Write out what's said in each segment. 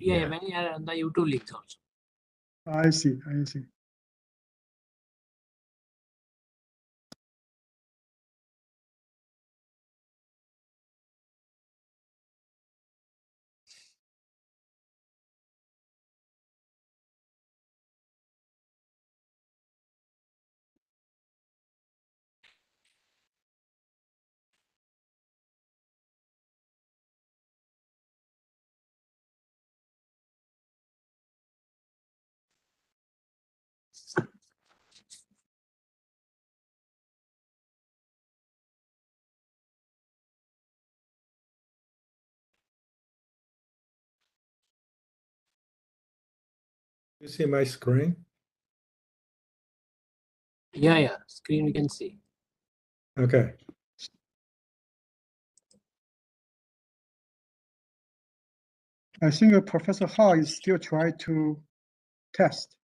Yeah, many are on the YouTube links also. I see. I see. You see my screen? Yeah, screen you can see. Okay. I think Professor Ha is still trying to test.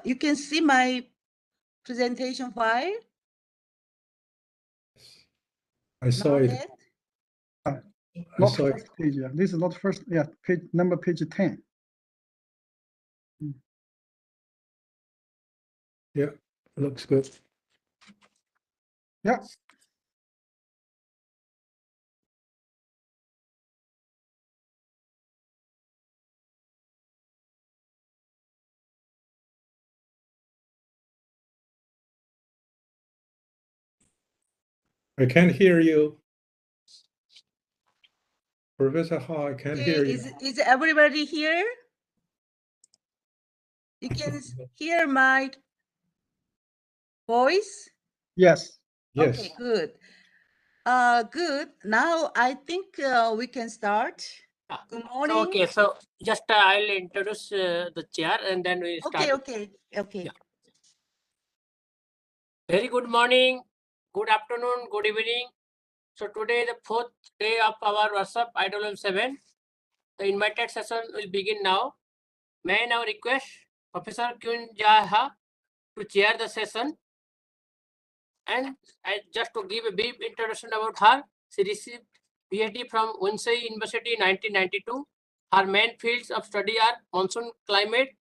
You can see my presentation file. I saw Not it. yet? I Not saw it. first page. Yeah, this is not first. Yeah, page number page 10. Yeah, looks good. Yeah. I can't hear you. Professor Ha, I can't hear you. Is everybody here? You can hear my voice? Yes. Yes. Okay, good. Good. Now I think we can start. Good morning. So, okay, so just I'll introduce the chair and then we start. Okay. Yeah. Very good morning, good afternoon, good evening. So today the fourth day of our workshop IWM-7. The invited session will begin now. May I now request Professor Kyung-Ja Ha to chair the session. And just to give a brief introduction about her, she received PhD from Windsor University in 1992. Her main fields of study are monsoon climate,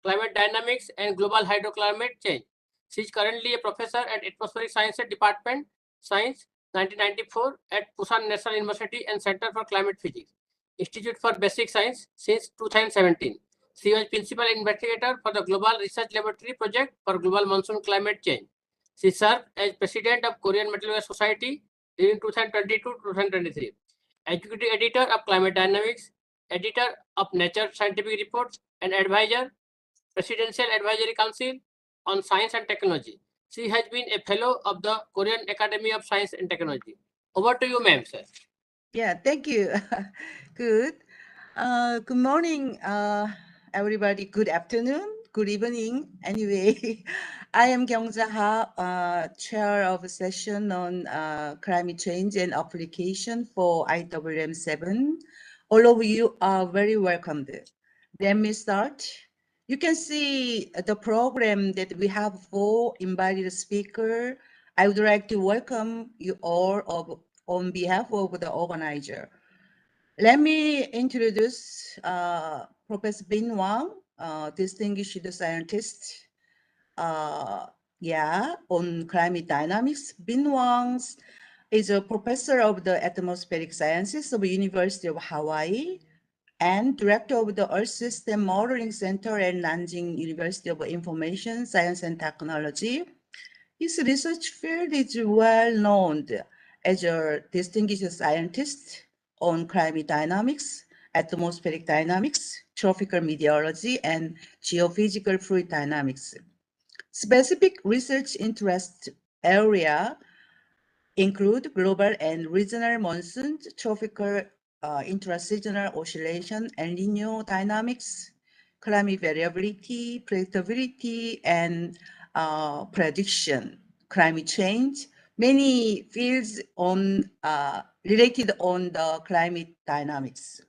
climate dynamics, and global hydroclimate change. She is currently a professor at Atmospheric Sciences Department, Science, 1994 at Pusan National University and Center for Climate Physics, Institute for Basic Science since 2017. She was principal investigator for the Global Research Laboratory Project for Global Monsoon Climate Change. She served as president of Korean Meteorological Society during 2022-2023, executive editor of Climate Dynamics, editor of Nature Scientific Reports, and advisor, Presidential Advisory Council on Science and Technology. She has been a fellow of the Korean Academy of Science and Technology. Over to you, ma'am, sir. Yeah, thank you. Good. Good morning, everybody. Good afternoon, good evening. Anyway, I am Kyung-Ja Ha, chair of a session on climate change and application for IWM-7. All of you are very welcomed. Let me start. You can see the program that we have for invited speaker. I would like to welcome you all on behalf of the organizer. Let me introduce Professor Bin Wang, distinguished scientist on climate dynamics. Bin Wang is a professor of the atmospheric sciences of the University of Hawaii and director of the Earth System Modeling Center at Nanjing University of Information Science and Technology. His research field is well known as a distinguished scientist on climate dynamics, atmospheric dynamics, tropical meteorology, and geophysical fluid dynamics. Specific research interest area include global and regional monsoons, tropical intraseasonal oscillation, El Nino dynamics, climate variability, predictability, and prediction, climate change, many fields on related on the climate dynamics.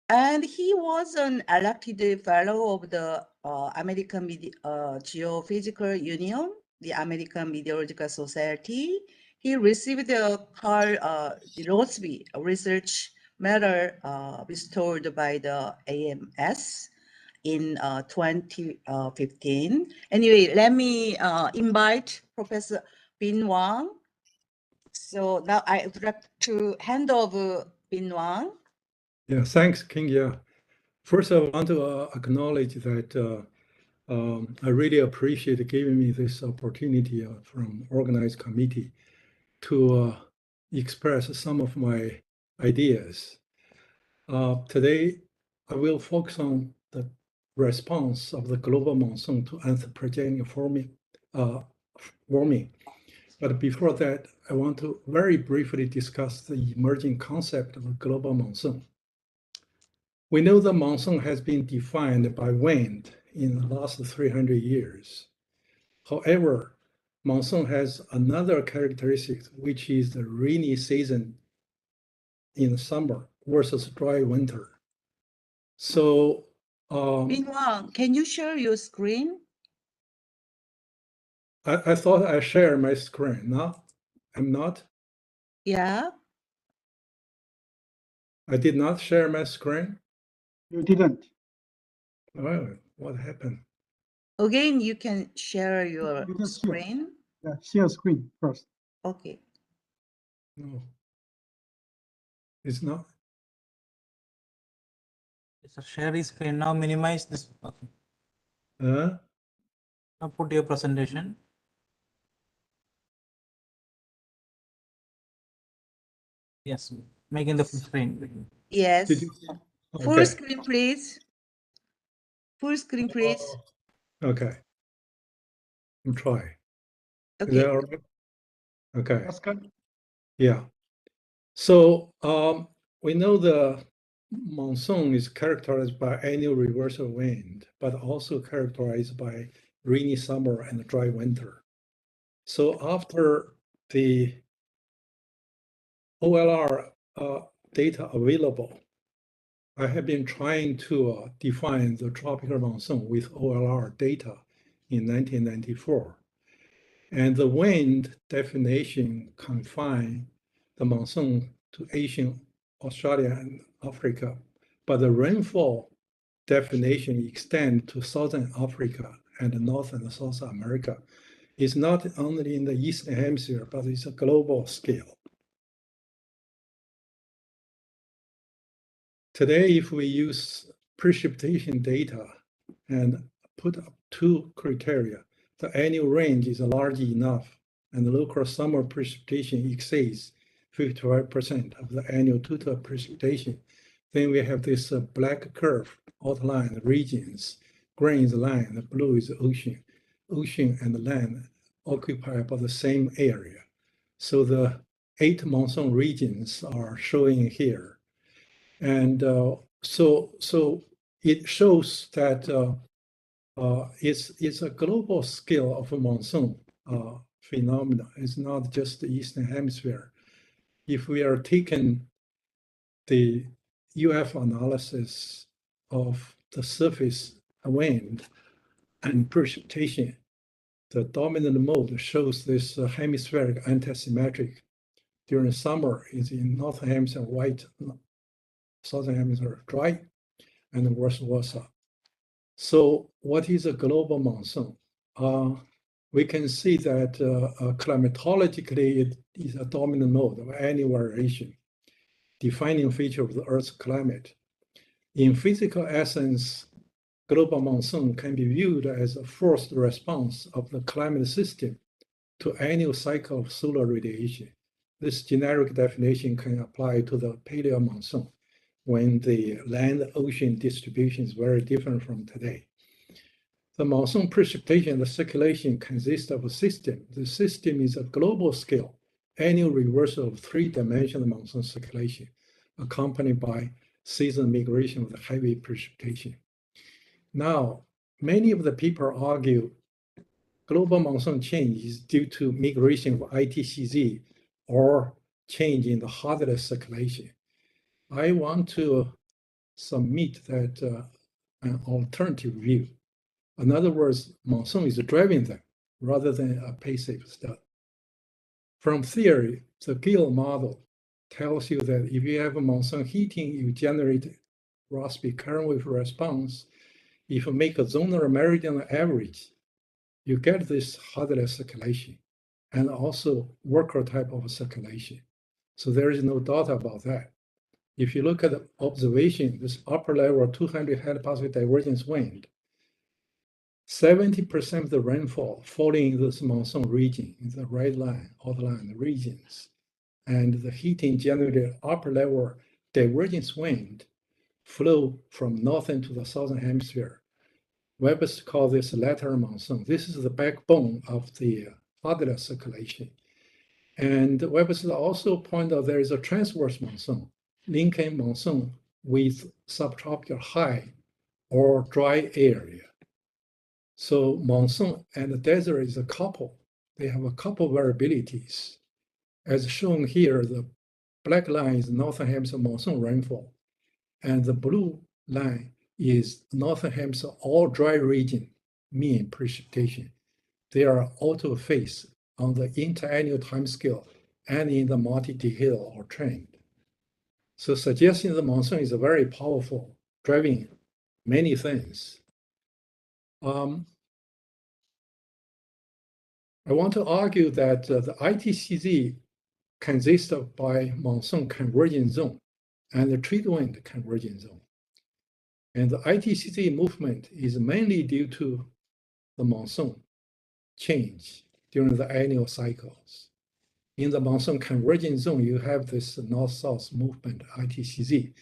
And he was an elected fellow of the American Geophysical Union, the American Meteorological Society, he received the Rotsby Research Medal bestowed by the AMS in 2015. Anyway, let me invite Professor Bin Wang. So now I would like to hand over Bin Wang. Yeah, thanks, Kyung-Ja. First, I want to acknowledge that I really appreciate giving me this opportunity from Organized Committee to express some of my ideas. Today, I will focus on the response of the global monsoon to anthropogenic warming. But before that, I want to very briefly discuss the emerging concept of a global monsoon. We know the monsoon has been defined by wind in the last 300 years. However, monsoon has another characteristic, which is the rainy season in summer versus dry winter. So, Bin Wang, can you share your screen? I thought I shared my screen. No, I'm not. Yeah. I did not share my screen. You didn't. Oh, what happened? Again, you can share your You can share. screen. Yeah, share screen first. Okay. No, it's not. So share the screen now. Minimize this. Now put your presentation. Yes, making the full screen. Yes. Did you? Full Okay. screen, please. Full screen, please. Okay. I'm trying. Is Okay. that all right? Okay. That's good. Yeah. So we know the monsoon is characterized by annual reversal wind, but also characterized by rainy summer and dry winter. So after the OLR data available, I have been trying to define the tropical monsoon with OLR data in 1994. And the wind definition confined the monsoon to Asian, Australia, and Africa, but the rainfall definition extends to Southern Africa and North and South America. It's not only in the Eastern Hemisphere, but it's a global scale. Today, if we use precipitation data and put up two criteria, the annual range is large enough and the local summer precipitation exceeds 55% of the annual total precipitation, then we have this black curve outline the regions. Green is land, the blue is the ocean. Ocean and land occupy about the same area. So the 8 monsoon regions are showing here. And so it shows that it's a global scale of a monsoon phenomena. It's not just the Eastern Hemisphere. If we are taking the UF analysis of the surface wind and precipitation, the dominant mode shows this hemispheric antisymmetric. During summer, is in Northern Hemisphere white, Southern Hemisphere dry, and vice versa. So what is a global monsoon? We can see that climatologically it is a dominant mode of any variation, defining feature of the Earth's climate. In physical essence, global monsoon can be viewed as a forced response of the climate system to annual cycle of solar radiation. This generic definition can apply to the paleo monsoon when the land-ocean distribution is very different from today. The monsoon precipitation and the circulation consist of a system. The system is a global scale, annual reversal of 3-dimensional monsoon circulation, accompanied by season migration with heavy precipitation. Now, many of the people argue global monsoon change is due to migration of IPCC or change in the hotlet circulation. I want to submit that an alternative view. In other words, monsoon is driving them rather than a passive stuff. From theory, the Gill model tells you that if you have a monsoon heating, you generate Rossby current wave response. If you make a zonal meridional average, you get this Hadley circulation and also worker type of circulation. So there is no doubt about that. If you look at the observation, this upper level 200 hectopascal divergence wind, 70% of the rainfall falling in this monsoon region, in the red line, outline regions, and the heating generated upper level divergence wind flow from northern to the southern hemisphere. Webster calls this lateral monsoon. This is the backbone of the Hadley circulation. And Webster also pointed out there is a transverse monsoon, Lincoln monsoon with subtropical high or dry area. So monsoon and the desert is a couple. They have a couple variabilities. As shown here, the black line is northern hemisphere monsoon rainfall, and the blue line is northern hemisphere all dry region mean precipitation. They are auto phase on the interannual time scale and in the multi-decadal or trend. So suggesting the monsoon is very powerful, driving many things. I want to argue that the IPCC consists of by monsoon convergence zone and the trade wind convergence zone. And the IPCC movement is mainly due to the monsoon change during the annual cycles. In the monsoon convergence zone, you have this north-south movement, IPCC,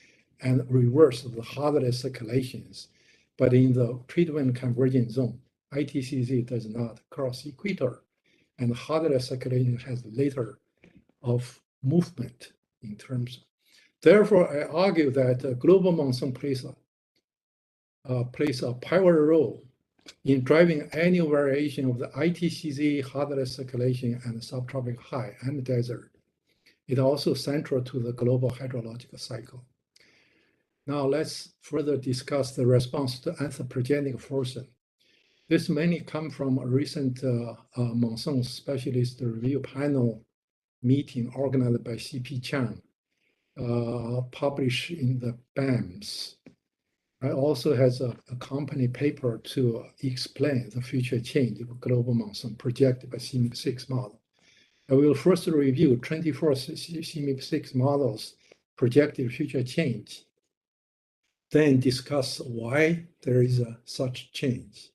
and reverse of the Hadley circulations. But in the trade wind convergence zone, IPCC does not cross equator, and Hadley circulation has later of movement in terms. Therefore, I argue that global monsoon plays a pivotal role in driving annual variation of the IPCC, Hadley circulation, and subtropical high and desert. It also central to the global hydrological cycle. Now let's further discuss the response to anthropogenic forces. This mainly comes from a recent monsoon specialist review panel meeting organized by C.P. Chang, published in the BAMS. I also has a company paper to explain the future change of global monsoon projected by CMIP6 model. I will first review 24 CMIP6 models projected future change, then discuss why there is such change.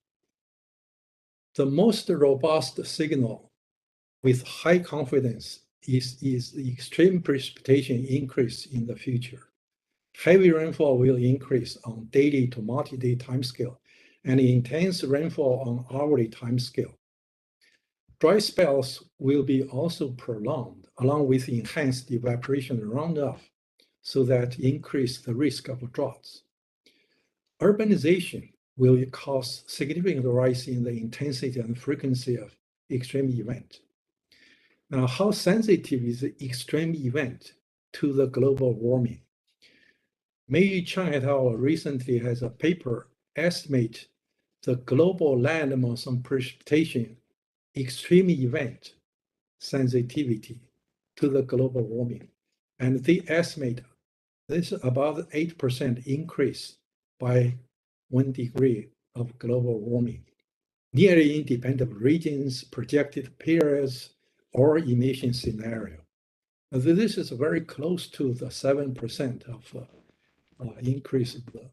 The most robust signal with high confidence is the extreme precipitation increase in the future. Heavy rainfall will increase on daily to multi-day timescale, and intense rainfall on hourly timescale. Dry spells will be also prolonged, along with enhanced evaporation runoff, so that increase the risk of droughts. Urbanization will cause significant rise in the intensity and frequency of extreme event. Now, how sensitive is the extreme event to the global warming? Mei Chang et al. Recently has a paper estimate the global land monsoon precipitation extreme event sensitivity to the global warming. And they estimate this about 8% increase by 1 degree of global warming, nearly independent of regions, projected periods, or emission scenario. This is very close to the 7% of increase of the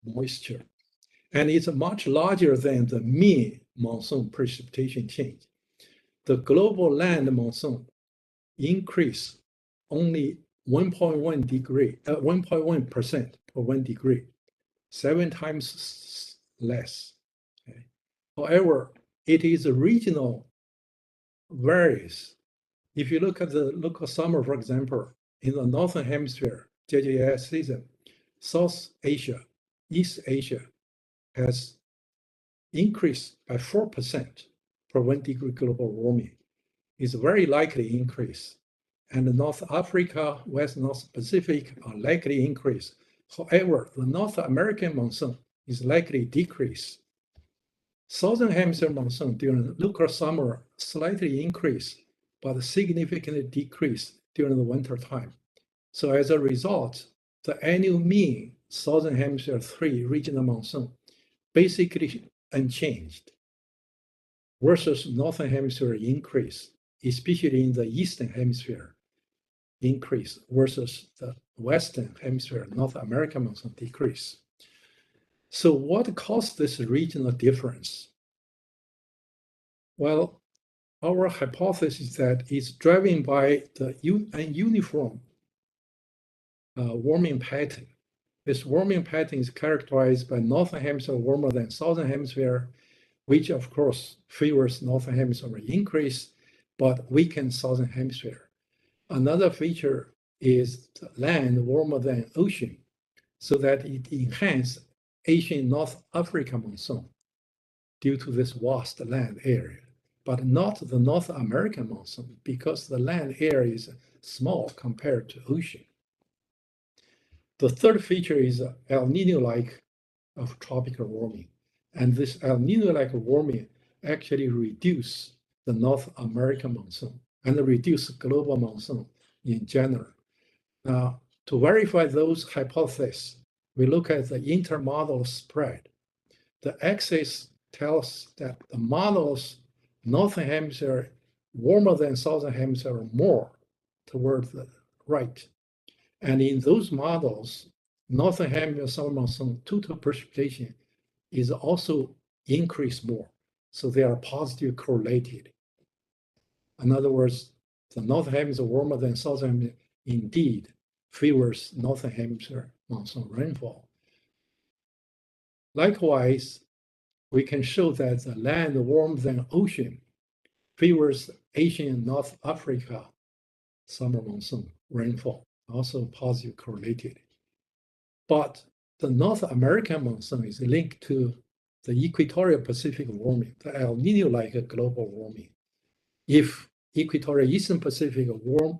moisture. And it's much larger than the mean monsoon precipitation change. The global land monsoon increase only 1.1 degree, 1.1% per 1 degree, 7 times less. Okay. However, it is a regional varies. If you look at the local summer, for example, in the northern hemisphere, JJS season, South Asia, East Asia has increased by 4% per 1 degree global warming. It's a very likely increase. And North Africa, West North Pacific are likely increase. However, the North American monsoon is likely decrease. Southern Hemisphere monsoon during the local summer slightly increase, but significantly decrease during the winter time. So as a result, the annual mean Southern Hemisphere 3 regional monsoon basically unchanged versus Northern Hemisphere increase, especially in the Eastern Hemisphere increase versus the Western Hemisphere, North American monsoon decrease. So what caused this regional difference? Well, our hypothesis is that it's driven by the uniform warming pattern. This warming pattern is characterized by Northern Hemisphere warmer than Southern Hemisphere, which of course favors Northern Hemisphere increase, but weakens Southern Hemisphere. Another feature is the land warmer than ocean, so that it enhances Asian North Africa monsoon due to this vast land area, but not the North American monsoon because the land area is small compared to ocean. The third feature is El Nino-like of tropical warming. And this El Nino-like warming actually reduces the North American monsoon and reduce global monsoon in general. Now, to verify those hypotheses, we look at the intermodal spread. The axis tells that the models Northern Hemisphere warmer than Southern Hemisphere more toward the right. And in those models, Northern Hemisphere summer monsoon total precipitation is also increased more. So they are positively correlated. In other words, the Northern Hemisphere warmer than Southern Hemisphere indeed favors Northern Hemisphere monsoon rainfall. Likewise, we can show that the land warmer than ocean favors Asian and North Africa summer monsoon rainfall, also positively correlated. But the North American monsoon is linked to the equatorial Pacific warming, the El Nino-like global warming. If equatorial Eastern Pacific warm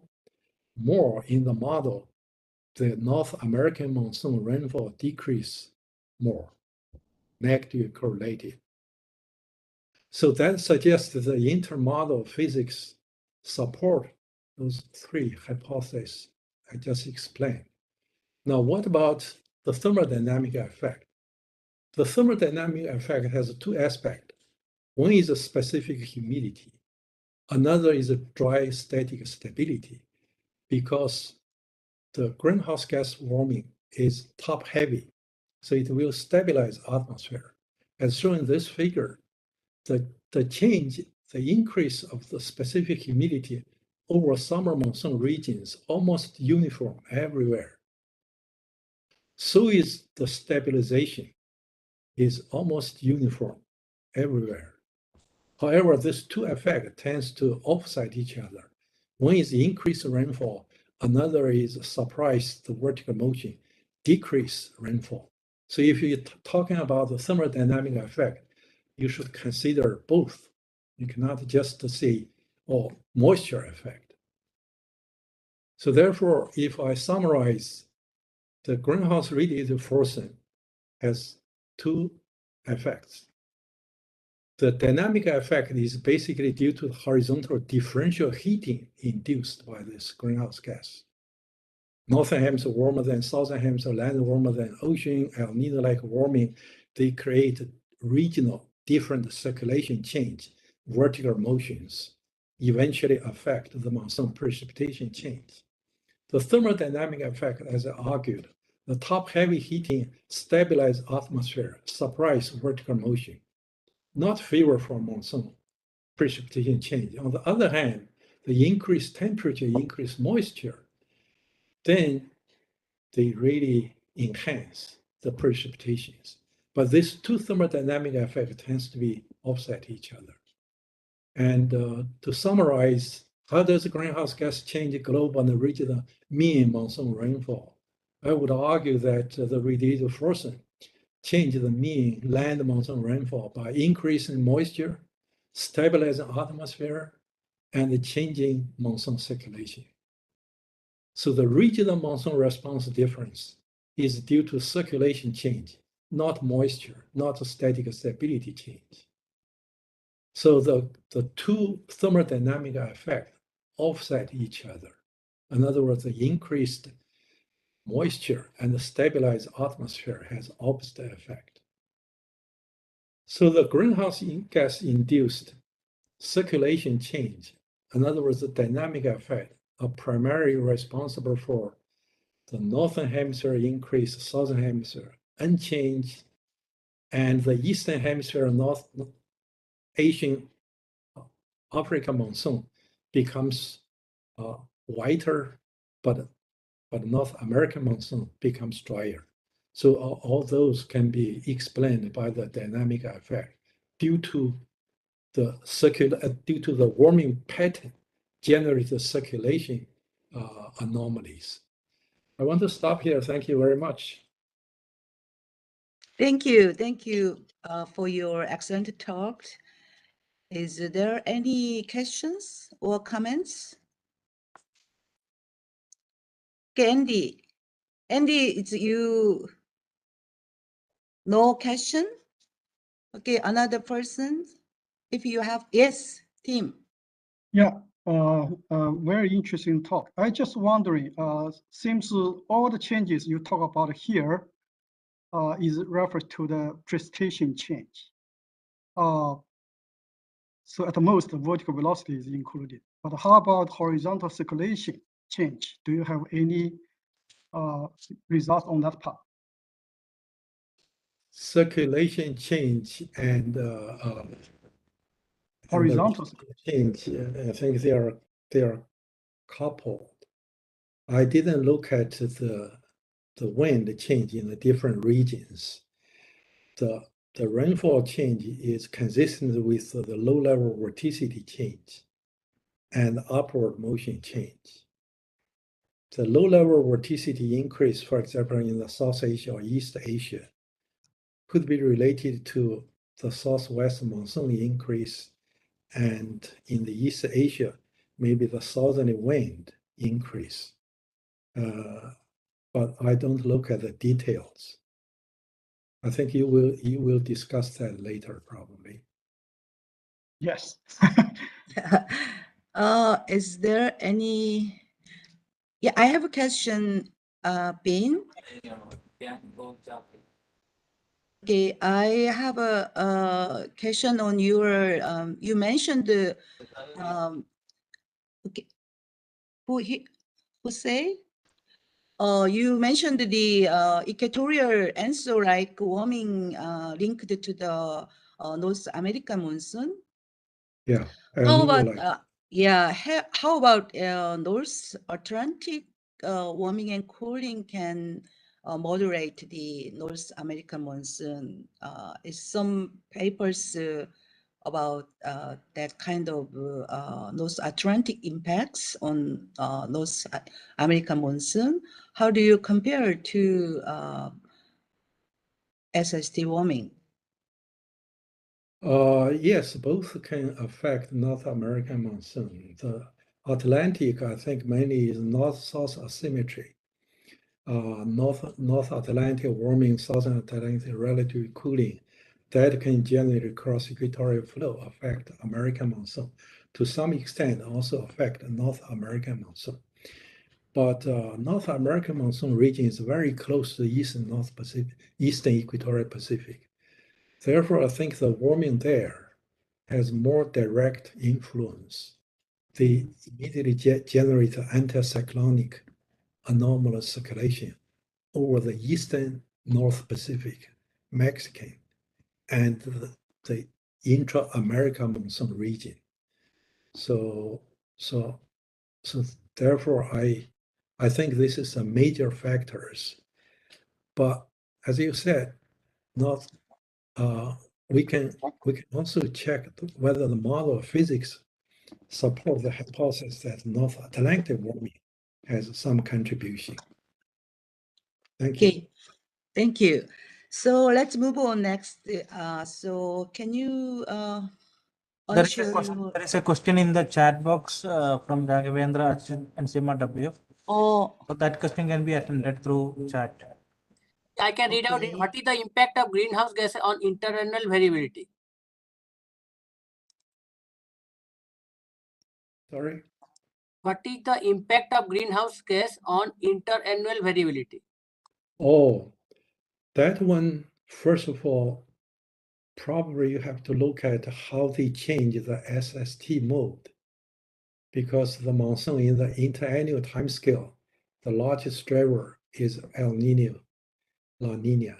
more in the model, the North American monsoon rainfall decrease more, negatively correlated. So that suggests that the intermodal physics support those three hypotheses I just explained. Now, what about the thermodynamic effect? The thermodynamic effect has two aspects. One is a specific humidity. Another is a dry static stability, because the greenhouse gas warming is top heavy, so it will stabilize atmosphere. As shown in this figure, the change, the increase of the specific humidity over summer monsoon regions almost uniform everywhere. So is the stabilization is almost uniform everywhere. However, these two effects tends to offset each other. One is increased rainfall, another is suppress the vertical motion, decrease rainfall. So if you're talking about the thermodynamic effect, you should consider both. You cannot just say, oh, moisture effect. So therefore, if I summarize, the greenhouse radiative forcing has two effects. The dynamic effect is basically due to the horizontal differential heating induced by this greenhouse gas. Northern hemisphere warmer than southern hemisphere, land warmer than ocean, El Nino-like warming, they create regional different circulation change, vertical motions, eventually affect the monsoon precipitation change. The thermodynamic effect, as I argued, the top heavy heating stabilize atmosphere, suppress vertical motion, not favor for monsoon precipitation change. On the other hand, the increased temperature, increased moisture, then they really enhance the precipitations. But these two thermodynamic effects tends to be offset each other. And to summarize, how does the greenhouse gas change global and regional mean monsoon rainfall? I would argue that the radiative forcing change the mean land monsoon rainfall by increasing moisture, stabilizing atmosphere, and changing monsoon circulation. So the regional monsoon response difference is due to circulation change, not moisture, not static stability change. So the two thermodynamic effects offset each other. In other words, the increased moisture and the stabilized atmosphere has opposite effect. So the greenhouse gas induced circulation change, in other words, the dynamic effect, are primarily responsible for the northern hemisphere increase, southern hemisphere unchanged, and the eastern hemisphere, North Asian Africa monsoon becomes whiter, but North American monsoon becomes drier. So all those can be explained by the dynamic effect due to the warming pattern generated circulation anomalies. I want to stop here. Thank you very much. Thank you for your excellent talk. Is there any questions or comments? Okay, Andy, it's you. No question? Okay, another person. If you have, yes, Tim. Yeah, very interesting talk. I just wondering, seems all the changes you talk about here is referred to the precipitation change. So at the most, the vertical velocity is included. But how about horizontal circulation change? Do you have any results on that part? Circulation change and Horizontal change. I think they are coupled. I didn't look at the wind change in the different regions. The rainfall change is consistent with the low-level vorticity change and upward motion change. The low-level vorticity increase, for example, in the South Asia or East Asia, could be related to the southwest monsoon increase, and in the East Asia, maybe the southern wind increase. But I don't look at the details. I think you will discuss that later, probably. Yes. Is there any? Yeah, I have a question, Ben. Okay, I have a question on your. You mentioned the. Okay, who say? You mentioned the equatorial answer like warming linked to the North American monsoon. Yeah. How about how about North Atlantic warming and cooling can moderate the North American monsoon? Is some papers about that kind of North Atlantic impacts on North American monsoon? How do you compare to SST warming? Yes, both can affect North American monsoon. The Atlantic, I think, mainly is north-south asymmetry. North Atlantic warming, Southern Atlantic relative cooling, that can generate cross-equatorial flow affect American monsoon. To some extent, also affect North American monsoon. But North American monsoon region is very close to the Eastern Equatorial Pacific. Therefore, I think the warming there has more direct influence. They immediately generate anticyclonic anomalous circulation over the Eastern North Pacific, Mexican, and the intra-American monsoon region. So therefore, I think this is a major factors. But as you said, we can also check whether the model of physics support the hypothesis that North Atlantic warming has some contribution. Thank you. Okay, thank you. So let's move on next. So can you There is a question in the chat box from Raghavendra and Sima W. Oh, So that question can be attended through chat. I can read out okay. what is the impact of greenhouse gas on internal variability. Sorry. What is the impact of greenhouse gas on interannual variability? Oh, that one, first of all, probably you have to look at how they change the SST mode. Because the monsoon in the interannual timescale, the largest driver is El Nino, La Nina.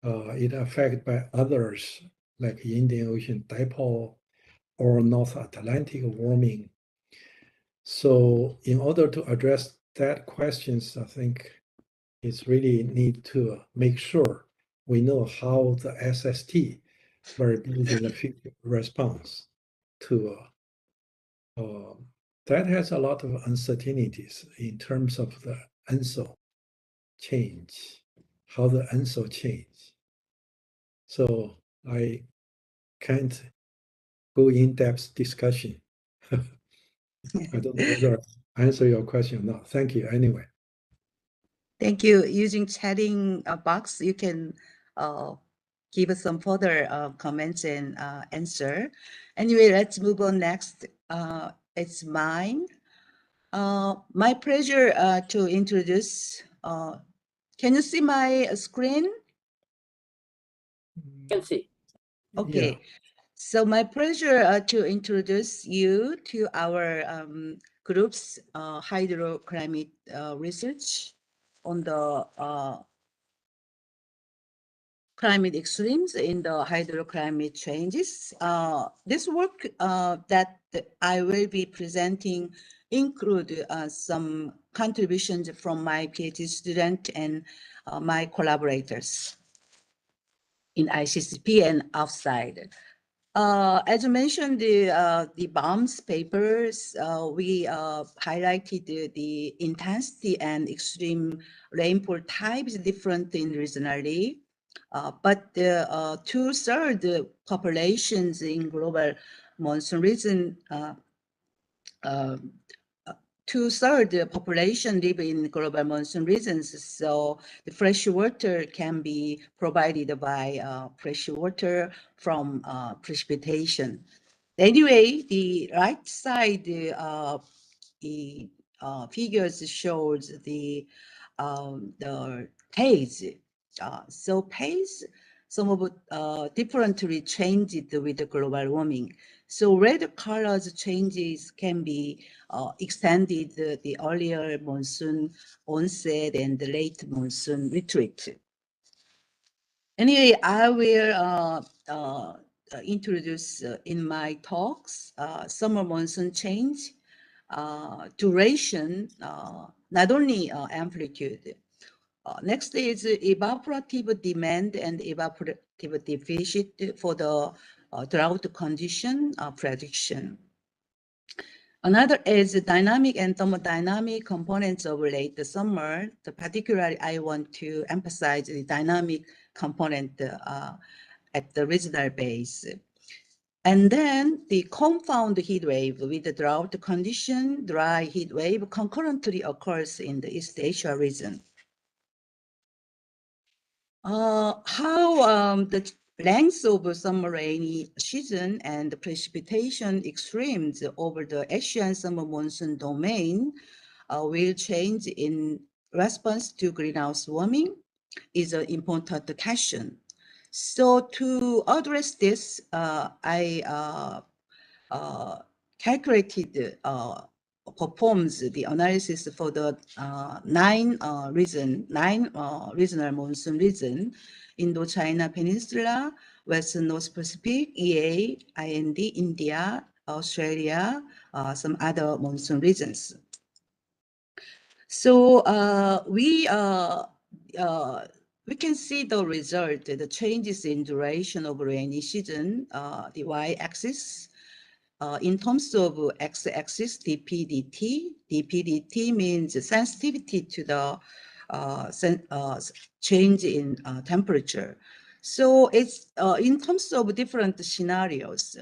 It affected by others like Indian Ocean dipole or North Atlantic warming. So in order to address that questions, I think it's really need to make sure we know how the SST variability in the future response to that has a lot of uncertainties in terms of the ENSO change, how the ENSO change. So I can't go in-depth discussion. I don't know whether I answer your question or not. Thank you anyway. Thank you. Using chatting box, you can give us some further comments and answer. Anyway, let's move on next. It's mine. My pleasure to introduce. Can you see my screen? You can see. Okay. Yeah. So my pleasure to introduce you to our group's hydroclimate research on the climate extremes in the hydroclimate changes. This work that I will be presenting include some contributions from my PhD student and my collaborators in ICCP and outside. As you mentioned, the BOMS papers, we highlighted the intensity and extreme rainfall types different in regionally. But the 2/3 populations in global monsoon region, 2/3 population live in global monsoon regions, so the fresh water can be provided by fresh water from precipitation. Anyway, the right side the figures shows the pace. So pace, some of differently changed with the global warming. So red colors changes can be extended the earlier monsoon onset and the late monsoon retreat. Anyway, I will introduce in my talks summer monsoon change, duration, not only amplitude. Next is evaporative demand and evaporative deficit for the drought condition prediction. Another is the dynamic and thermodynamic components of late summer. Particularly, I want to emphasize the dynamic component at the regional base. And then the compound heat wave with the drought condition, dry heat wave concurrently occurs in the East Asia region. How the length of summer rainy season and the precipitation extremes over the Asian summer monsoon domain will change in response to greenhouse warming is an important question. So to address this, I calculated, performs the analysis for the nine regional monsoon region: Indochina Peninsula, Western North Pacific, EA, IND, India, Australia, some other monsoon regions. So we can see the result, the changes in duration of rainy season, the y-axis. In terms of x-axis, dPdt. dPdt means sensitivity to the change in temperature. So it's in terms of different scenarios,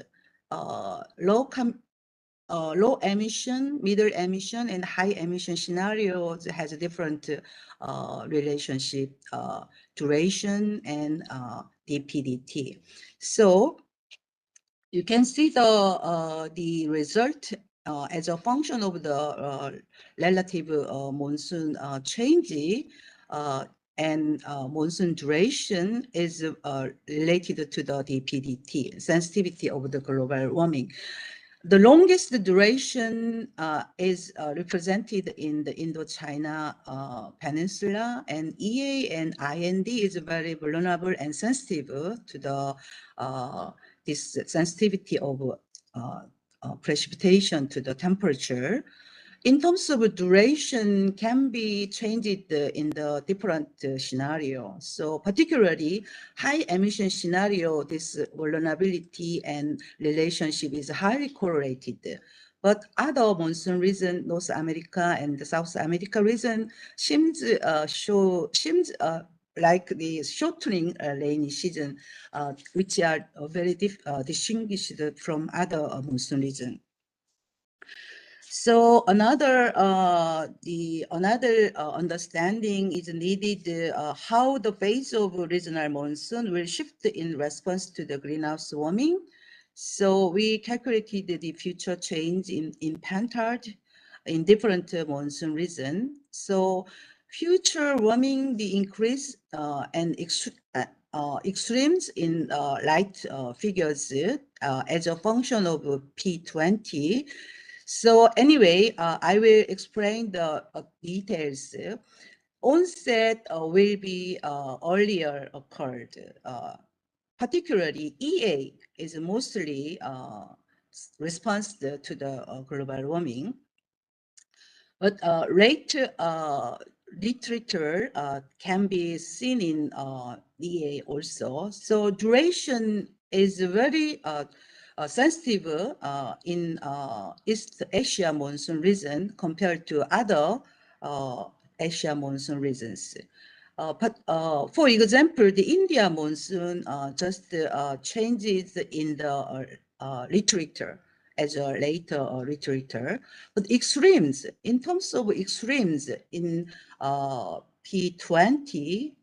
low emission, middle emission, and high emission scenarios has a different relationship, duration, and dPdt. So you can see the result as a function of the relative monsoon change and monsoon duration is related to the DPDT, sensitivity of the global warming. The longest duration is represented in the Indochina Peninsula, and EA and IND is very vulnerable and sensitive to the this sensitivity of precipitation to the temperature. In terms of duration, can be changed in the different scenario. So particularly high emission scenario, this vulnerability and relationship is highly correlated. But other monsoon region, North America and the South America region seems like the shortening rainy season, which are very distinguished from other monsoon region. So another understanding is needed how the phase of regional monsoon will shift in response to the greenhouse warming. So we calculated the future change in pentad in different monsoon region. So future warming, the increase and extremes in light figures as a function of P20. So anyway, I will explain the details. Onset will be earlier occurred. Particularly EA is mostly response to the global warming. But rate literature can be seen in EA also. So duration is very sensitive in East Asia monsoon region compared to other Asia monsoon regions. But for example, the India monsoon just changes in the literature as a later literature. But extremes, in terms of extremes in P20,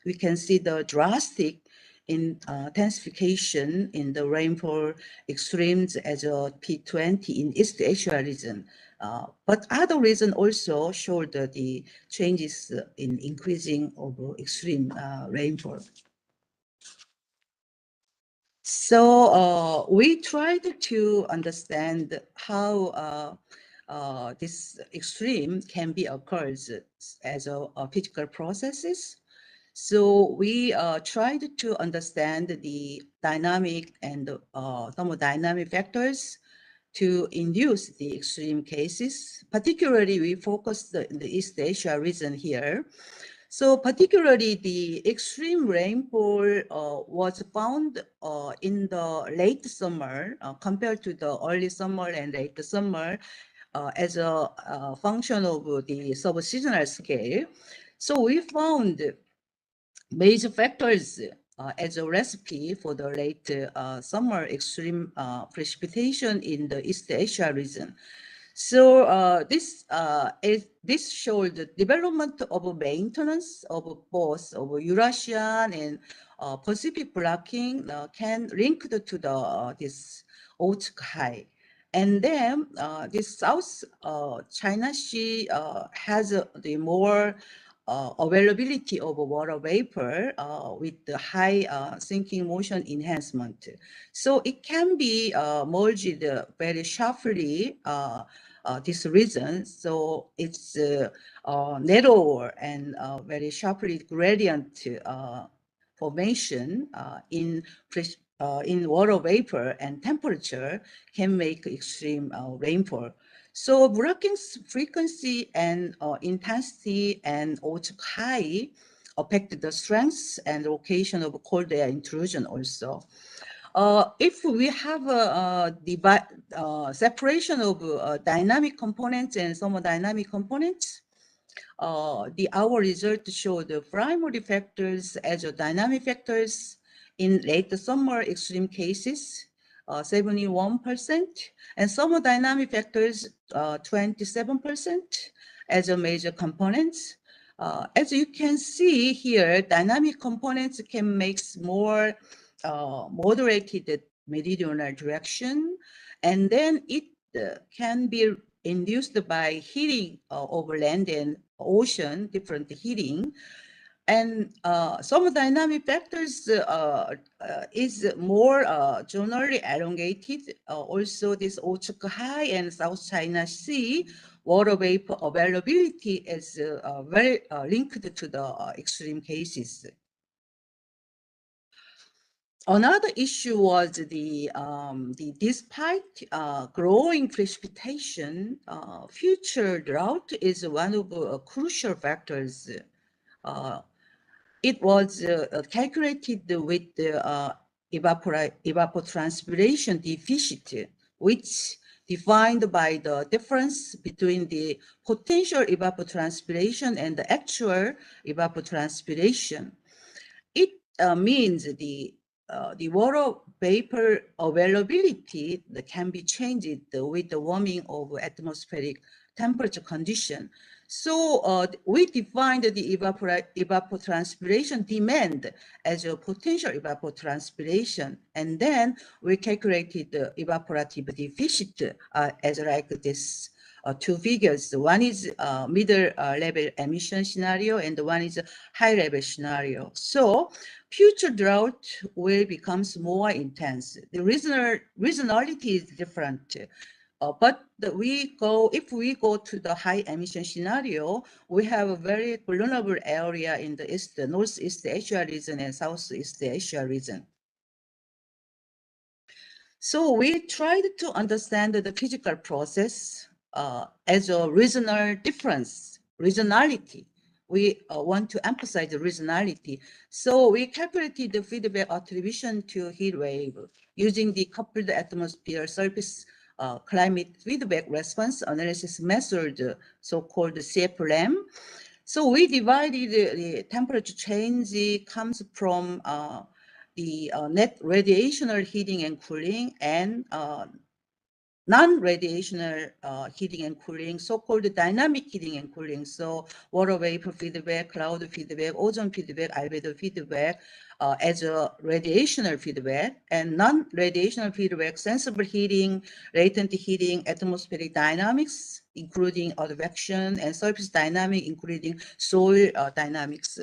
we can see the drastic intensification in the rainfall extremes as a P20 in East Asia region. But other regions also showed the changes in increasing of extreme rainfall. So we tried to understand how this extreme can be occurs as a physical processes. So we tried to understand the dynamic and thermodynamic factors to induce the extreme cases. Particularly, we focused in the East Asia region here. So particularly the extreme rainfall was found in the late summer compared to the early summer and late summer as a function of the sub-seasonal scale. So we found major factors as a recipe for the late summer extreme precipitation in the East Asia region. So this showed the development of maintenance of both of Eurasian and Pacific blocking can link to the this Okhotsk high. And then this South China Sea has the more availability of water vapor with the high sinking motion enhancement. So it can be merged very sharply this region. So it's narrower and very sharply gradient formation in water vapor and temperature can make extreme rainfall. So blocking frequency and intensity and Okhotsk high affect the strength and location of cold air intrusion also. If we have a separation of dynamic components and thermodynamic components, our result showed the primary factors as dynamic factors in late summer extreme cases, 71%, and thermodynamic factors, 27% as a major components. As you can see here, dynamic components can make more moderated meridional direction, and then it can be induced by heating over land and ocean, different heating. And thermodynamic factors is more generally elongated. Also, this Ochuka High and South China Sea water vapor availability is very linked to the extreme cases. Another issue was the despite growing precipitation, future drought is one of the crucial factors. It was calculated with the evapotranspiration deficit, which defined by the difference between the potential evapotranspiration and the actual evapotranspiration. It means the water vapor availability that can be changed with the warming of atmospheric temperature condition. So we defined the evapotranspiration demand as a potential evapotranspiration, and then we calculated the evaporative deficit as like this two figures. One is middle level emission scenario, and one is high level scenario. So future drought will become more intense. The regionality is different. But if we go to the high emission scenario, we have a very vulnerable area in the Northeast Asia region and Southeast Asia region. So we tried to understand the physical process as a regional difference, regionality. We want to emphasize the regionality. So we calculated the feedback attribution to heat wave using the coupled atmosphere surface climate feedback response analysis method, so-called CFLM. So we divided the temperature change comes from the net radiational heating and cooling and non-radiational heating and cooling, so-called dynamic heating and cooling. So water vapor feedback, cloud feedback, ozone feedback, albedo feedback as a radiational feedback, and non-radiational feedback, sensible heating, latent heating, atmospheric dynamics, including advection, and surface dynamic, including soil dynamics.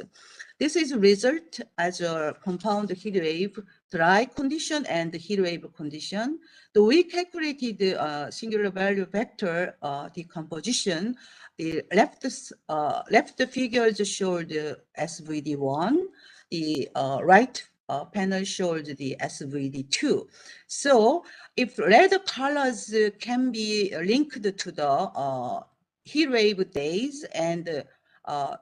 This is result as a compound heat wave, dry condition and heat wave condition. So we calculated the singular value vector decomposition. The left figures showed the SVD1. The right panel showed the SVD2. So if red colors can be linked to the heat wave days and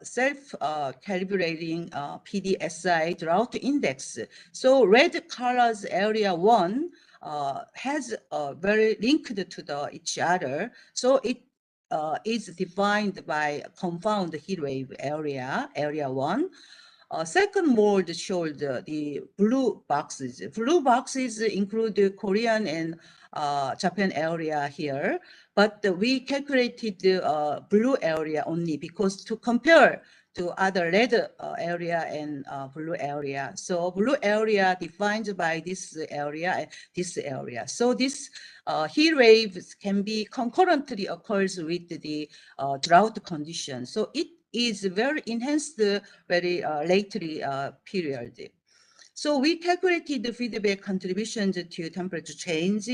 self-calibrating PDSI drought index. So red colors area 1 has very linked to each other. So it is defined by confound heat wave area 1. Second mode showed the blue boxes. Blue boxes include the Korean and Japan area here, but we calculated the blue area only because to compare to other red area and blue area. So blue area defined by this area and this area. So this heat waves can be concurrently occurs with the drought condition. So it is very enhanced very lately period. So we calculated the feedback contributions to temperature change,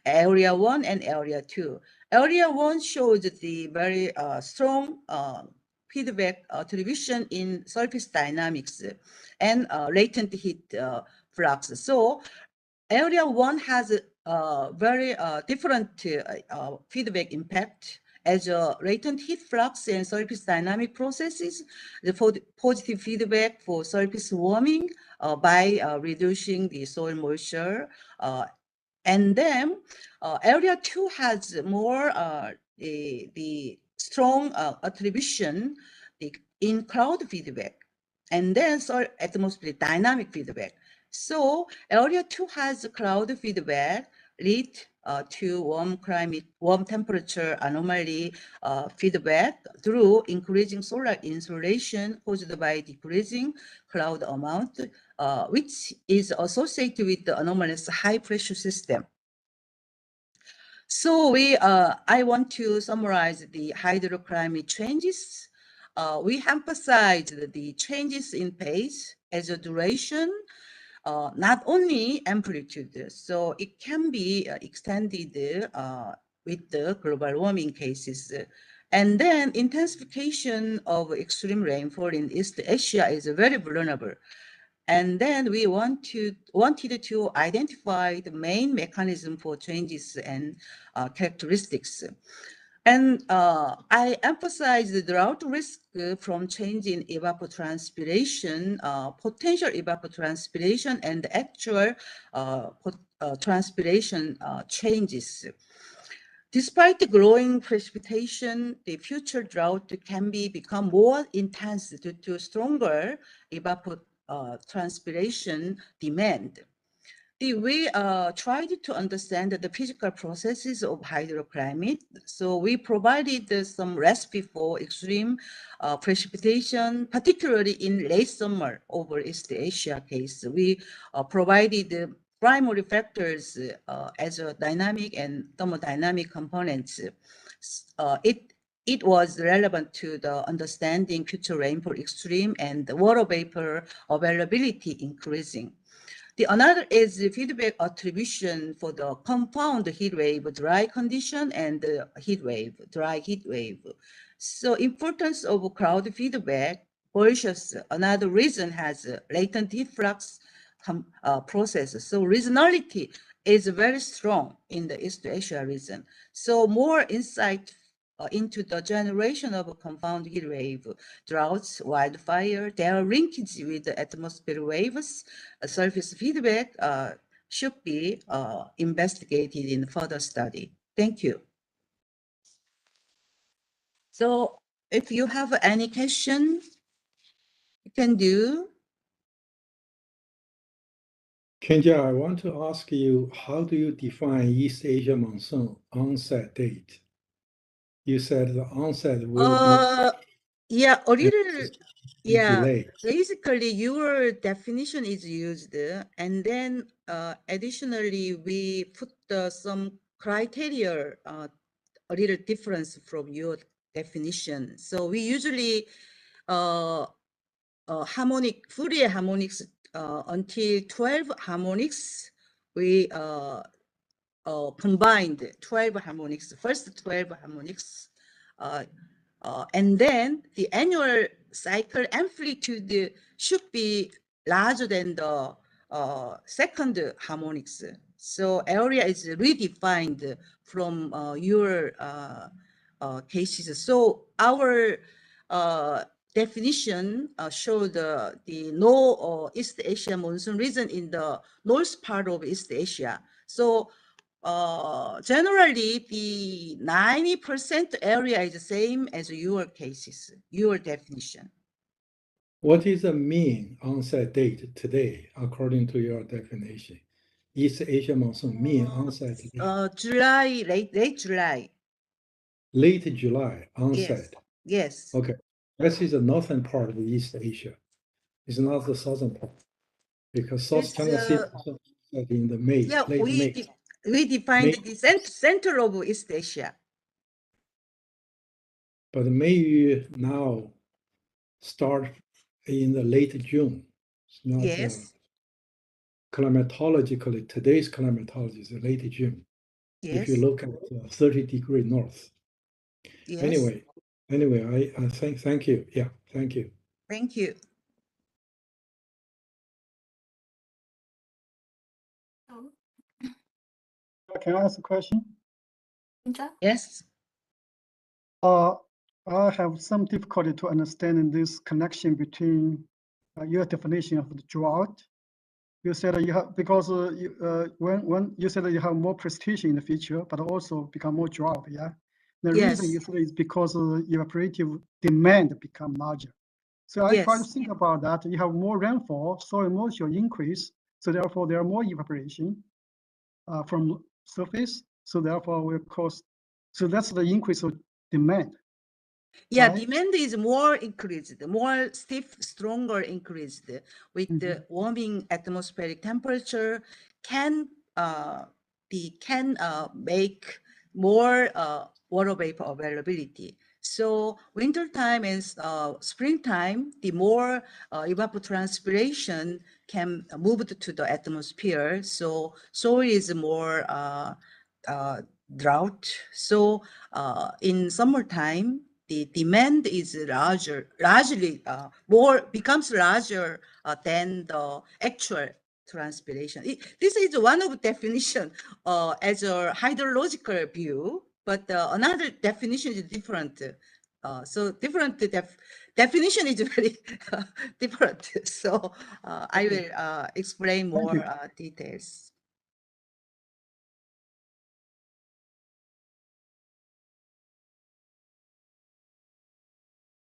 area 1 and area 2. Area 1 shows the very strong feedback attribution in surface dynamics and latent heat flux. So area 1 has a very different feedback impact as a latent heat flux and surface dynamic processes, the positive feedback for surface warming by reducing the soil moisture. And then area 2 has more the strong attribution in cloud feedback, and then soil atmospheric dynamic feedback. So area 2 has cloud feedback lead to warm temperature anomaly feedback through increasing solar insolation caused by decreasing cloud amount, which is associated with the anomalous high pressure system. So I want to summarize the hydroclimate changes. We emphasize the changes in pace as a duration, not only amplitude. So it can be extended with the global warming cases. And then intensification of extreme rainfall in East Asia is very vulnerable. And then we wanted to identify the main mechanism for changes and characteristics. And I emphasize the drought risk from change in evapotranspiration, potential evapotranspiration, and actual transpiration changes. Despite the growing precipitation, the future drought can become more intense due to stronger evapotranspiration demand. We tried to understand the physical processes of hydroclimate. So we provided some recipe for extreme precipitation, particularly in late summer over East Asia case. We provided primary factors as a dynamic and thermodynamic components. It was relevant to the understanding future rainfall extreme and water vapor availability increasing. The another is the feedback attribution for the compound heat wave, dry condition, and heat wave, dry heat wave. So importance of crowd feedback versus another reason has latent heat flux process. So regionality is very strong in the East Asia region. So more insight into the generation of a compound heat wave, droughts, wildfire, their linkage with the atmospheric waves, surface feedback should be investigated in further study. Thank you. So if you have any question, you can do. Kyung-Ja, I want to ask you, how do you define East Asia monsoon onset date? You said the onset will be yeah, a little, yeah. delay. Basically, your definition is used, and then additionally, we put some criteria, a little difference from your definition. So we usually harmonic Fourier harmonics until 12 harmonics. We combined 12 harmonics, first 12 harmonics, and then the annual cycle amplitude should be larger than the second harmonics. So area is redefined from your cases. So our definition showed the no East Asia monsoon region in the north part of East Asia. So generally, the 90% area is the same as your cases, your definition. What is the mean onset date today, according to your definition? East Asia monsoon mean onset date? July, late July. Late July onset. Yes. Okay, this is the northern part of East Asia. It's not the southern part, because South China Sea onset in the May, Yeah, late May. we defined the center of East Asia. But May now start in the late June. It's not, Yes. climatologically, today's climatology is late June. Yes. If you look at 30-degree north. Yes. Anyway, I thank you. Yeah, thank you. Thank you. Can I ask a question? Yes. I have some difficulty to understanding this connection between your definition of the drought. You said you have, because when you said that you have more precipitation in the future, but also become more drought. Yeah. The reason you said is because evaporative demand become larger. So I try to think about that. You have more rainfall, soil moisture increase, so therefore there are more evaporation from surface. So therefore will cause. So that's the increase of demand. Yeah, right? demand is more increased, more stiff, stronger increased with the warming atmospheric temperature can make more water vapor availability. So wintertime and springtime, the more evapotranspiration can move to the atmosphere. So soil is more drought. So in summertime, the demand is largely becomes larger than the actual transpiration. This is one of the definition as a hydrological view, but another definition is different. So different definition is very different. So I will explain more details.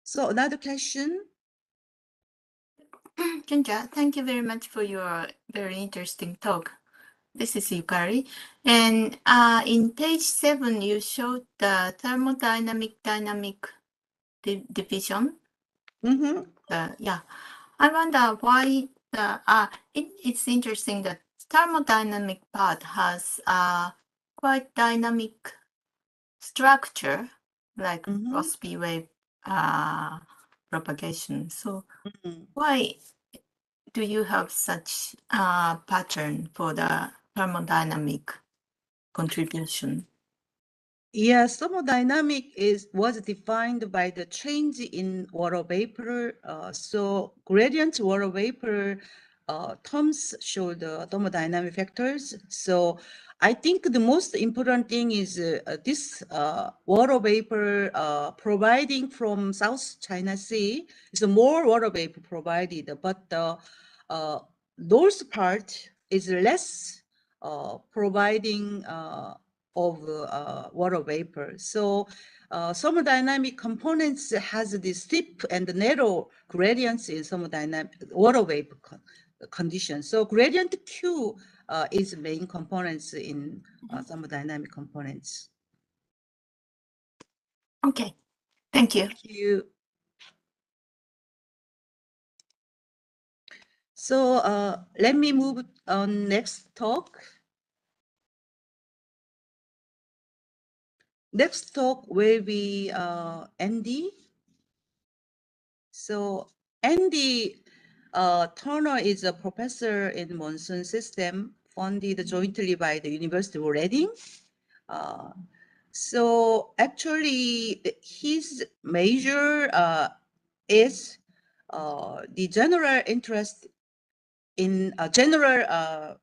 So another question. Kyung-Ja, thank you very much for your very interesting talk. This is Yukari. And in page 7, you showed the thermodynamic dynamic division. Yeah, I wonder why it's interesting that thermodynamic part has quite dynamic structure, like Rossby wave propagation. So why do you have such a pattern for the thermodynamic contribution? Yes, thermodynamic was defined by the change in water vapor. So gradient water vapor terms show the thermodynamic factors. So I think the most important thing is this water vapor providing from South China Sea is more water vapor provided, but the north part is less providing of water vapor. So thermodynamic components has the steep and narrow gradients in thermodynamic water vapor conditions. So gradient Q is main components in thermodynamic components. Okay, thank you. Thank you. So let me move on next talk. Next talk will be Andy. So Andy Turner is a professor in monsoon system funded jointly by the University of Reading. So actually his major is the general interest in general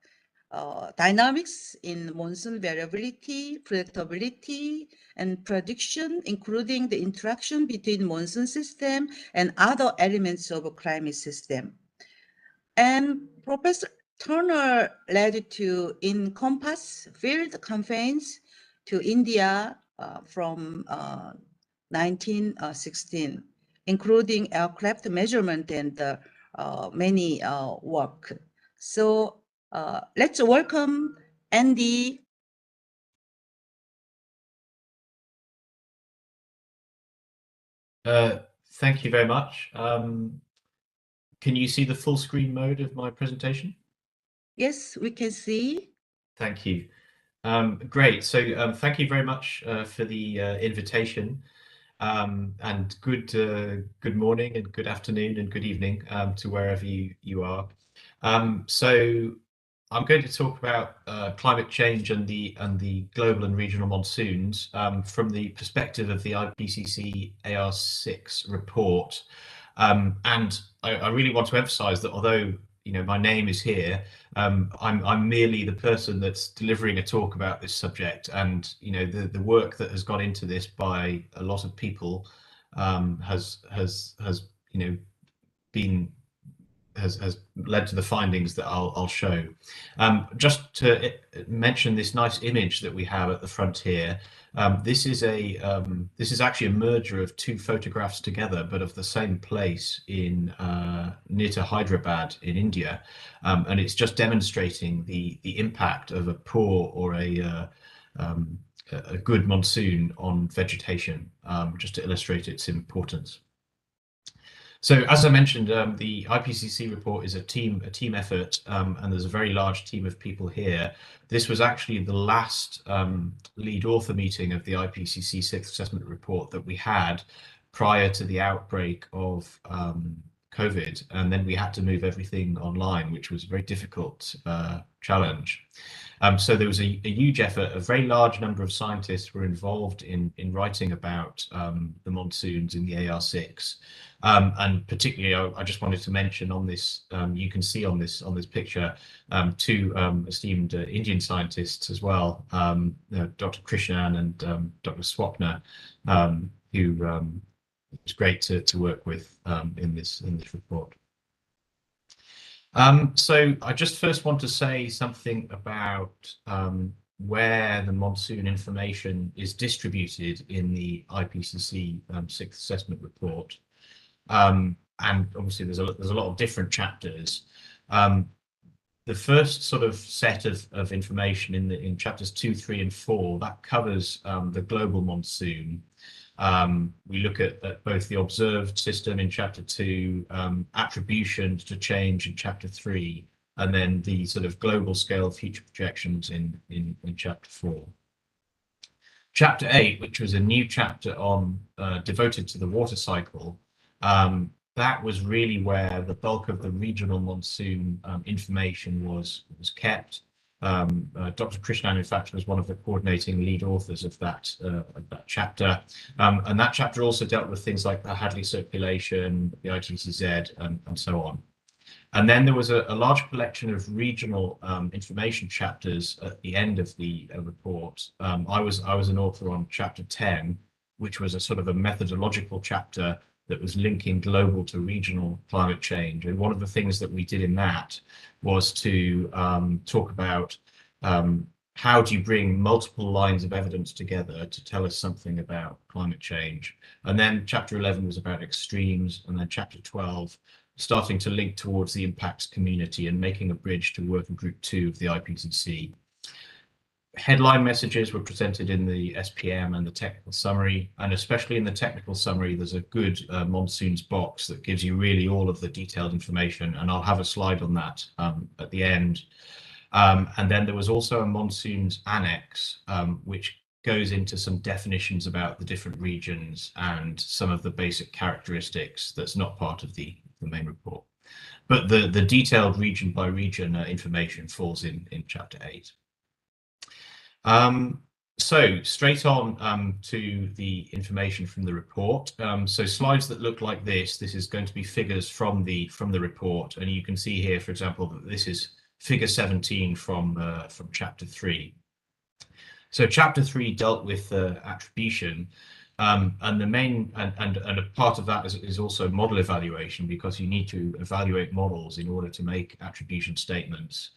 dynamics in monsoon variability, predictability, and prediction, including the interaction between monsoon system and other elements of a climate system. And Professor Turner led to encompass field campaigns to India from 1916, including aircraft measurement and many work. So let's welcome Andy. Thank you very much. Can you see the full screen mode of my presentation? Yes, we can see. Thank you. Great. So thank you very much for the invitation. And good morning and good afternoon and good evening to wherever you are. So I'm going to talk about climate change and the global and regional monsoons from the perspective of the IPCC AR6 report. And I really want to emphasize that although my name is here, I'm merely the person that's delivering a talk about this subject, and the work that has gone into this by a lot of people has led to the findings that I'll show. Just to mention this nice image that we have at the front here. This is actually a merger of two photographs together, but of the same place in near to Hyderabad in India, and it's just demonstrating the impact of a poor or a good monsoon on vegetation, just to illustrate its importance. So as I mentioned, the IPCC report is a team effort, and there's a very large team of people here. This was actually the last lead author meeting of the IPCC Sixth Assessment Report that we had prior to the outbreak of COVID, and then we had to move everything online, which was a very difficult challenge. So there was a huge effort. A very large number of scientists were involved in writing about the monsoons in the AR6. And particularly, I just wanted to mention on this, you can see on this picture, two esteemed Indian scientists as well, Dr. Krishnan and Dr. Swapna, who it's great to work with in this report. So I just first want to say something about where the monsoon information is distributed in the IPCC Sixth Assessment Report. And obviously there's a lot of different chapters. The first sort of set of information in chapters 2, 3, and 4, that covers the global monsoon. We look at both the observed system in chapter 2, attribution to change in chapter 3, and then the sort of global scale future projections in chapter 4. Chapter 8, which was a new chapter on devoted to the water cycle, that was really where the bulk of the regional monsoon information was kept. Dr. Krishnan, in fact, was one of the coordinating lead authors of that chapter. And that chapter also dealt with things like the Hadley circulation, the ITCZ, and so on. And then there was a large collection of regional information chapters at the end of the report. I was an author on chapter 10, which was a sort of a methodological chapter that was linking global to regional climate change. And one of the things that we did in that was to talk about how do you bring multiple lines of evidence together to tell us something about climate change. And then chapter 11 was about extremes, and then chapter 12 starting to link towards the impacts community and making a bridge to working group 2 of the IPCC. Headline messages were presented in the SPM and the technical summary, and especially in the technical summary, there's a good monsoons box that gives you really all of the detailed information, and I'll have a slide on that at the end. And then there was also a monsoons annex, which goes into some definitions about the different regions and some of the basic characteristics that's not part of the main report. But the detailed region by region information falls in chapter 8. So straight on to the information from the report. So slides that look like this is going to be figures from the report, and you can see here, for example, that this is figure 17 from chapter 3. So chapter 3 dealt with attribution, and the main and a part of that is also model evaluation, because you need to evaluate models in order to make attribution statements.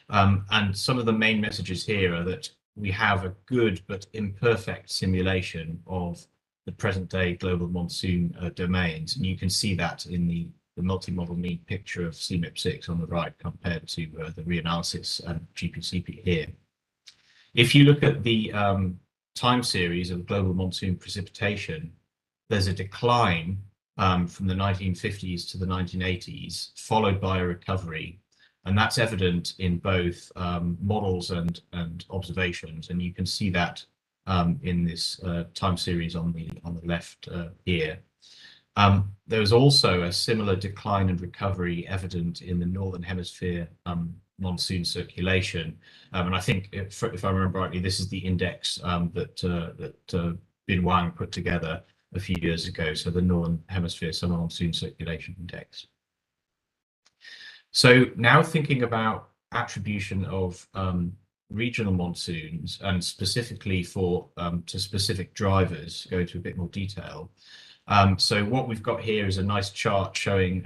And some of the main messages here are that we have a good but imperfect simulation of the present day global monsoon domains, and you can see that in the multi-model mean picture of CMIP6 on the right compared to the reanalysis and GPCP here. If you look at the time series of global monsoon precipitation, there's a decline from the 1950s to the 1980s, followed by a recovery. And that's evident in both models and observations, and you can see that in this time series on the left here. There was also a similar decline and recovery evident in the Northern Hemisphere monsoon circulation, and I think, if I remember rightly, this is the index that Wang put together a few years ago, so the Northern Hemisphere Summer Monsoon Circulation Index. So now thinking about attribution of regional monsoons, and specifically to specific drivers, go into a bit more detail. So what we've got here is a nice chart showing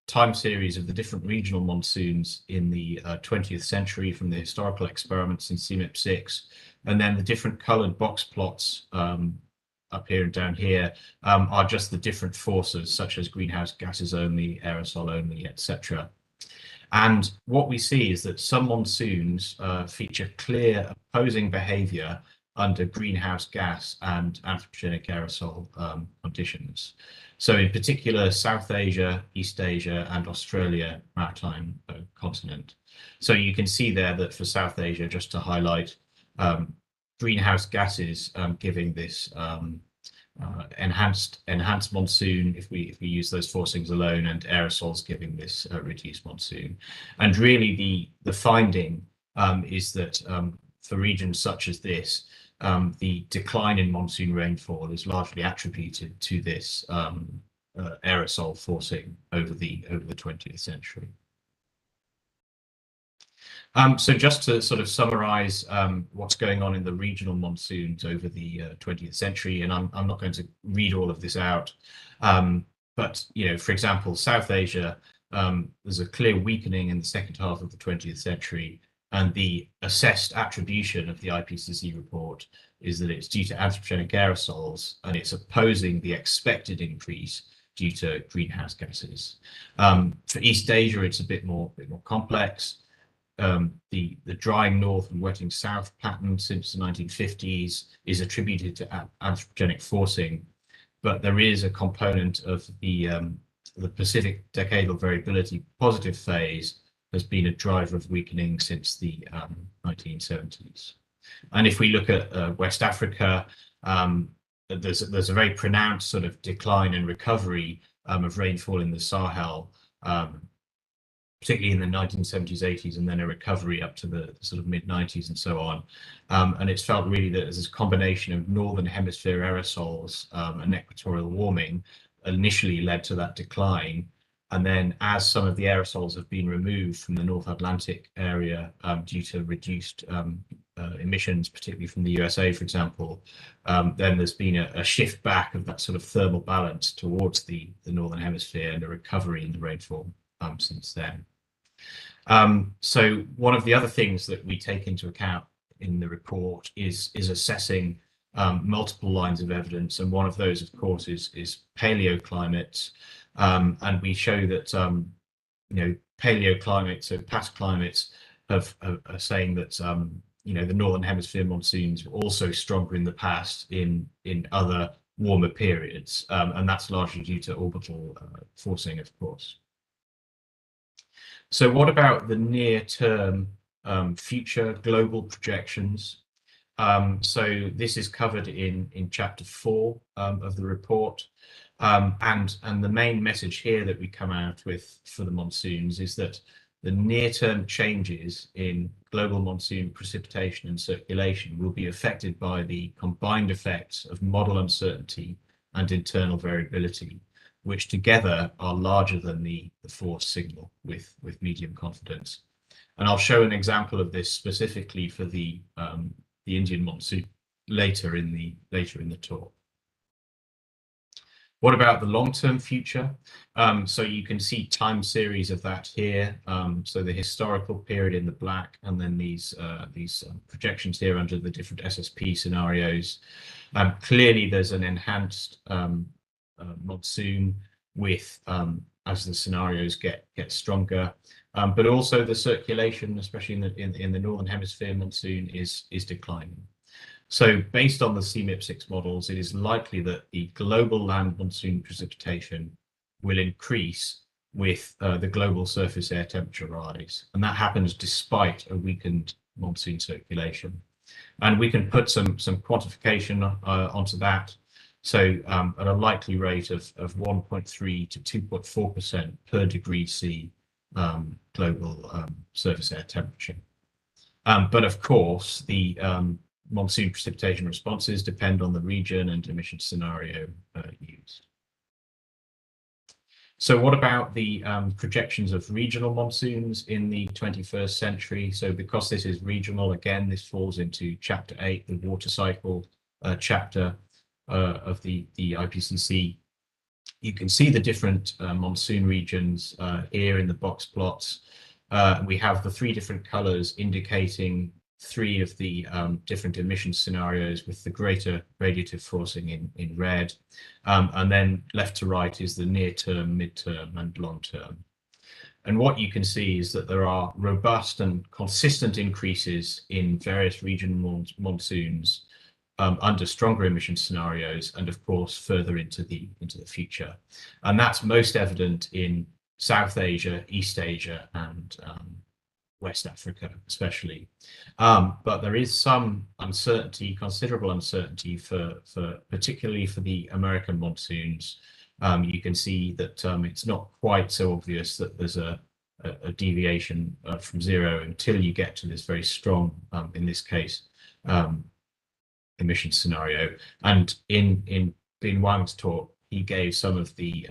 time series of the different regional monsoons in the 20th century from the historical experiments in CMIP6, and then the different colored box plots up here and down here are just the different forces, such as greenhouse gases only, aerosol only, etc. And what we see is that some monsoons feature clear opposing behavior under greenhouse gas and anthropogenic aerosol conditions. So in particular, South Asia, East Asia, and Australia maritime continent. So you can see there that for South Asia, just to highlight, greenhouse gases giving this enhanced monsoon if we use those forcings alone, and aerosols giving this reduced monsoon. And really the finding is that for regions such as this, the decline in monsoon rainfall is largely attributed to this aerosol forcing over the 20th century. So just to sort of summarize what's going on in the regional monsoons over the 20th century, and I'm not going to read all of this out, but for example, South Asia, there's a clear weakening in the second half of the 20th century, and the assessed attribution of the IPCC report is that it's due to anthropogenic aerosols, and it's opposing the expected increase due to greenhouse gases. For East Asia, it's a bit more complex. The drying north and wetting south pattern since the 1950s is attributed to anthropogenic forcing, but there is a component of the Pacific decadal variability positive phase has been a driver of weakening since the 1970s. And if we look at West Africa, there's a very pronounced sort of decline and recovery of rainfall in the Sahel, particularly in the 1970s, 80s, and then a recovery up to the sort of mid-90s and so on. And it's felt really that there's this combination of northern hemisphere aerosols and equatorial warming initially led to that decline. And then as some of the aerosols have been removed from the North Atlantic area due to reduced emissions, particularly from the USA, for example, then there's been a shift back of that sort of thermal balance towards the Northern Hemisphere and a recovery in the rainfall since then. So one of the other things that we take into account in the report is assessing multiple lines of evidence, and one of those, of course, is paleoclimates. And we show that paleoclimates, so past climates, are saying that the northern hemisphere monsoons were also stronger in the past in other warmer periods, and that's largely due to orbital forcing, of course. So what about the near-term future global projections? So this is covered in chapter 4 of the report. And the main message here that we come out with for the monsoons is that the near-term changes in global monsoon precipitation and circulation will be affected by the combined effects of model uncertainty and internal variability, which together are larger than the force signal with medium confidence. And I'll show an example of this specifically for the Indian monsoon later in the talk. What about the long-term future? So you can see time series of that here. So the historical period in the black, and then these projections here under the different SSP scenarios. Clearly, there's an enhanced monsoon with as the scenarios get stronger, but also the circulation, especially in the northern hemisphere monsoon, is declining. So based on the CMIP6 models, it is likely that the global land monsoon precipitation will increase with the global surface air temperature rise. And that happens despite a weakened monsoon circulation. And we can put some quantification onto that. So at a likely rate of 1.3 to 2.4% per degree C global surface air temperature. But of course, the monsoon precipitation responses depend on the region and emission scenario used. So what about the projections of regional monsoons in the 21st century? So because this is regional, again, this falls into chapter 8, the water cycle chapter of the IPCC. You can see the different monsoon regions here in the box plots. We have the 3 different colors indicating 3 of the different emission scenarios with the greater radiative forcing in red. And then left to right is the near term, mid-term, and long term. And what you can see is that there are robust and consistent increases in various regional monsoons under stronger emission scenarios, and of course further into the future. And that's most evident in South Asia, East Asia, and West Africa especially. But there is some uncertainty, considerable uncertainty for particularly for the American monsoons. You can see that it's not quite so obvious that there's a deviation from zero until you get to this very strong, in this case, emission scenario. And in Wang's talk, he gave some of the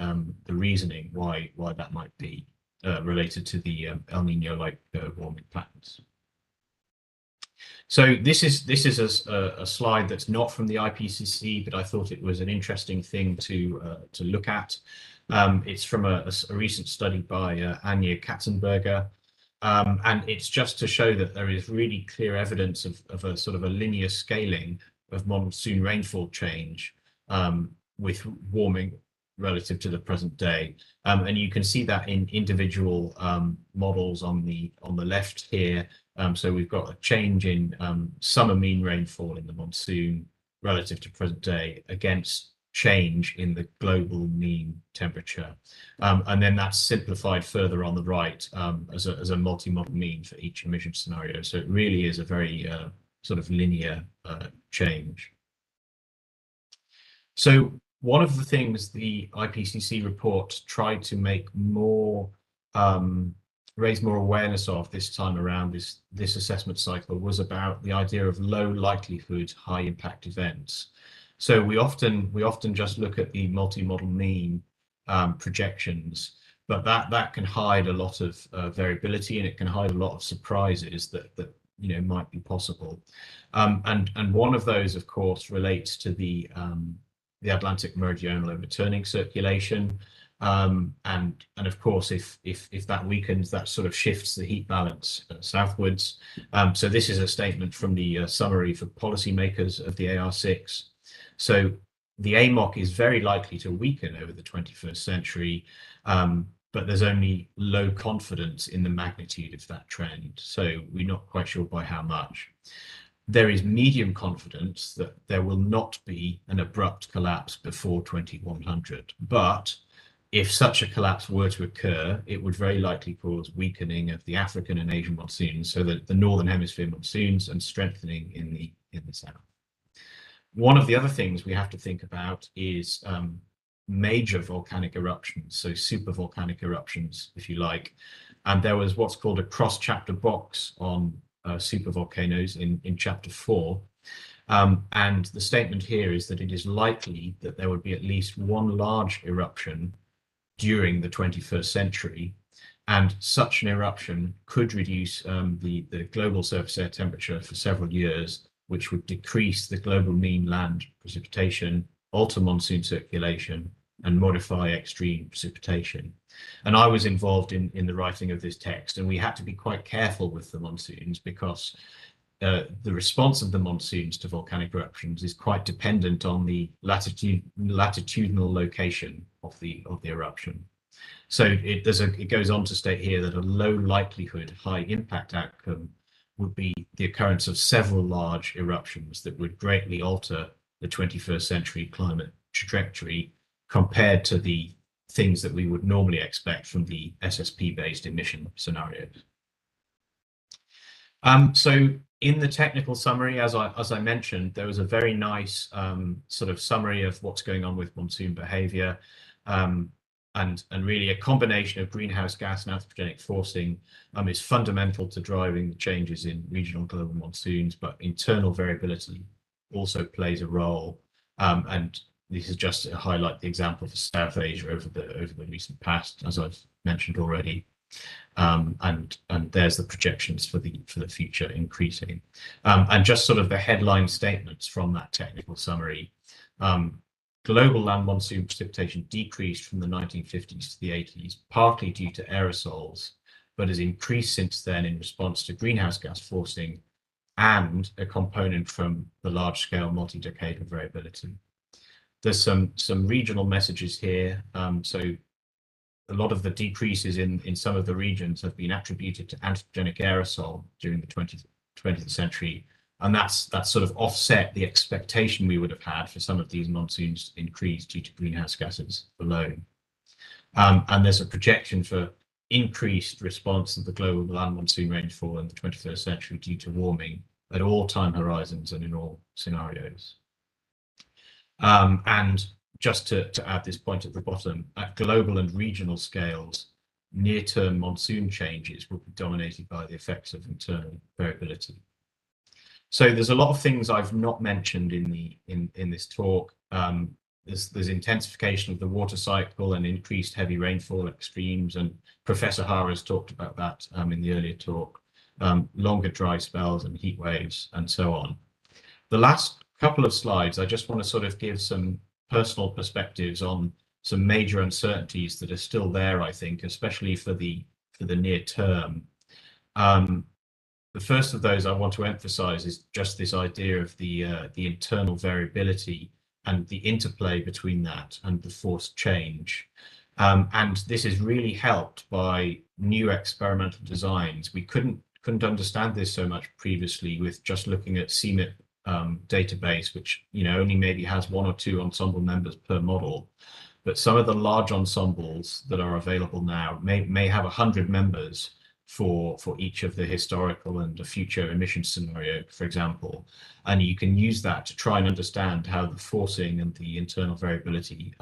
reasoning why that might be related to the El Nino-like warming patterns. So this is a slide that's not from the IPCC, but I thought it was an interesting thing to look at. It's from a recent study by Anja Katzenberger, and it's just to show that there is really clear evidence of a sort of a linear scaling of monsoon rainfall change with warming relative to the present day, and you can see that in individual models on the left here. So we've got a change in summer mean rainfall in the monsoon relative to present day against change in the global mean temperature, and then that's simplified further on the right as a multi-model mean for each emission scenario. So it really is a very sort of linear change. So one of the things the IPCC report tried to make more, raise more awareness of this time around this assessment cycle was about the idea of low likelihood, high impact events. So we often just look at the multi-model mean projections, but that can hide a lot of variability, and it can hide a lot of surprises that might be possible. And one of those, of course, relates to the Atlantic meridional overturning circulation, and of course, if that weakens, that sort of shifts the heat balance southwards. So this is a statement from the summary for policymakers of the AR6. So the AMOC is very likely to weaken over the 21st century, but there's only low confidence in the magnitude of that trend. So we're not quite sure by how much. There is medium confidence that there will not be an abrupt collapse before 2100. But if such a collapse were to occur, it would very likely cause weakening of the African and Asian monsoons, so that the Northern Hemisphere monsoons, and strengthening in the south. One of the other things we have to think about is major volcanic eruptions, so supervolcanic eruptions, if you like. And there was what's called a cross-chapter box on supervolcanoes in chapter 4. And the statement here is that it is likely that there would be at least one large eruption during the 21st century, and such an eruption could reduce the global surface air temperature for several years, which would decrease the global mean land precipitation, alter monsoon circulation, and modify extreme precipitation. And I was involved in the writing of this text, and we had to be quite careful with the monsoons, because the response of the monsoons to volcanic eruptions is quite dependent on the latitudinal location of the eruption. So it goes on to state here that a low likelihood, high impact outcome would be the occurrence of several large eruptions that would greatly alter the 21st century climate trajectory compared to the things that we would normally expect from the SSP-based emission scenarios. So in the technical summary, as I mentioned, there was a very nice sort of summary of what's going on with monsoon behavior, and really a combination of greenhouse gas and anthropogenic forcing is fundamental to driving the changes in regional global monsoons, but internal variability also plays a role. And this is just to highlight the example for South Asia over the recent past, as I've mentioned already. And there's the projections for the future increasing. And just sort of the headline statements from that technical summary. Global land monsoon precipitation decreased from the 1950s to the 80s, partly due to aerosols, but has increased since then in response to greenhouse gas forcing and a component from the large-scale multi-decadal variability. There's some regional messages here. So a lot of the decreases in some of the regions have been attributed to anthropogenic aerosol during the 20th century, And that's sort of offset the expectation we would have had for some of these monsoons increase due to greenhouse gases alone. And there's a projection for increased response to the global land monsoon rainfall in the 21st century due to warming at all time horizons and in all scenarios. And just to add this point at the bottom, at global and regional scales, near-term monsoon changes will be dominated by the effects of internal variability. So there's a lot of things I've not mentioned in this talk. There's intensification of the water cycle and increased heavy rainfall extremes, and Professor Ha has talked about that in the earlier talk. Longer dry spells and heat waves and so on. The last couple of slides, I just want to sort of give some personal perspectives on some major uncertainties that are still there, I think, especially for the near term. The first of those I want to emphasize is just this idea of the internal variability and the interplay between that and the forced change. And this is really helped by new experimental designs. We couldn't understand this so much previously with just looking at CMIP database, which only maybe has 1 or 2 ensemble members per model. But some of the large ensembles that are available now may have 100 members for each of the historical and the future emission scenario, for example. And you can use that to try and understand how the forcing and the internal variability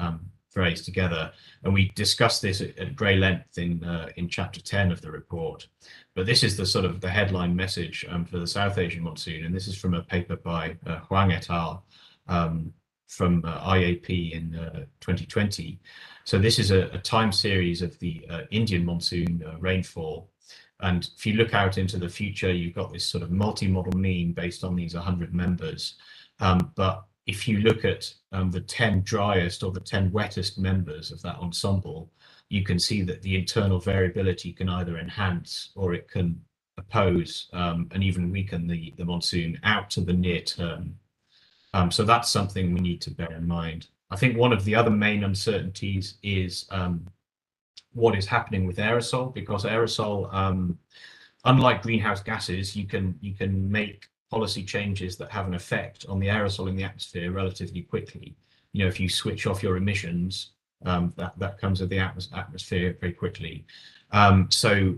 varies together. And we discussed this at great length in chapter 10 of the report. But this is the sort of the headline message for the South Asian monsoon. And this is from a paper by Wang et al. From IAP in 2020. So this is a time series of the Indian monsoon rainfall. And if you look out into the future, you've got this sort of multi-model mean based on these 100 members. But if you look at the 10 driest or the 10 wettest members of that ensemble, you can see that the internal variability can either enhance or it can oppose and even weaken the monsoon out to the near term. So that's something we need to bear in mind. I think one of the other main uncertainties is what is happening with aerosol, because aerosol, unlike greenhouse gases, you can make policy changes that have an effect on the aerosol in the atmosphere relatively quickly. If you switch off your emissions, that comes with the atmosphere very quickly. So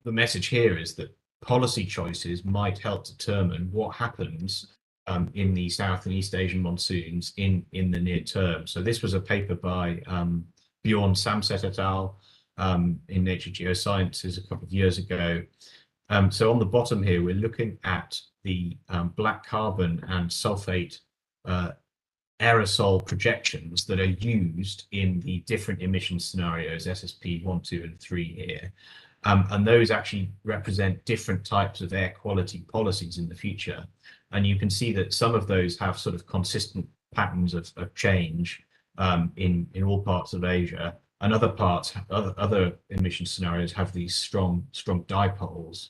the message here is that policy choices might help determine what happens in the South and East Asian monsoons in the near term. So this was a paper by Bjorn Samset et al. In Nature Geosciences a couple of years ago. So on the bottom here, we're looking at the black carbon and sulfate aerosol projections that are used in the different emission scenarios, SSP 1, 2, and 3 here. And those actually represent different types of air quality policies in the future. And you can see that some of those have sort of consistent patterns of change in all parts of Asia, and other emission scenarios have these strong dipoles.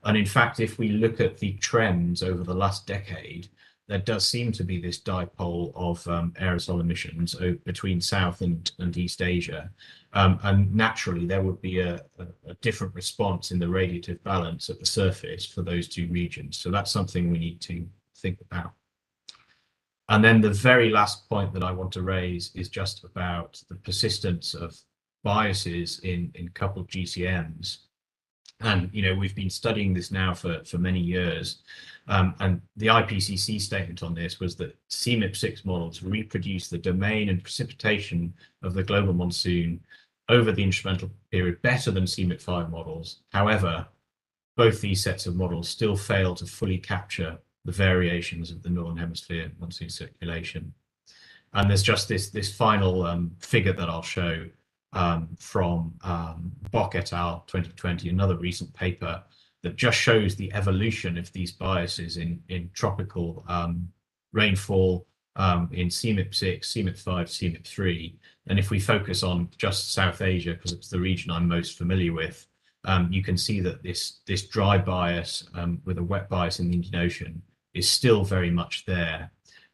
And in fact, if we look at the trends over the last decade, there does seem to be this dipole of aerosol emissions between South and East Asia. And naturally, there would be a different response in the radiative balance at the surface for those two regions. So that's something we need to think about. And then the very last point that I want to raise is just about the persistence of biases in coupled GCMs. And we've been studying this now for many years. And the IPCC statement on this was that CMIP-6 models reproduce the domain and precipitation of the global monsoon over the instrumental period better than CMIP-5 models. However, both these sets of models still fail to fully capture the variations of the Northern Hemisphere monsoon circulation. And there's just this final figure that I'll show from Bock et al. 2020, another recent paper that just shows the evolution of these biases in tropical rainfall in CMIP-6, CMIP-5, CMIP-3. And if we focus on just South Asia, because it's the region I'm most familiar with, you can see that this dry bias with a wet bias in the Indian Ocean is still very much there.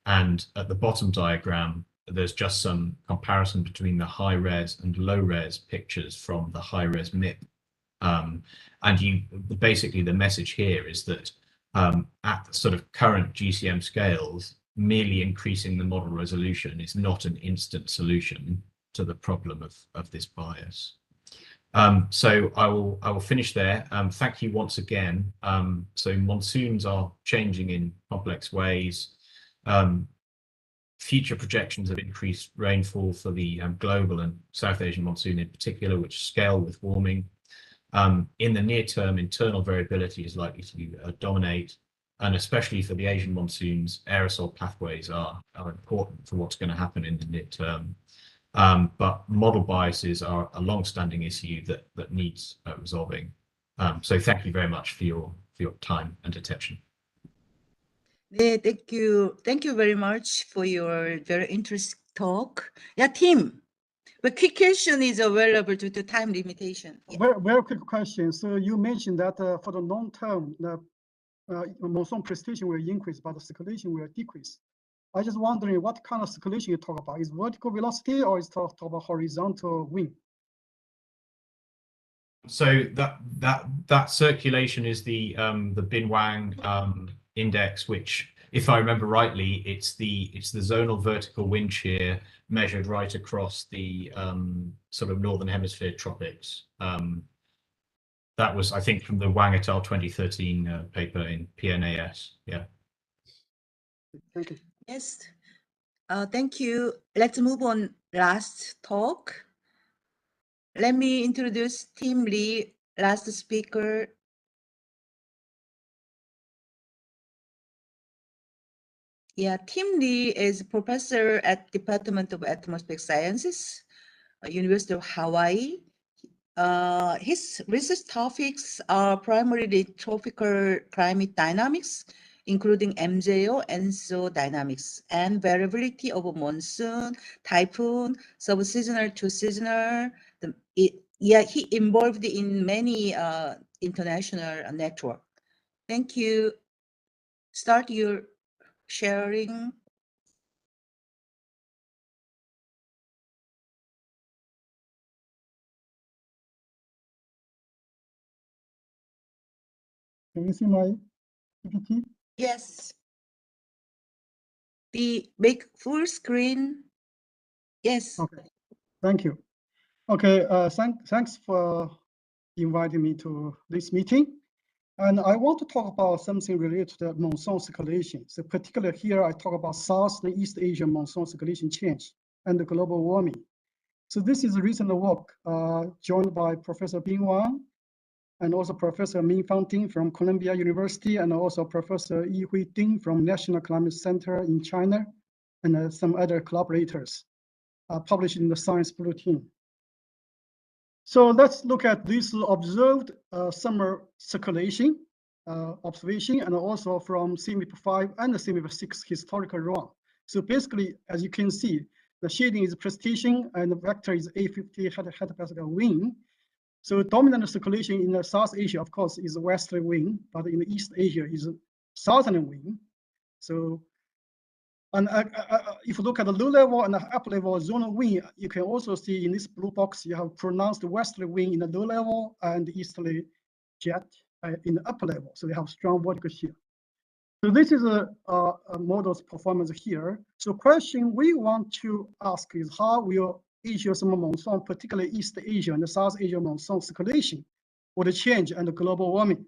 And at the bottom diagram, there's just some comparison between the high res and low res pictures from the high res MIP. And basically the message here is that at sort of current GCM scales, merely increasing the model resolution is not an instant solution to the problem of this bias. So I will finish there. Thank you once again. So monsoons are changing in complex ways. Future projections of increased rainfall for the global and South Asian monsoon in particular, which scale with warming. In the near term, internal variability is likely to dominate, and especially for the Asian monsoons, aerosol pathways are important for what's going to happen in the near term. But model biases are a long-standing issue that needs resolving. So thank you very much for your time and attention. 네, thank you. Thank you very much for your very interesting talk. Yeah, Tim, the quick question is available due to time limitation. Yeah. Very quick question. So you mentioned that for the long term, the monsoon precipitation will increase, but the circulation will decrease. I just wondering what kind of circulation you talk about. Is vertical velocity or is talk about horizontal wind? So that circulation is the Bin-Wang index, which, if I remember rightly, it's the zonal vertical wind shear measured right across the sort of northern hemisphere tropics. That was, I think, from the Wang et al. 2013 paper in PNAS. Yeah. Thank you. Yes. Thank you. Let's move on. Last talk. Let me introduce Tim Lee, last speaker. Yeah, Tim Lee is professor at Department of Atmospheric Sciences, University of Hawaii. His research topics are primarily tropical climate dynamics, including MJO and dynamics, and variability of monsoon, typhoon, sub-seasonal to seasonal. He involved in many international network. Thank you. Start your sharing. Can you see my PPT? Yes. The make full screen. Yes. Okay. Thank you. Okay. Thanks for inviting me to this meeting. And I want to talk about something related to the monsoon circulation. So particularly here, I talk about South and East Asian monsoon circulation change and the global warming. So this is a recent work joined by Professor Bin Wang and also Professor Mingfang Ding from Columbia University and also Professor Yihui Ding from National Climate Center in China and some other collaborators published in the Science Bulletin. So let's look at this observed summer circulation observation and also from CMIP5 and the CMIP6 historical run. So basically, as you can see, the shading is precipitation and the vector is 850 hectopascal wind. So dominant circulation in the South Asia, of course, is westerly wind, but in the East Asia is southern wind. So, and if you look at the low level and the upper level zonal wind, you can also see in this blue box, you have pronounced westerly wind in the low level and easterly jet in the upper level. So they have strong vertical shear. So this is a model's performance here. So question we want to ask is how will Asia summer monsoon, particularly East Asia and the South Asia monsoon circulation, will change under global warming?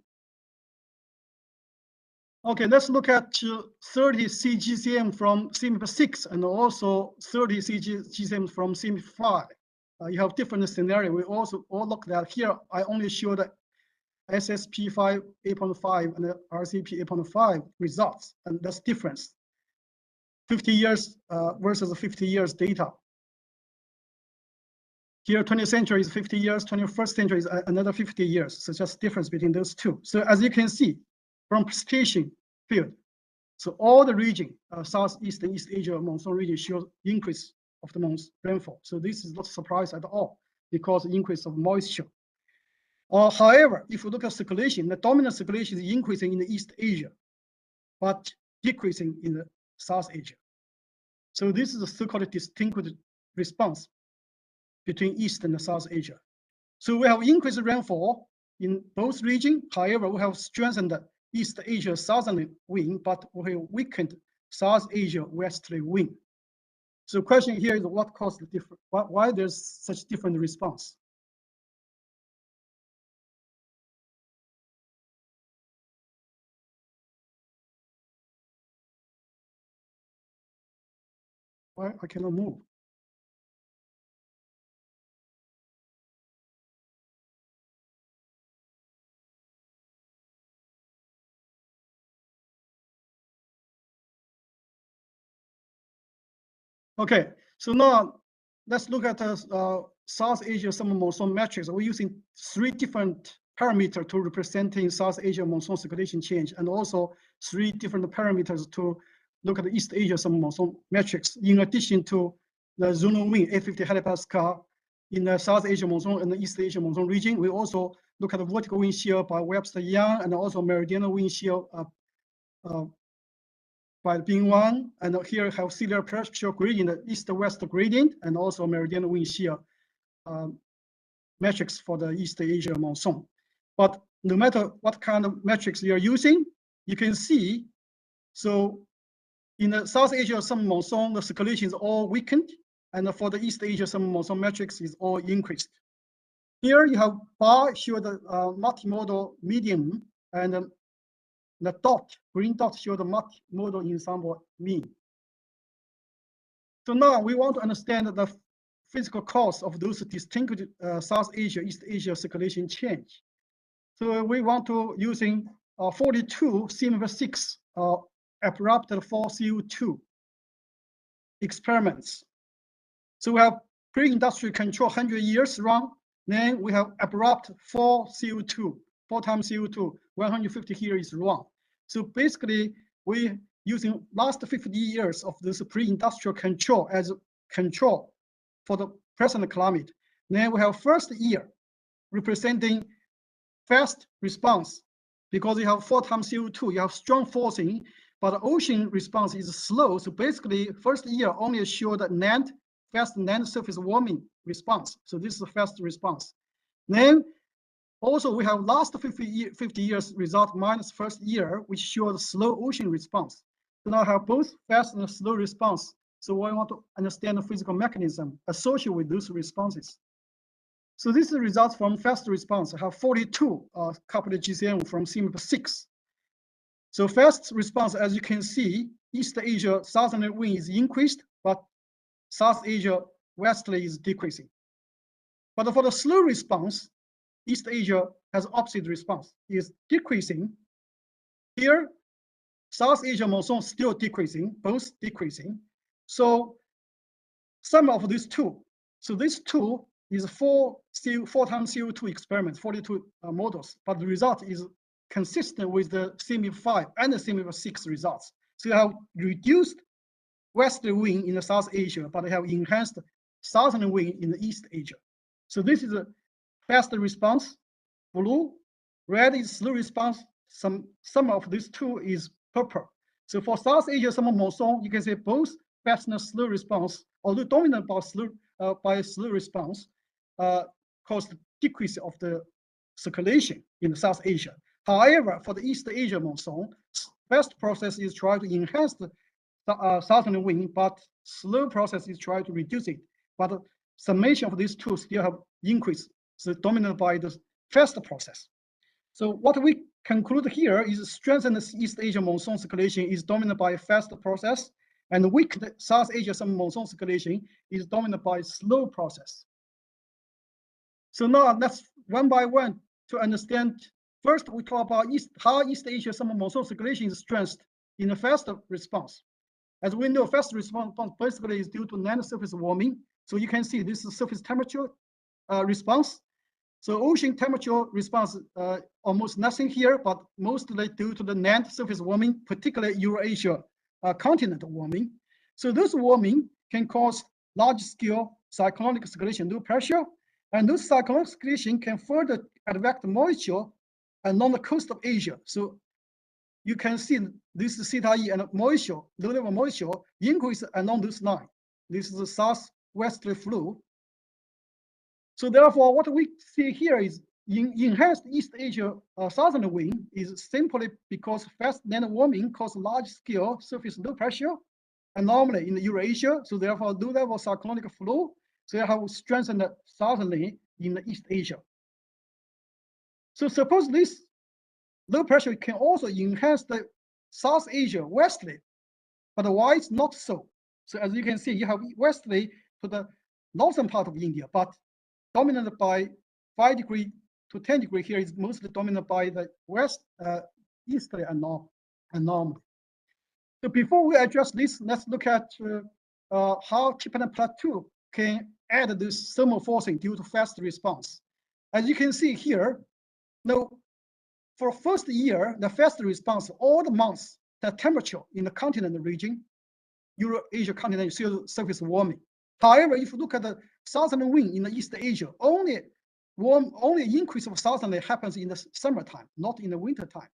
Okay, let's look at 30 CGCM from CMIP6 and also 30 CGCM from CMIP5. You have different scenarios. We also all look at here. I only show the SSP5 8.5 and the RCP 8.5 results, and that's difference. 50 years versus 50 years data. Here, 20th century is 50 years, 21st century is another 50 years. So just difference between those two. So as you can see, from precipitation field, so all the region, Southeast and East Asia monsoon region shows increase of the monsoon rainfall. So this is not a surprise at all because increase of moisture. However, if you look at circulation, the dominant circulation is increasing in the East Asia, but decreasing in the South Asia. So this is a so-called distinct response between East and South Asia. So we have increased rainfall in both regions. However, we have strengthened East Asia southerly wind, but we have weakened South Asia westerly wind. So the question here is what caused the difference? Why there's such different response? Why I cannot move? Okay, so now let's look at South Asia summer monsoon metrics. We're using 3 different parameters to representing South Asia monsoon circulation change, and also 3 different parameters to look at the East Asia summer monsoon metrics. In addition to the zonal wind 850 hectopascal in the South Asia monsoon and the East Asia monsoon region, we also look at the vertical wind shear by Webster-Young, and also meridional wind shear by Wang, and here have ciliary pressure gradient, east-west gradient, and also meridional wind shear metrics for the East Asia monsoon. But no matter what kind of metrics you are using, you can see, so in the South Asia summer monsoon, the circulation is all weakened, and for the East Asia summer monsoon metrics is all increased. Here you have bar show the multimodal median, and the dot, green dot, show the multimodal ensemble mean. So now we want to understand the physical cause of those distinct South Asia, East Asia circulation change. So we want to using 42 CMF6 Evaporative for CO2 experiments. So we have pre-industrial control 100 years run. Then we have abrupt for CO2, 4 times CO2, 150 here is wrong. So basically, we using last 50 years of this pre-industrial control as control for the present climate. Then we have first year representing fast response, because you have 4 times CO2, you have strong forcing, but the ocean response is slow. So basically, first year only show the fast land surface warming response. So this is a fast response. Then also we have last 50 years result minus first year, which show the slow ocean response. So now I have both fast and slow response. So we want to understand the physical mechanism associated with those responses. So this is the results from fast response. I have 42 coupled GCM from CMF6. So fast response, as you can see, East Asia southerly wind is increased, but South Asia westerly is decreasing. But for the slow response, East Asia has opposite response, is decreasing. Here, South Asia monsoon still decreasing, both decreasing. So sum of these two. So this two is 4 times CO2 experiments, 42 models, but the result is consistent with the CMF5 and the CMF6 results. So you have reduced westerly wind in the South Asia, but they have enhanced southern wind in the East Asia. So this is a fast response, blue, red is slow response. Some of these two is purple. So for South Asia summer monsoon, you can say both fast and slow response, although dominant by slow response, caused decrease of the circulation in the South Asia. However, for the East Asia monsoon, fast process is trying to enhance the southern wind, but slow process is trying to reduce it. But summation of these two still have increased, so dominated by the fast process. So what we conclude here is strengthened East Asia monsoon circulation is dominated by fast process, and weakened South Asia summer monsoon circulation is dominated by slow process. So now let's one by one to understand. First, we talk about how East Asia summer monsoon circulation is strengthened in a fast response. As we know, fast response basically is due to land surface warming. So you can see this is surface temperature response. So ocean temperature response, almost nothing here, but mostly due to the land surface warming, particularly Eurasia continent warming. So this warming can cause large-scale cyclonic circulation, low pressure, and this cyclonic circulation can further advect moisture along the coast of Asia. So you can see this theta E and moisture, low level moisture increase along this line. This is the southwesterly flow. So therefore, what we see here is enhanced East Asia southerly wind is simply because fast land warming causes large-scale surface low pressure anomaly in Eurasia, so therefore low-level cyclonic flow, so they have strengthened southerly in the East Asia. So suppose this low pressure can also enhance the South Asia westerly, but why it's not so? So as you can see, you have westerly to the northern part of India, but dominated by 5 degree to 10 degree here is mostly dominated by the west easterly anomaly. So before we address this, let's look at how Tibetan Plateau can add this thermal forcing due to fast response. As you can see here, now for first year, the fast response, all the months, the temperature in the continental region, Eurasia continent, you see the surface warming. However, if you look at the southern wind in the East Asia, only increase of southerly happens in the summertime, not in the winter time.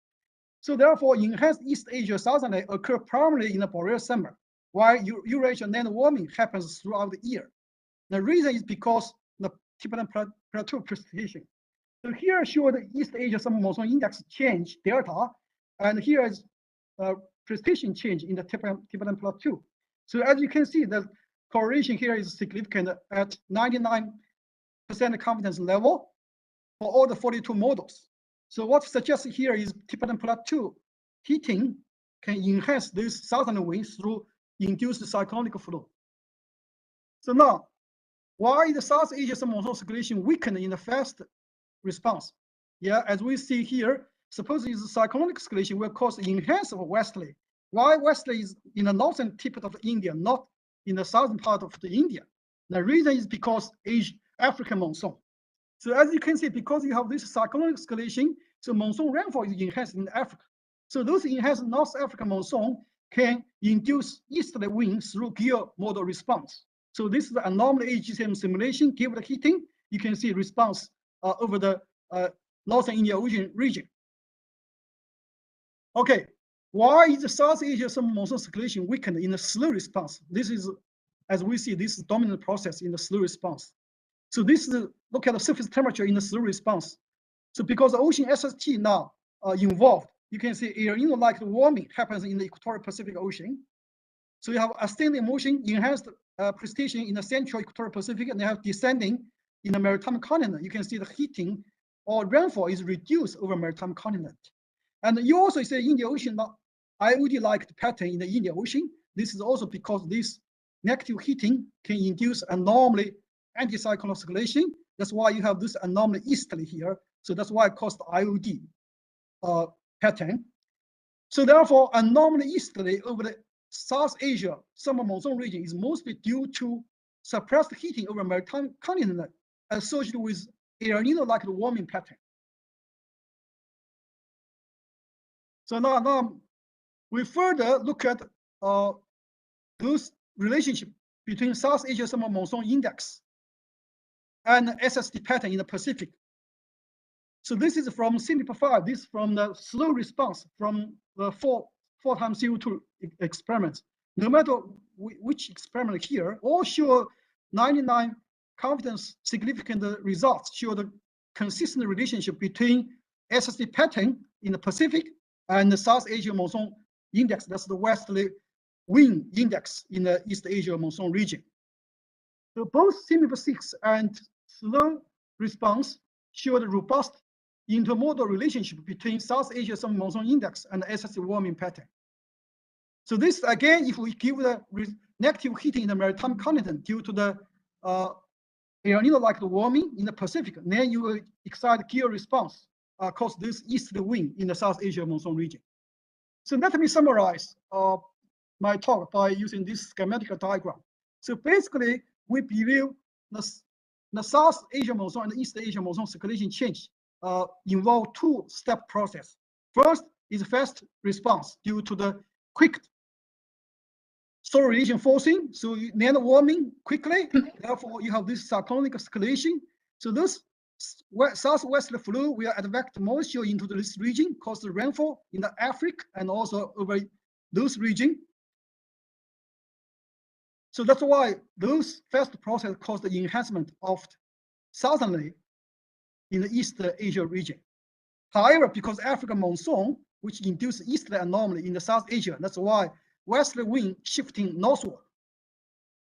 So therefore, enhanced East Asia southerly occur primarily in the boreal summer, while Eurasian land warming happens throughout the year. The reason is because the Tibetan Plateau precipitation. So here I show the East Asia summer monsoon index change, delta, and here is precipitation change in the Tibetan Plateau. So as you can see, the correlation here is significant at 99% confidence level for all the 42 models. So what suggested here is Tibetan Plateau heating can enhance this southern winds through induced cyclonic flow. So now, why the South Asia summer monsoon circulation weakened in the fast response? Yeah, as we see here, suppose the cyclonic circulation will cause enhance of westerly. Why westerly is in the northern tip of India, not in the southern part of the India? The reason is because African monsoon. So as you can see, because you have this cyclonic circulation, so monsoon rainfall is enhanced in Africa. So those enhanced North African monsoon can induce easterly winds through gear model response. So this is the anomaly AGCM simulation. Give the heating, you can see response over the Northern Indian Ocean region. Okay, why is the South Asia summer monsoon circulation weakened in the slow response? This is, as we see, this is dominant process in the slow response. So this is, look at the surface temperature in the slow response. So because the ocean SST now involved, you can see El Nino-like warming happens in the equatorial Pacific Ocean. So you have ascending motion, enhanced precipitation in the central equatorial Pacific, and they have descending in the maritime continent. You can see the heating or rainfall is reduced over maritime continent. And you also see Indian Ocean IOD-like pattern in the Indian Ocean. This is also because this negative heating can induce anomaly anticyclone circulation. That's why you have this anomaly easterly here. So that's why it caused IOD pattern. So therefore, anomaly easterly over the South Asia summer monsoon region is mostly due to suppressed heating over maritime continent associated with El Nino-like warming pattern. So now we further look at those relationship between South Asia summer monsoon index and SST pattern in the Pacific. So this is from SIMP5. This is from the slow response from the four times CO2 experiments. No matter which experiment here, all show 99 confidence significant results show the consistent relationship between SST pattern in the Pacific and the South Asia monsoon index. That's the westerly wind index in the East Asia monsoon region. So both SIMP6 and slow response show the robust intermodal relationship between South Asia summer monsoon index and the SST warming pattern. So this again, if we give the negative heating in the maritime continent due to the El Nino-like warming in the Pacific, then you will excite gear response, cause this easterly wind in the South Asia monsoon region. So let me summarize my talk by using this schematic diagram. So basically, we believe the South Asia monsoon and the East Asia monsoon circulation change involve two-step process. First is fast response due to the quick solar radiation forcing, so land warming quickly. Therefore, you have this cyclonic circulation. So this southwesterly flow will advect moisture into this region, cause the rainfall in the Africa and also over those regions. So that's why those fast process cause the enhancement of southerly in the East Asia region. However, because African monsoon, which induces easterly anomaly in the South Asia, that's why westerly wind shifting northward.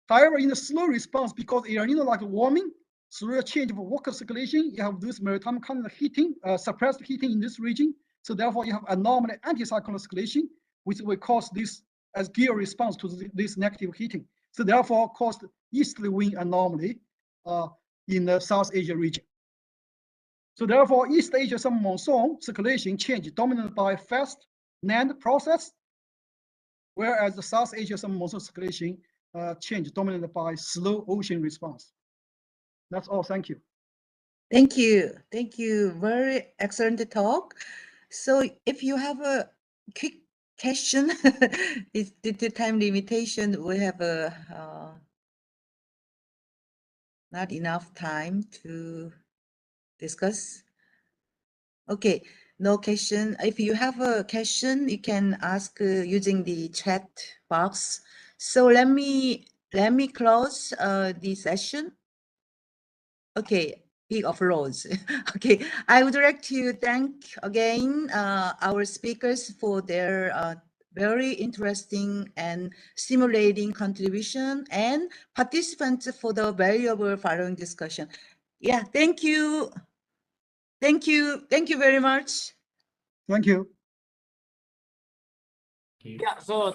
However, in the slow response, because El Nino like warming, through a change of local circulation, you have this maritime continental heating, suppressed heating in this region. So therefore, you have anomaly anticyclone circulation, which will cause this as gear response to this negative heating. So therefore, caused easterly wind anomaly in the South Asia region. So therefore, East Asia summer monsoon circulation change dominated by fast land process, whereas the South Asia summer monsoon circulation change dominated by slow ocean response. That's all. Thank you. Thank you. Thank you. Very excellent talk. So if you have a quick question, it's due to time limitation, we have not enough time to discuss. Okay, no question. If you have a question, you can ask using the chat box. So let me close the session. Okay, big applause. Okay, I would like to thank again our speakers for their very interesting and stimulating contribution, and participants for the valuable following discussion. Yeah, thank you. Thank you. Thank you very much. Thank you. Yeah, so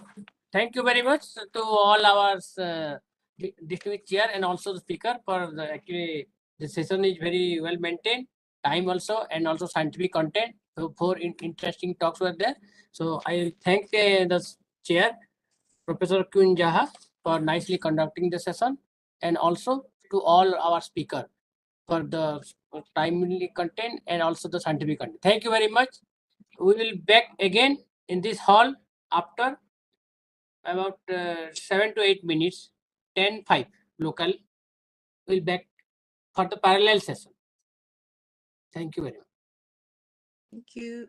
thank you very much to all our distinguished chair and also the speaker for the actually the session is very well maintained, time also, and also scientific content. So 4 interesting talks were there. So I thank the chair, Professor Kyung-Ja Ha, for nicely conducting the session, and also to all our speaker for the timely content and also the scientific content. Thank you very much. We will back again in this hall after about 7 to 8 minutes, 10:05 local. We'll back for the parallel session. Thank you very much. Thank you.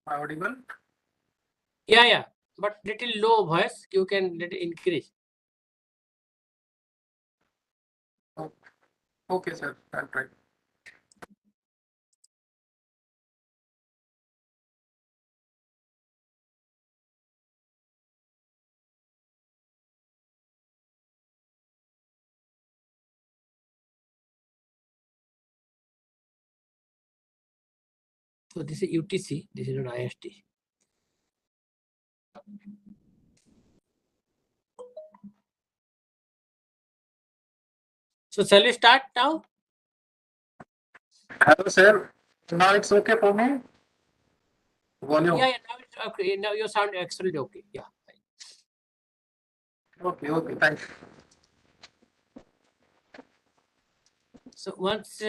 Audible? Yeah, but little low voice. You can little increase. Okay, sir. I'll try. So this is UTC. This is not IST. So shall we start now? Hello, sir. Now it's okay for me? Volume. Yeah, now it's okay. Now you sound excellent. Okay, yeah. Okay, thanks. So once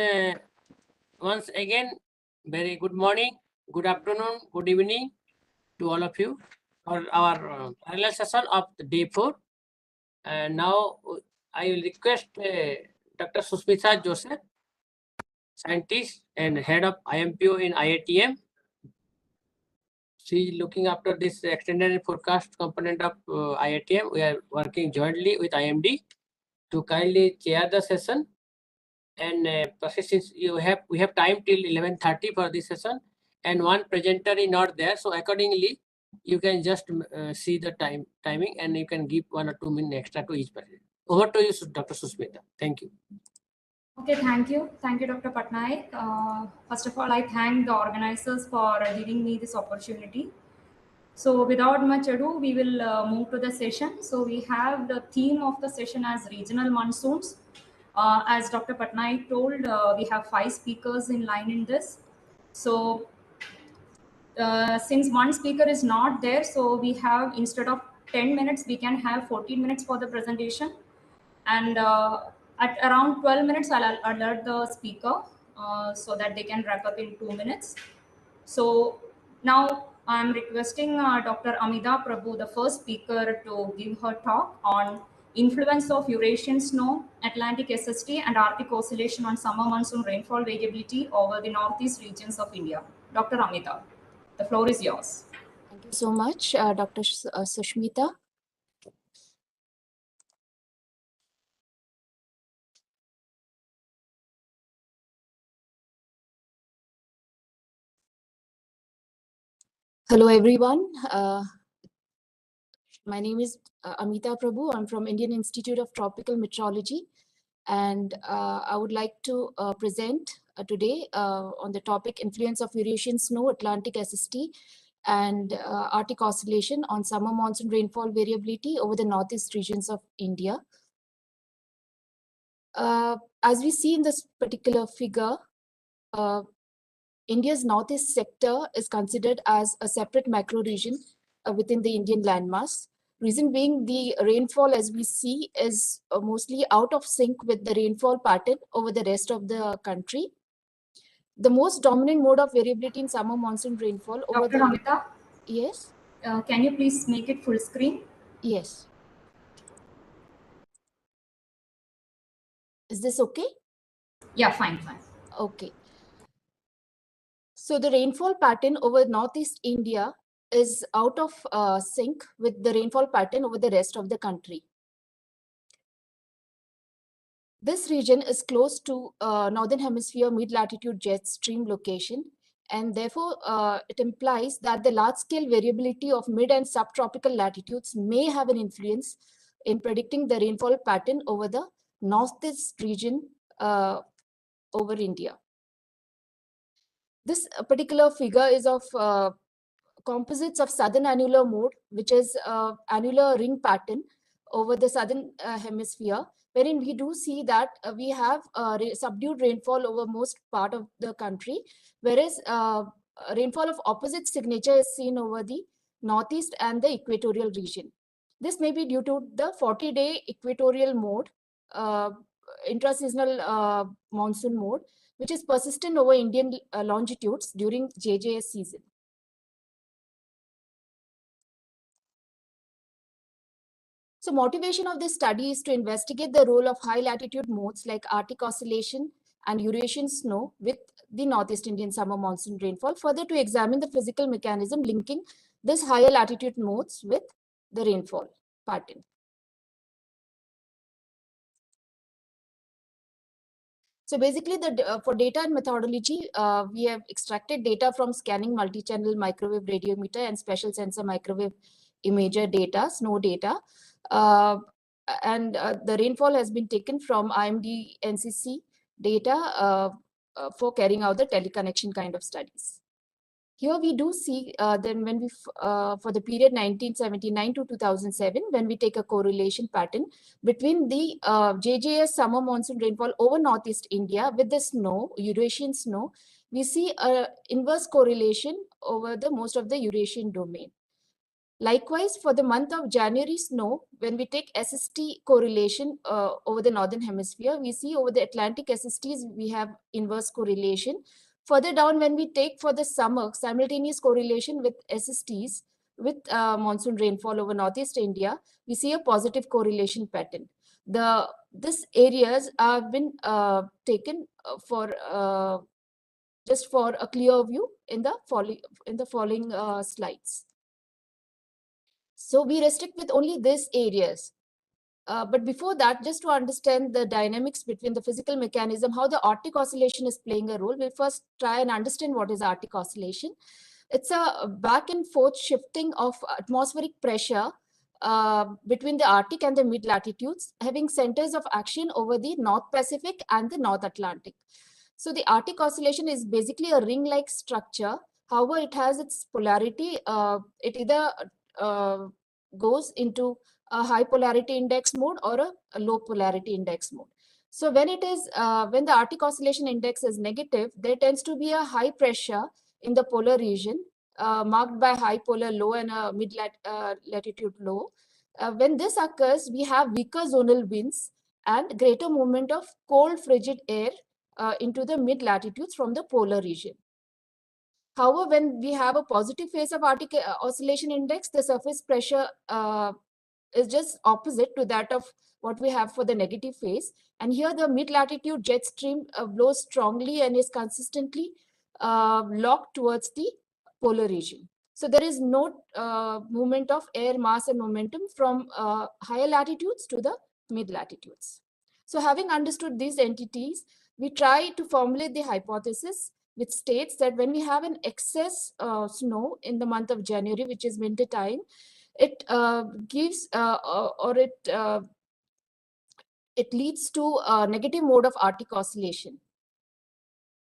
again, very good morning, good afternoon, good evening to all of you for our parallel session of the day 4. And now I will request Dr. Susmita Joseph, scientist and head of IMPO in IATM. She is looking after this extended forecast component of IATM. We are working jointly with IMD to kindly chair the session. And since we have time till 11:30 for this session, and one presenter is not there, so accordingly you can just see the timing, and you can give 1 or 2 minutes extra to each person. Over to you, Dr. Susmita. Thank you. Okay, thank you, Dr. Patnaik. First of all, I thank the organizers for giving me this opportunity. So without much ado, we will move to the session. So we have the theme of the session as regional monsoons. As Dr. Patnaik told, we have 5 speakers in line in this. So since one speaker is not there, so we have, instead of 10 minutes, we can have 14 minutes for the presentation. And at around 12 minutes, I'll alert the speaker so that they can wrap up in 2 minutes. So now I'm requesting Dr. Amita Prabhu, the first speaker, to give her talk on influence of Eurasian snow, Atlantic SST, and Arctic oscillation on summer monsoon rainfall variability over the northeast regions of India. Dr. Amita, the floor is yours. Thank you so much, Dr. Sushmita. Hello, everyone. My name is Amita Prabhu. I'm from Indian Institute of Tropical Meteorology, and I would like to present today on the topic influence of Eurasian snow, Atlantic SST, and Arctic oscillation on summer monsoon rainfall variability over the northeast regions of India. As we see in this particular figure, India's northeast sector is considered as a separate macro region within the Indian landmass. Reason being, the rainfall, as we see, is mostly out of sync with the rainfall pattern over the rest of the country. The most dominant mode of variability in summer monsoon rainfall over Dr. Amita? Yes? Can you please make it full screen? Yes. Is this okay? Yeah, fine. Okay. So the rainfall pattern over northeast India is out of sync with the rainfall pattern over the rest of the country. This region is close to northern hemisphere mid-latitude jet stream location, and therefore it implies that the large-scale variability of mid and subtropical latitudes may have an influence in predicting the rainfall pattern over the northeast region over India. This particular figure is of composites of southern annular mode, which is annular ring pattern over the southern hemisphere, wherein we do see that we have subdued rainfall over most part of the country, whereas rainfall of opposite signature is seen over the northeast and the equatorial region. This may be due to the 40-day equatorial mode, intraseasonal monsoon mode, which is persistent over Indian longitudes during JJS season. So motivation of this study is to investigate the role of high latitude modes like Arctic oscillation and Eurasian snow with the Northeast Indian summer monsoon rainfall, further to examine the physical mechanism linking this higher latitude modes with the rainfall pattern. So basically, for data and methodology, we have extracted data from scanning multi-channel microwave radiometer and special sensor microwave imager data, snow data. The rainfall has been taken from IMD NCC data for carrying out the teleconnection kind of studies. Here we do see then when we, for the period 1979 to 2007, when we take a correlation pattern between the JJS summer monsoon rainfall over Northeast India with the snow, Eurasian snow, we see an inverse correlation over the most of the Eurasian domain. Likewise, for the month of January snow, when we take SST correlation over the Northern Hemisphere, we see over the Atlantic SSTs, we have inverse correlation. Further down, when we take for the summer, simultaneous correlation with SSTs with monsoon rainfall over Northeast India, we see a positive correlation pattern. These areas have been taken for just for a clear view in the following slides. So we restrict with only these areas. But before that, just to understand the dynamics between the physical mechanism, how the Arctic oscillation is playing a role, we'll first try and understand what is Arctic oscillation. It's a back and forth shifting of atmospheric pressure between the Arctic and the mid-latitudes, having centers of action over the North Pacific and the North Atlantic. So the Arctic oscillation is basically a ring-like structure. However, it has its polarity. It either goes into a high polarity index mode or a low polarity index mode. So when it is when the Arctic oscillation index is negative, there tends to be a high pressure in the polar region marked by high polar low and a mid latitude low. When this occurs, we have weaker zonal winds and greater movement of cold frigid air into the mid latitudes from the polar region. However, when we have a positive phase of Arctic oscillation index, the surface pressure is just opposite to that of what we have for the negative phase. And here the mid-latitude jet stream blows strongly and is consistently locked towards the polar region. So there is no movement of air mass and momentum from higher latitudes to the mid-latitudes. So having understood these entities, we try to formulate the hypothesis which states that when we have an excess snow in the month of January, which is winter time, it gives it leads to a negative mode of Arctic oscillation.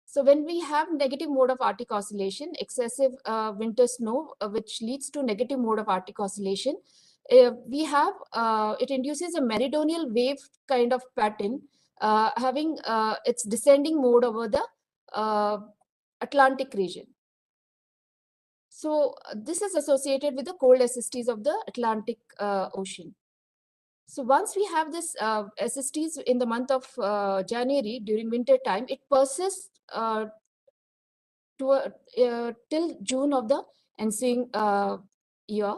So when we have negative mode of Arctic oscillation, excessive winter snow, which leads to negative mode of Arctic oscillation, we have it induces a meridional wave kind of pattern, having its descending mode over the Atlantic region. So this is associated with the cold SSTs of the Atlantic Ocean. So once we have this SSTs in the month of January during winter time, it persists till June of the ensuing year.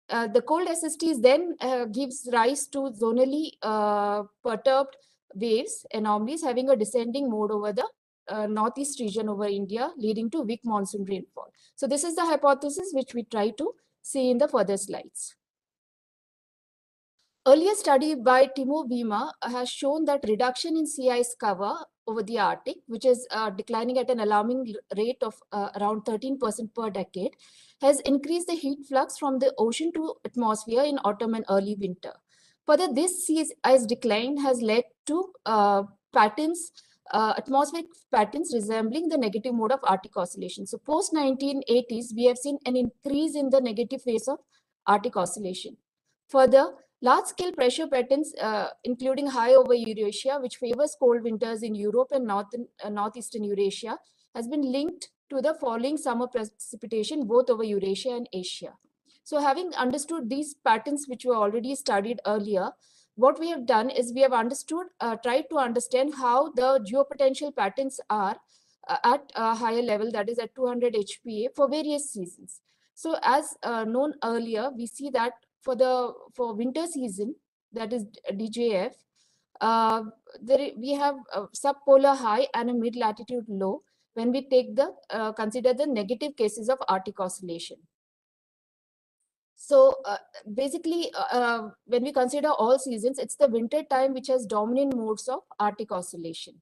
The cold SSTs then gives rise to zonally perturbed waves, anomalies having a descending mode over the northeast region over India, leading to weak monsoon rainfall. So this is the hypothesis which we try to see in the further slides. Earlier study by Timo Wiemer has shown that reduction in sea ice cover over the Arctic, which is declining at an alarming rate of around 13% per decade, has increased the heat flux from the ocean to atmosphere in autumn and early winter. Further, this sea ice decline has led to atmospheric patterns resembling the negative mode of Arctic oscillation. So post 1980s, we have seen an increase in the negative phase of Arctic oscillation. Further, large-scale pressure patterns, including high over Eurasia, which favors cold winters in Europe and northeastern Eurasia, has been linked to the falling summer precipitation both over Eurasia and Asia. So having understood these patterns, which were already studied earlier, what we have done is we have tried to understand how the geopotential patterns are at a higher level, that is at 200 HPA for various seasons. So as known earlier, we see that for winter season, that is DJF, we have a subpolar high and a mid-latitude low when we take the consider the negative cases of Arctic oscillation. So basically, when we consider all seasons, it's the winter time which has dominant modes of Arctic oscillation.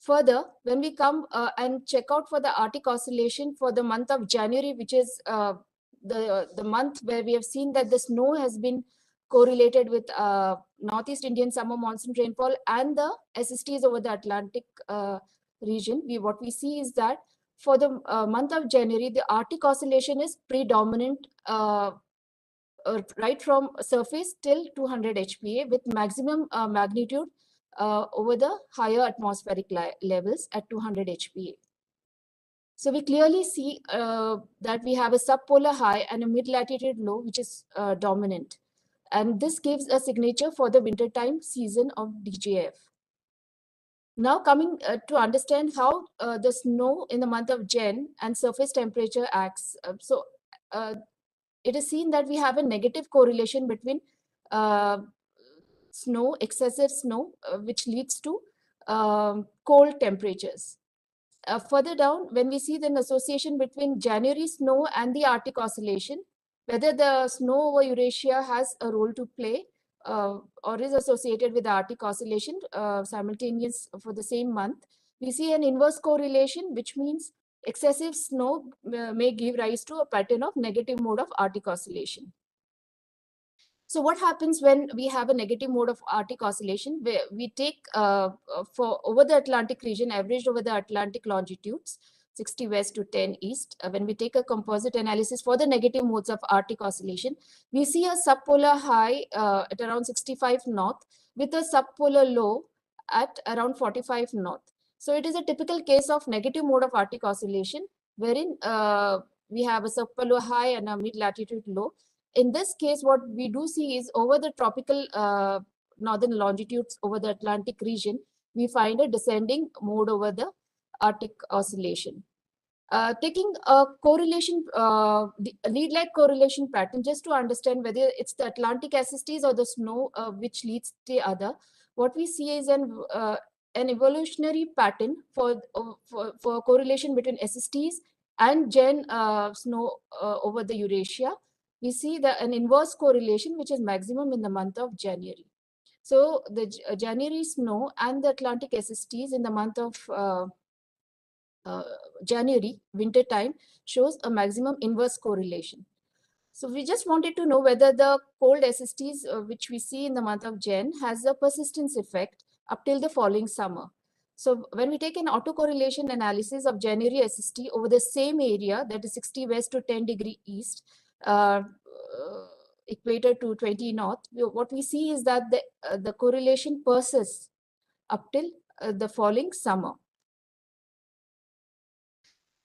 Further, when we come and check out for the Arctic oscillation for the month of January, which is the month where we have seen that the snow has been correlated with Northeast Indian summer monsoon rainfall and the SSTs over the Atlantic region, what we see is that for the month of January, the Arctic oscillation is predominant right from surface till 200 HPA with maximum magnitude over the higher atmospheric levels at 200 HPA. So we clearly see that we have a subpolar high and a mid-latitude low, which is dominant. And this gives a signature for the wintertime season of DJF. Now coming to understand how the snow in the month of Jan and surface temperature acts. It is seen that we have a negative correlation between snow, excessive snow, which leads to cold temperatures. Further down, when we see the association between January snow and the Arctic oscillation, whether the snow over Eurasia has a role to play or is associated with the Arctic oscillation simultaneous for the same month, we see an inverse correlation, which means excessive snow may give rise to a pattern of negative mode of Arctic oscillation. So what happens when we have a negative mode of Arctic oscillation? We take for over the Atlantic region, averaged over the Atlantic longitudes, 60 west to 10 east. When we take a composite analysis for the negative modes of Arctic oscillation, we see a subpolar high at around 65 north with a subpolar low at around 45 north. So it is a typical case of negative mode of Arctic oscillation, wherein we have a subpolar high and a mid-latitude low. In this case, what we do see is over the tropical northern longitudes over the Atlantic region, we find a descending mode over the Arctic oscillation. Taking a correlation, the lead-like correlation pattern, just to understand whether it's the Atlantic SSTs or the snow which leads the other, what we see is an evolutionary pattern for correlation between SSTs and Jan snow over the Eurasia. We see an inverse correlation, which is maximum in the month of January. So the January snow and the Atlantic SSTs in the month of January, winter time, shows a maximum inverse correlation. So we just wanted to know whether the cold SSTs, which we see in the month of Jan, has a persistence effect up till the following summer. So when we take an autocorrelation analysis of January SST over the same area, that is 60 west to 10 degree east, equator to 20 north, what we see is that the correlation persists up till the following summer.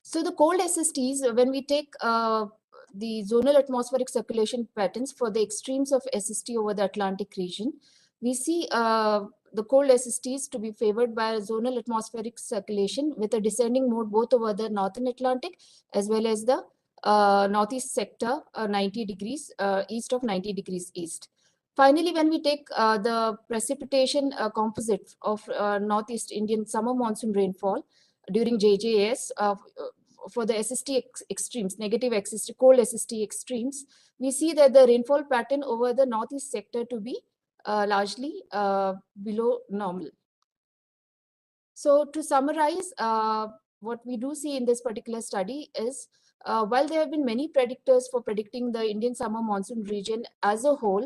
So the cold SSTs, when we take the zonal atmospheric circulation patterns for the extremes of SST over the Atlantic region, we see the cold SSTs to be favored by a zonal atmospheric circulation with a descending mode both over the northern Atlantic as well as the northeast sector, 90 degrees east of 90 degrees east. Finally, when we take the precipitation composite of Northeast Indian summer monsoon rainfall during JJS for the SST extremes, negative SST, cold SST extremes, we see that the rainfall pattern over the northeast sector to be largely below normal. So to summarize, what we do see in this particular study is while there have been many predictors for predicting the Indian summer monsoon region as a whole,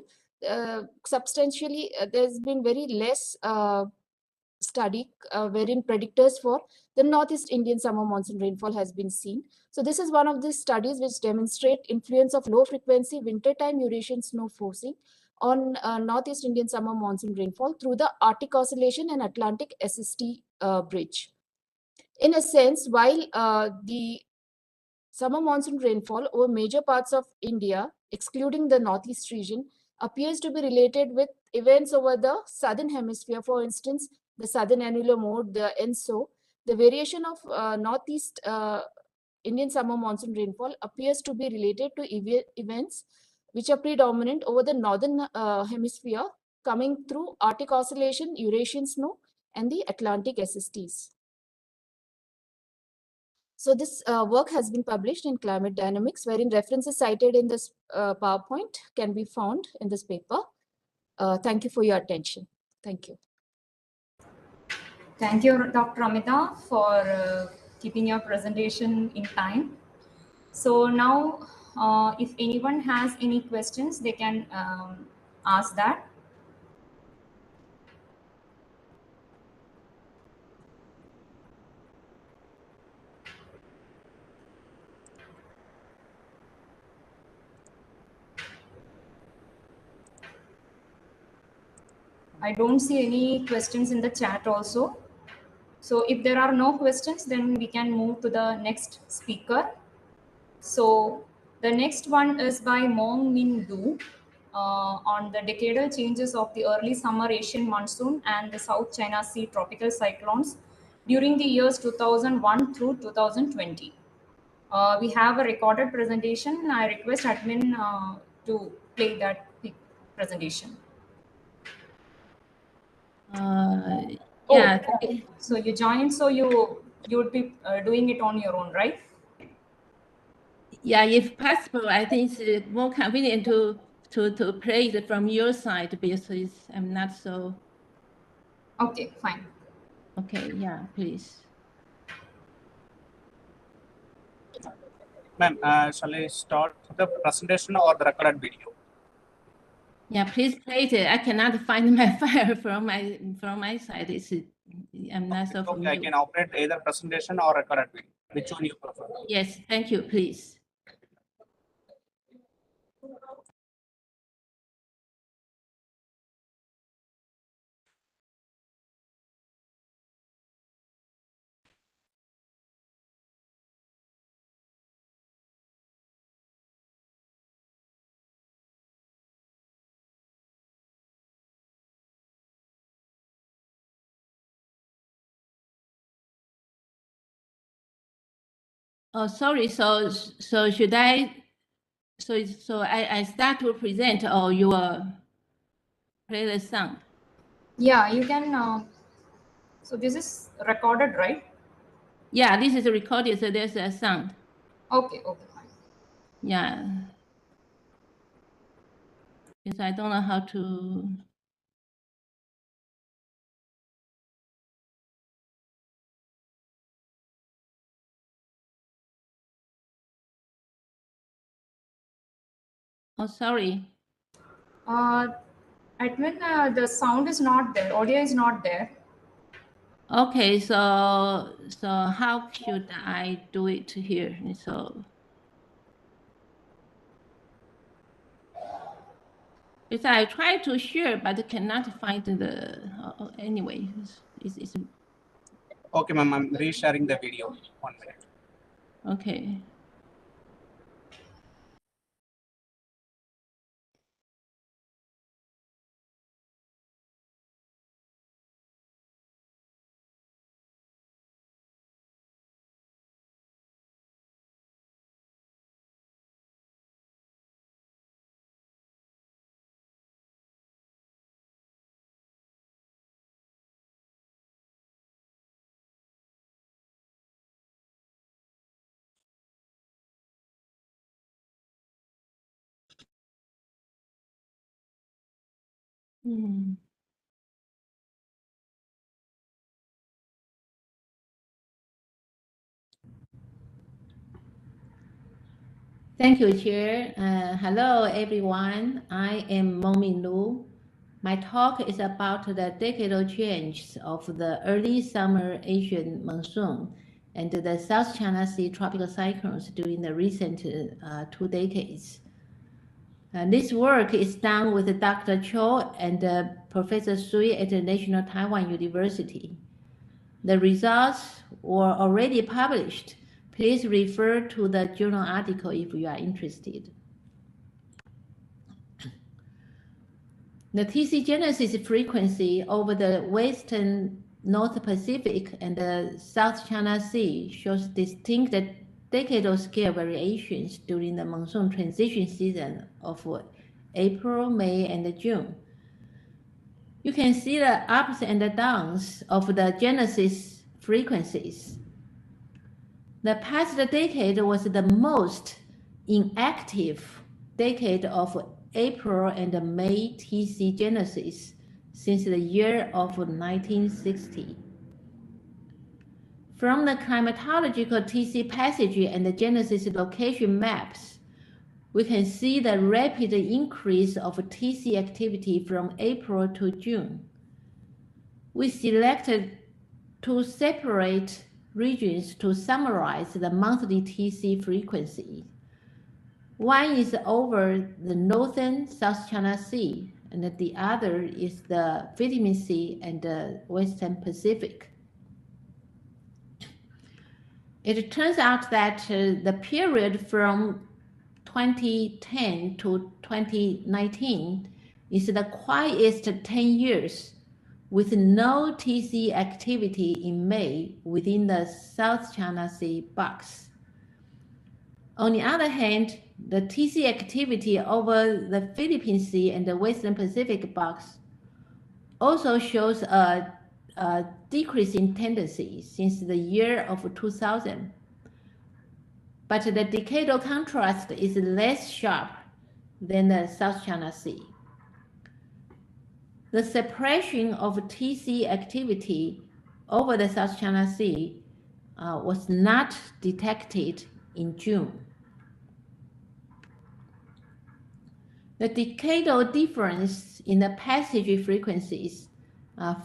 substantially there's been very less study wherein predictors for the Northeast Indian summer monsoon rainfall has been seen. So this is one of the studies which demonstrate influence of low frequency wintertime Eurasian snow forcing on Northeast Indian summer monsoon rainfall through the Arctic oscillation and Atlantic SST bridge. In a sense, while the summer monsoon rainfall over major parts of India, excluding the Northeast region, appears to be related with events over the Southern Hemisphere, for instance, the Southern Annular Mode, the ENSO, the variation of Northeast Indian summer monsoon rainfall appears to be related to events which are predominant over the Northern Hemisphere coming through Arctic Oscillation, Eurasian snow, and the Atlantic SSTs. So this work has been published in Climate Dynamics, wherein references cited in this PowerPoint can be found in this paper. Thank you for your attention. Thank you. Thank you, Dr. Amita, for keeping your presentation in time. So now, if anyone has any questions, they can ask that. I don't see any questions in the chat also. So if there are no questions, then we can move to the next speaker. So the next one is by Mong Min Du on the decadal changes of the early summer Asian monsoon and the South China Sea tropical cyclones during the years 2001 through 2020. We have a recorded presentation. I request admin to play that presentation. Yeah. Oh, so you joined, so you would be doing it on your own, right? Yeah, if possible, I think it's more convenient to play it from your side because I'm not so. Okay, fine. Okay, yeah, please. Ma'am, shall I start the presentation or the recorded video? Yeah, please play it. I cannot find my file from my side. I'm not so familiar. Okay, I can operate either presentation or recorded video. Which one you prefer? Yes, thank you, please. Oh, sorry. So should I? So I start to present, or you will play the sound? Yeah, you can. So this is recorded, right? Yeah, this is recorded. So there's a sound. Okay, okay, fine. Yeah. Because I don't know how to. Oh, sorry. Admin, the sound is not there. Audio is not there. Okay, so how should I do it here? So because I try to share, but cannot find the. Anyway, it's Okay, ma'am, I'm resharing the video. 1 minute. okay. Thank you, Chair. Hello, everyone. I am Mong Min Du. My talk is about the decadal change of the early summer Asian monsoon and the South China Sea tropical cyclones during the recent 2 decades. This work is done with Dr. Cho and Professor Sui at the National Taiwan University. The results were already published. Please refer to the journal article if you are interested. The TC genesis frequency over the western North Pacific and the South China Sea shows distinct decadal scale variations during the monsoon transition season of April, May, and June. You can see the ups and the downs of the genesis frequencies. The past decade was the most inactive decade of April and May TC genesis since the year of 1960. From the climatological TC passage and the genesis location maps, we can see the rapid increase of TC activity from April to June. We selected two separate regions to summarize the monthly TC frequency. One is over the northern South China Sea, and the other is the Vitamin Sea and the Western Pacific. It turns out that the period from 2010 to 2019 is the quietest 10 years with no TC activity in May within the South China Sea box. On the other hand, the TC activity over the Philippine Sea and the Western Pacific box also shows a decreasing tendency since the year of 2000. But the decadal contrast is less sharp than the South China Sea. The suppression of TC activity over the South China Sea was not detected in June. The decadal difference in the passage frequencies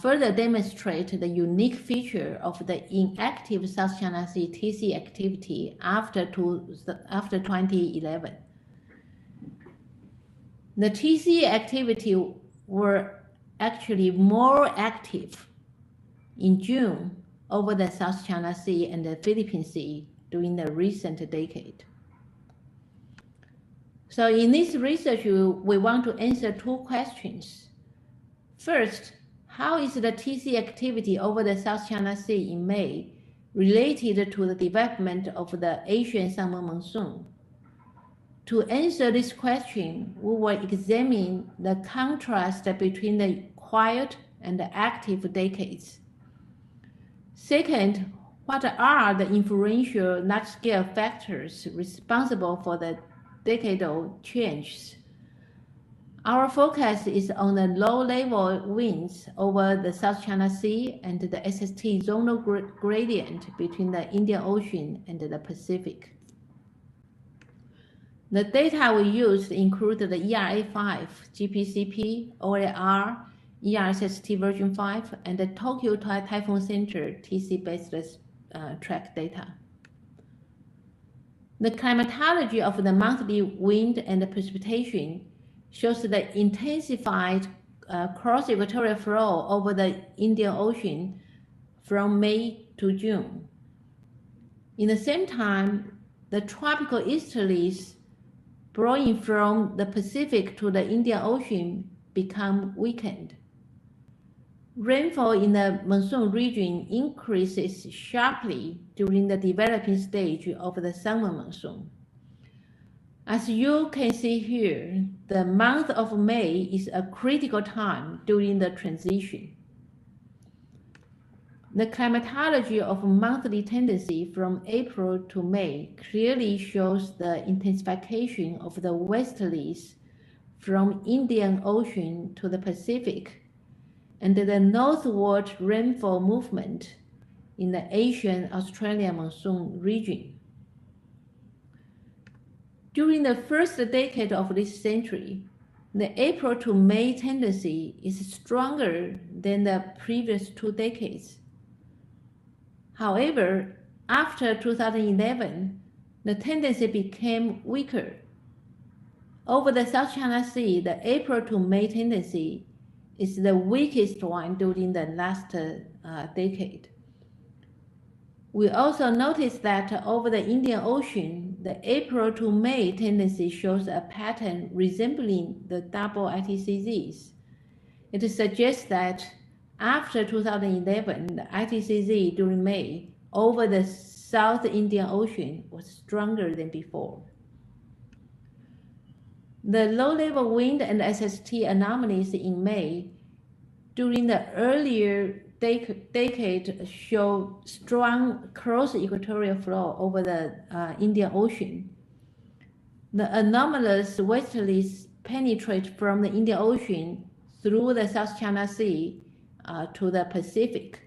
further demonstrate the unique feature of the inactive South China Sea TC activity after 2011. The TC activity were actually more active in June over the South China Sea and the Philippine Sea during the recent decade. So in this research, we want to answer two questions. First, how is the TC activity over the South China Sea in May related to the development of the Asian summer monsoon? To answer this question, we will examine the contrast between the quiet and the active decades. Second, what are the influential large-scale factors responsible for the decadal changes? Our focus is on the low-level winds over the South China Sea and the SST zonal gradient between the Indian Ocean and the Pacific. The data we used include the ERA5, GPCP, OAR, ERSST version 5, and the Tokyo Typhoon Center TC-based track data. The climatology of the monthly wind and the precipitation shows the intensified cross-equatorial flow over the Indian Ocean from May to June. In the same time, the tropical easterlies blowing from the Pacific to the Indian Ocean become weakened. Rainfall in the monsoon region increases sharply during the developing stage of the summer monsoon. As you can see here, the month of May is a critical time during the transition. The climatology of monthly tendency from April to May clearly shows the intensification of the westerlies from Indian Ocean to the Pacific and the northward rainfall movement in the Asian-Australian monsoon region. During the first decade of this century, the April to May tendency is stronger than the previous 2 decades. However, after 2011, the tendency became weaker. Over the South China Sea, the April to May tendency is the weakest one during the last decade. We also noticed that over the Indian Ocean, the April to May tendency shows a pattern resembling the double ITCZs. It suggests that after 2011, the ITCZ during May over the South Indian Ocean was stronger than before. The low-level wind and SST anomalies in May during the earlier decade show strong cross-equatorial flow over the Indian Ocean. The anomalous westerlies penetrate from the Indian Ocean through the South China Sea to the Pacific.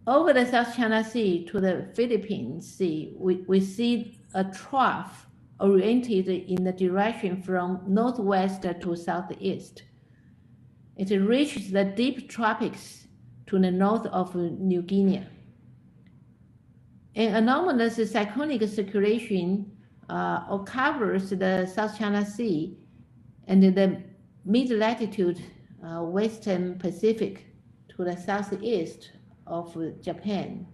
Over the South China Sea to the Philippine Sea, we see a trough oriented in the direction from northwest to southeast. It reaches the deep tropics to the north of New Guinea. An anomalous cyclonic circulation covers the South China Sea and the mid-latitude western Pacific to the southeast of Japan.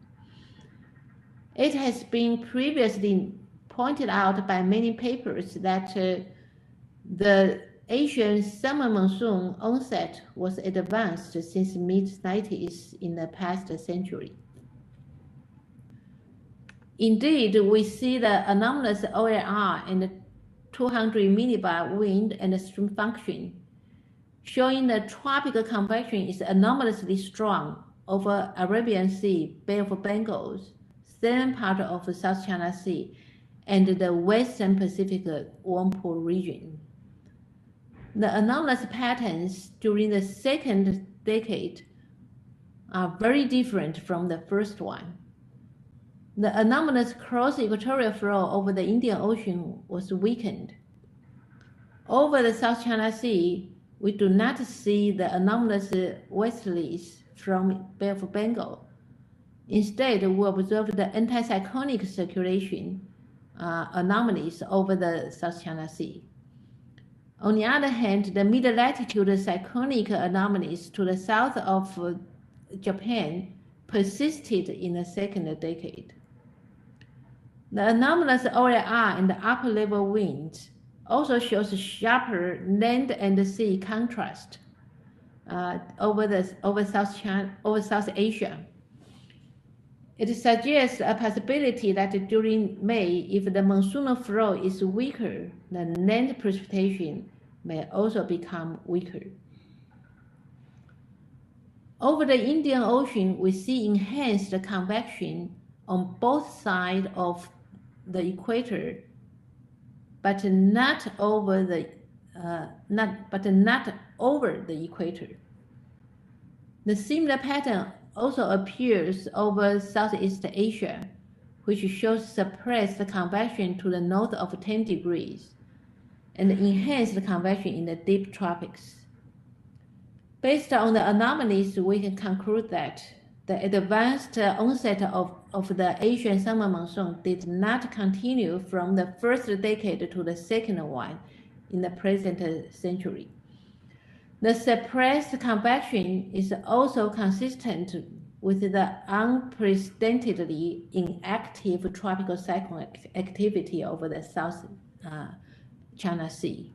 It has been previously pointed out by many papers that the Asian summer monsoon onset was advanced since mid-90s in the past century. Indeed, we see the anomalous OLR and the 200 millibar wind and stream function, showing the tropical convection is anomalously strong over Arabian Sea, Bay of Bengal, southern part of the South China Sea, and the Western Pacific warm pool region. The anomalous patterns during the second decade are very different from the first one. The anomalous cross-equatorial flow over the Indian Ocean was weakened. Over the South China Sea, we do not see the anomalous westerlies from Bay of Bengal. Instead, we observe the anticyclonic circulation anomalies over the South China Sea. On the other hand, the mid-latitude cyclonic anomalies to the south of Japan persisted in the second decade. The anomalous OLR and the upper level winds also shows sharper land and sea contrast over South Asia. It suggests a possibility that during May, if the monsoonal flow is weaker, the land precipitation may also become weaker. Over the Indian Ocean, we see enhanced convection on both sides of the equator, but not over the equator. The similar pattern also appears over Southeast Asia, which shows suppressed convection to the north of 10 degrees and enhanced convection in the deep tropics. Based on the anomalies, we can conclude that the advanced onset of the Asian summer monsoon did not continue from the first decade to the second one in the present century. The suppressed convection is also consistent with the unprecedentedly inactive tropical cyclone activity over the South China Sea.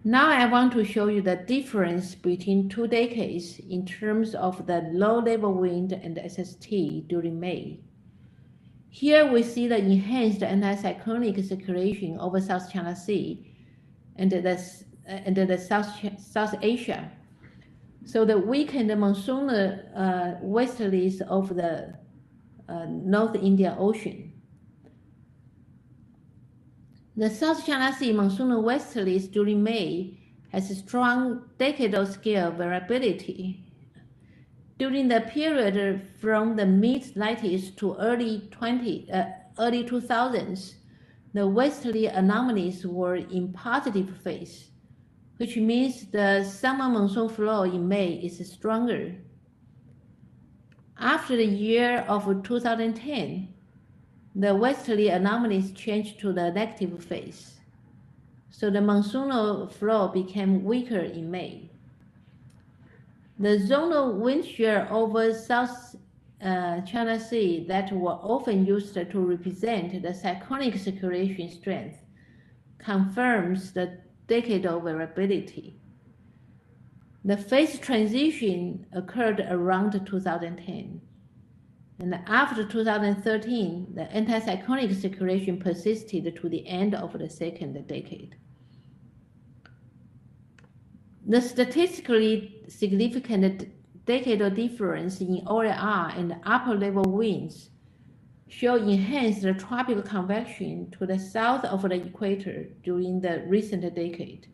Now I want to show you the difference between 2 decades in terms of the low-level wind and SST during May. Here we see the enhanced anticyclonic circulation over South China Sea and the South Asia. So the weakened monsoon westerlies of the North Indian Ocean. The South China Sea monsoon westerlies during May has a strong decadal scale variability. During the period from the mid-90s to early 2000s, the westerly anomalies were in positive phase, which means the summer monsoon flow in May is stronger. After the year of 2010, the westerly anomalies changed to the negative phase, so the monsoonal flow became weaker in May. The zonal wind shear over South China Sea that were often used to represent the cyclonic circulation strength confirms the decadal variability. The phase transition occurred around 2010. And after 2013, the anticyclonic circulation persisted to the end of the second decade. The statistically significant decadal difference in OLR and upper level winds show enhanced tropical convection to the south of the equator during the recent decade.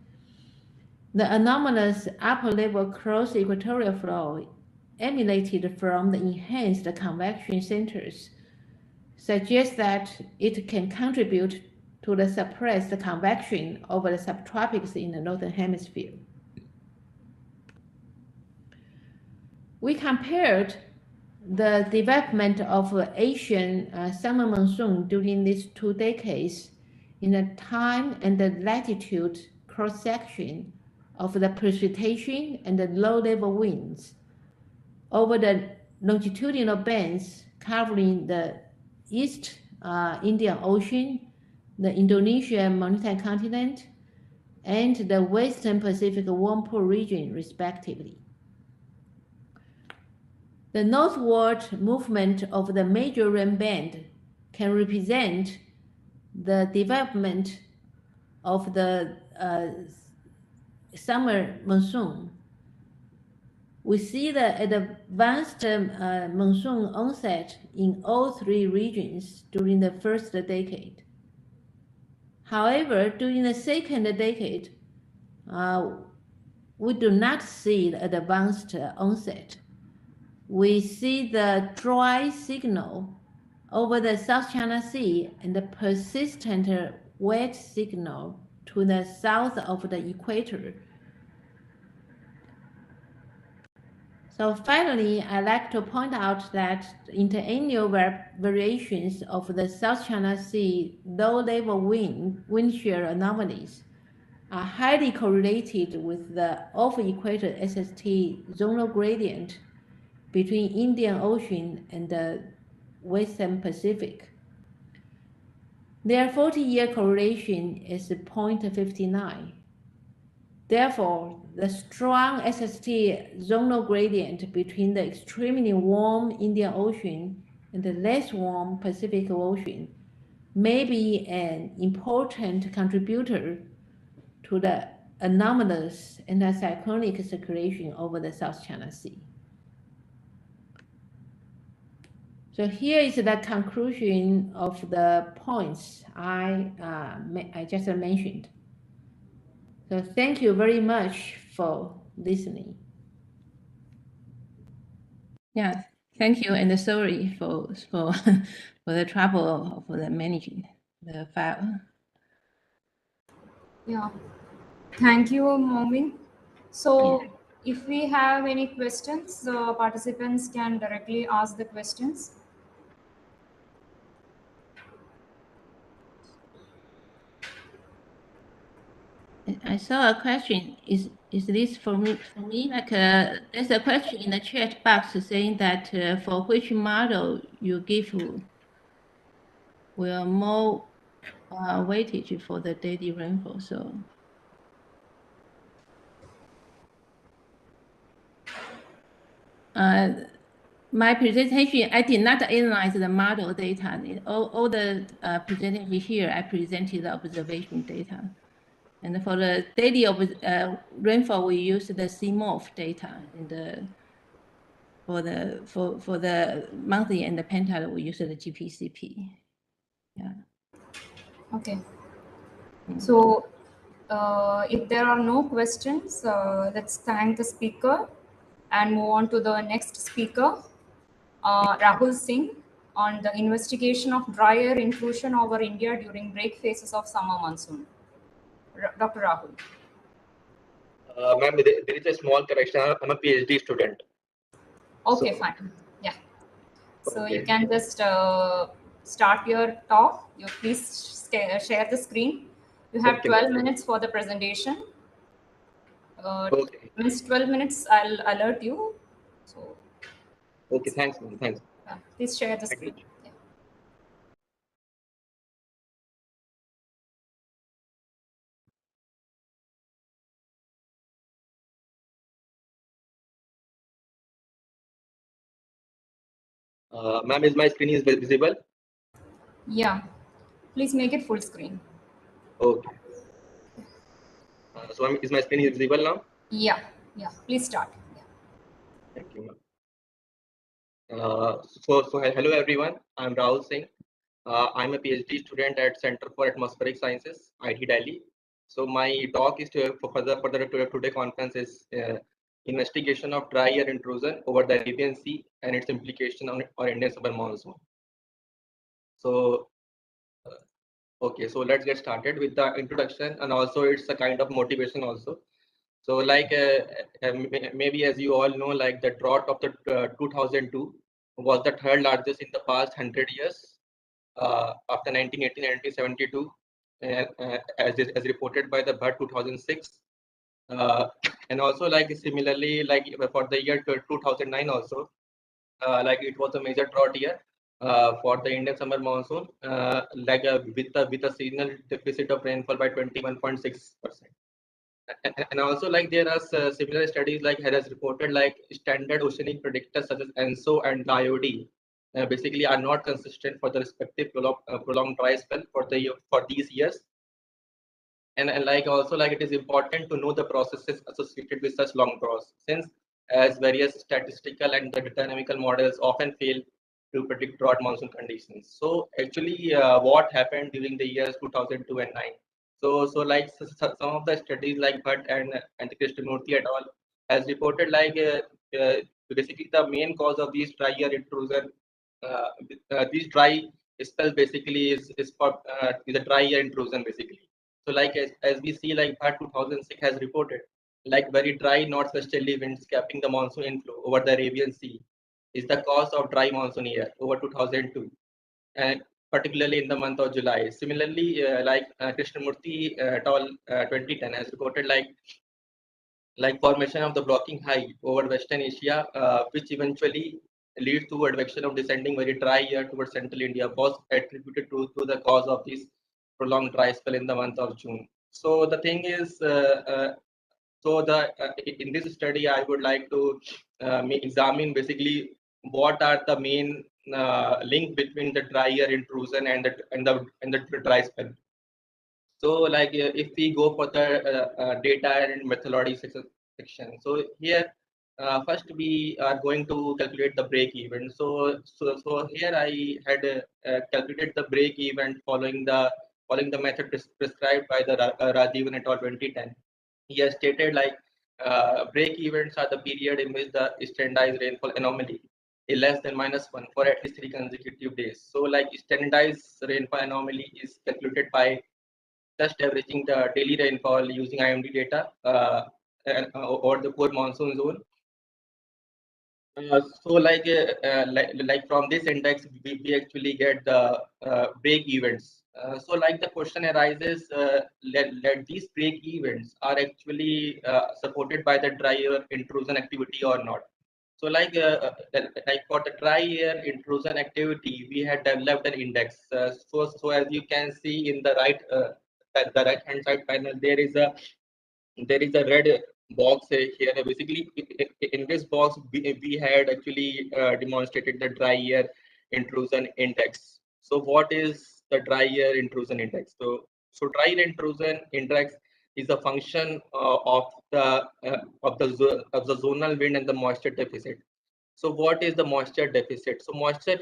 The anomalous upper level cross equatorial flow emanated from the enhanced convection centers suggests that it can contribute to the suppressed convection over the subtropics in the northern hemisphere. We compared the development of Asian summer monsoon during these 2 decades in the time and the latitude cross-section of the precipitation and the low-level winds over the longitudinal bands covering the East Indian Ocean, the Indonesian maritime continent, and the Western Pacific warm pool region, respectively. The northward movement of the major rain band can represent the development of the summer monsoon. We see the advanced monsoon onset in all 3 regions during the first decade. However, during the second decade, we do not see the advanced onset. We see the dry signal over the South China Sea and the persistent wet signal to the south of the equator. So finally, I'd like to point out that interannual variations of the South China Sea low-level wind shear anomalies are highly correlated with the off-equator SST zonal gradient between Indian Ocean and the Western Pacific. Their 40-year correlation is 0.59. Therefore, the strong SST zonal gradient between the extremely warm Indian Ocean and the less warm Pacific Ocean may be an important contributor to the anomalous anticyclonic circulation over the South China Sea. So here is the conclusion of the points I just mentioned. So thank you very much for listening. Yeah, thank you, and sorry for for the trouble for the managing the file. Yeah, thank you, Momin. So if we have any questions, the participants can directly ask the questions. I saw a question. Is this for me? For me, like there's a question in the chat box saying that for which model you give will more weightage for the daily rainfall. So my presentation, I did not analyze the model data. All the presentation here, I presented the observation data. And for the daily rainfall, we use the CMOF data, and for the monthly and the pentile, we use the GPCP. Yeah. Okay. So if there are no questions, let's thank the speaker and move on to the next speaker, Rahul Singh, on the investigation of dry air intrusion over India during break phases of summer monsoon. Dr. Rahul. Ma'am, there is a small correction. I'm a PhD student. Okay, So, fine. Yeah. So okay. you can just start your talk. You please share the screen. You have 12 minutes for the presentation. Okay. Means 12 minutes, I'll alert you. So. Okay, thanks, ma'am. Thanks. Please share the screen. Ma'am, is my screen visible? Yeah. Please make it full screen. Okay. So, is my screen visible now? Yeah, please start. Thank you, ma'am. So hello everyone. I'm Rahul Singh. I'm a PhD student at Center for Atmospheric Sciences, IT Delhi. So my talk is for today conference is investigation of dry air intrusion over the Arabian Sea and its implication on Indian summer monsoon. So okay, so let's get started with the introduction, and also it's a kind of motivation also. So like maybe as you all know, like the drought of the 2002 was the third largest in the past 100 years after 1918 and 1972, as reported by the Bud 2006. And also like similarly, like for the year 2009 also, like it was a major drought year for the Indian summer monsoon, with a seasonal deficit of rainfall by 21.6%. And also like there are similar studies like has reported like standard oceanic predictors such as ENSO and IOD basically are not consistent for the respective prolonged dry spell for these years. And like also like it is important to know the processes associated with such long draws, since as various statistical and the dynamical models often fail to predict drought monsoon conditions. So actually what happened during the years 2002 and 9. So like some of the studies like Bhatt and Krishnamurthy et al. Has reported like basically the main cause of these dry year intrusion, these dry spells basically is a dry year intrusion basically. So like as we see like Bhatt 2006 has reported, like very dry northwesterly winds capping the monsoon inflow over the Arabian Sea is the cause of dry monsoon year over 2002, and particularly in the month of July. Similarly, Krishnamurthy et al. 2010 has reported like formation of the blocking high over Western Asia, which eventually leads to advection of descending very dry air towards central India, was attributed to the cause of this prolonged dry spell in the month of June. So the thing is, in this study, I would like to examine basically what are the main link between the dry air intrusion and the dry spell. So like if we go for the data and methodology section, so here first we are going to calculate the break even. So here I had calculated the break even following the method prescribed by the Rajiv et al. 2010. He has stated like break events are the period in which the standardized rainfall anomaly is less than -1 for at least 3 consecutive days. So like standardized rainfall anomaly is calculated by just averaging the daily rainfall using IMD data or the core monsoon zone. So like from this index, we actually get the break events. So like the question arises, let these break events are actually supported by the dry air intrusion activity or not. So like for the dry air intrusion activity, we had developed an index. So as you can see in the right hand side panel, there is a red box here. Basically, in this box, we had actually demonstrated the dry air intrusion index. So what is the dry air intrusion index? So dry air intrusion index is a function of the zonal wind and the moisture deficit. So what is the moisture deficit? So moisture,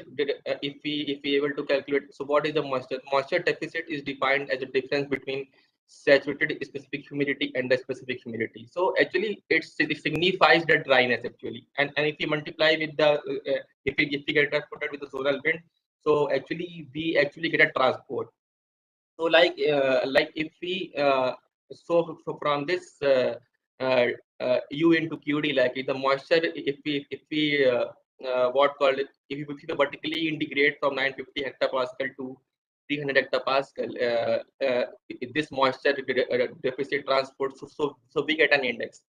if we able to calculate, so what is the moisture? Moisture deficit is defined as a difference between saturated specific humidity and the specific humidity. So actually it signifies the dryness actually. And if we multiply with the, if we get transported with the zonal wind, so actually we actually get a transport. So like if we, so from this U into QD, like the moisture, if we what called it, if we vertically integrate from 950 hectopascal to 300 hectopascal, this moisture deficit transport, so we get an index.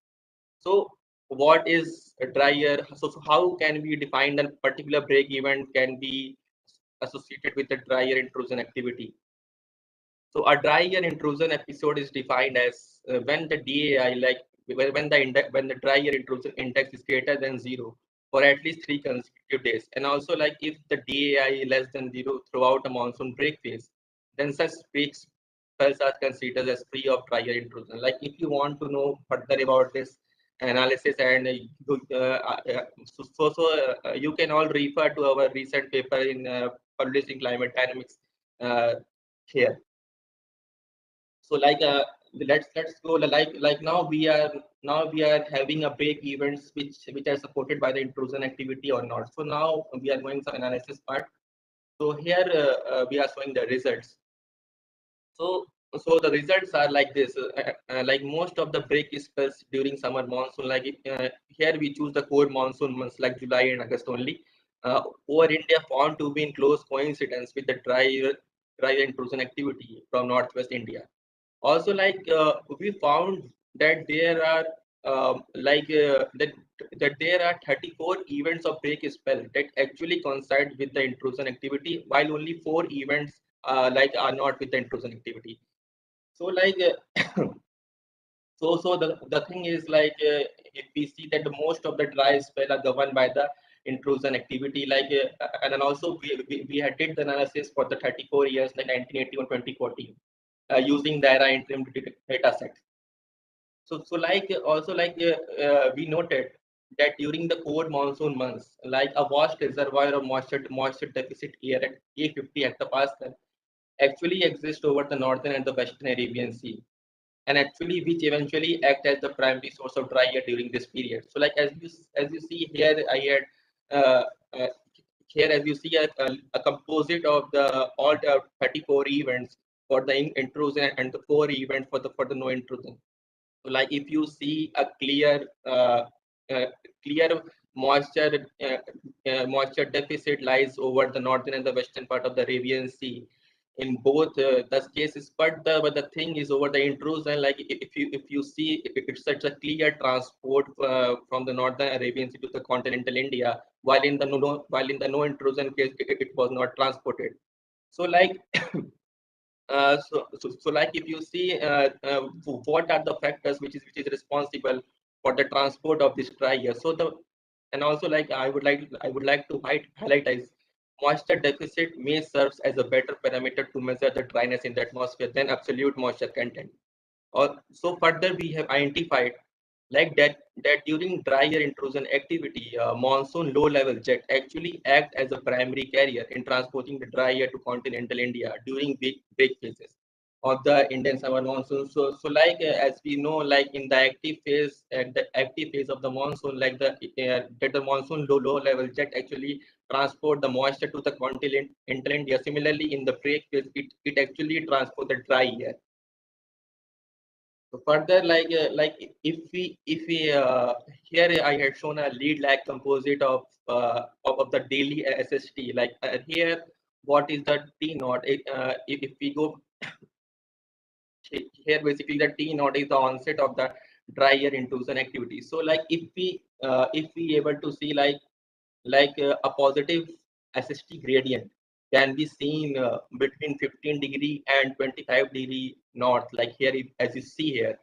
So what is a dry air? So how can we define that particular break event can be associated with the dry air intrusion activity? So a dry air intrusion episode is defined as when the DAI, like when the dry air intrusion index is greater than 0 for at least 3 consecutive days, and also like if the DAI less than 0 throughout a monsoon break phase, then such breaks spells are considered as free of dry air intrusion. Like if you want to know further about this, analysis, and you can all refer to our recent paper in published in Climate Dynamics here. So let's go like now we are having a break events which are supported by the intrusion activity or not. So now we are going some analysis part. So here we are showing the results. So the results are like this. Like most of the break spells during summer monsoon, like here we choose the core monsoon months like July and August only. Over India found to be in close coincidence with the dry intrusion activity from northwest India. Also, we found that there are that there are 34 events of break spell that actually coincide with the intrusion activity, while only 4 events are not with the intrusion activity. So so the thing is if we see that the most of the dry spell are governed by the intrusion activity, and then also we had did the analysis for the 34 years like 1981 2014 using the era interim data set. So we noted that during the cold monsoon months, like a vast reservoir of moisture deficit air at 850 hectopascal actually exists over the northern and the western Arabian Sea, and actually which eventually act as the primary source of dry air during this period. So as you see here, I had here as you see a composite of all the 34 events for the intrusion and the 4 events for the no intrusion. So if you see a clear moisture moisture deficit lies over the northern and the western part of the Arabian Sea in both the cases, but the thing is over the intrusion, like if you see it's such a clear transport from the northern Arabian Sea to the continental India, while in the no intrusion case it was not transported. So if you see what are the factors which is responsible for the transport of this dry air. And also I would like to highlight is moisture deficit may serve as a better parameter to measure the dryness in the atmosphere than absolute moisture content. So further we have identified that during dry air intrusion activity, monsoon low level jet actually act as a primary carrier in transporting the dry air to continental India during break phases of the Indian summer monsoon. So as we know, in the active phase, at the active phase of the monsoon, that the monsoon low level jet actually transport the moisture to the continental India. Similarly, in the break phase, it actually transport the dry air. So further, if we here I had shown a lead lag composite of the daily SST. Here, what is the T naught? If we go here, basically the T naught is the onset of the dry air intrusion activity. So if we able to see a positive SST gradient can be seen between 15 degree and 25 degree north, like here as you see here,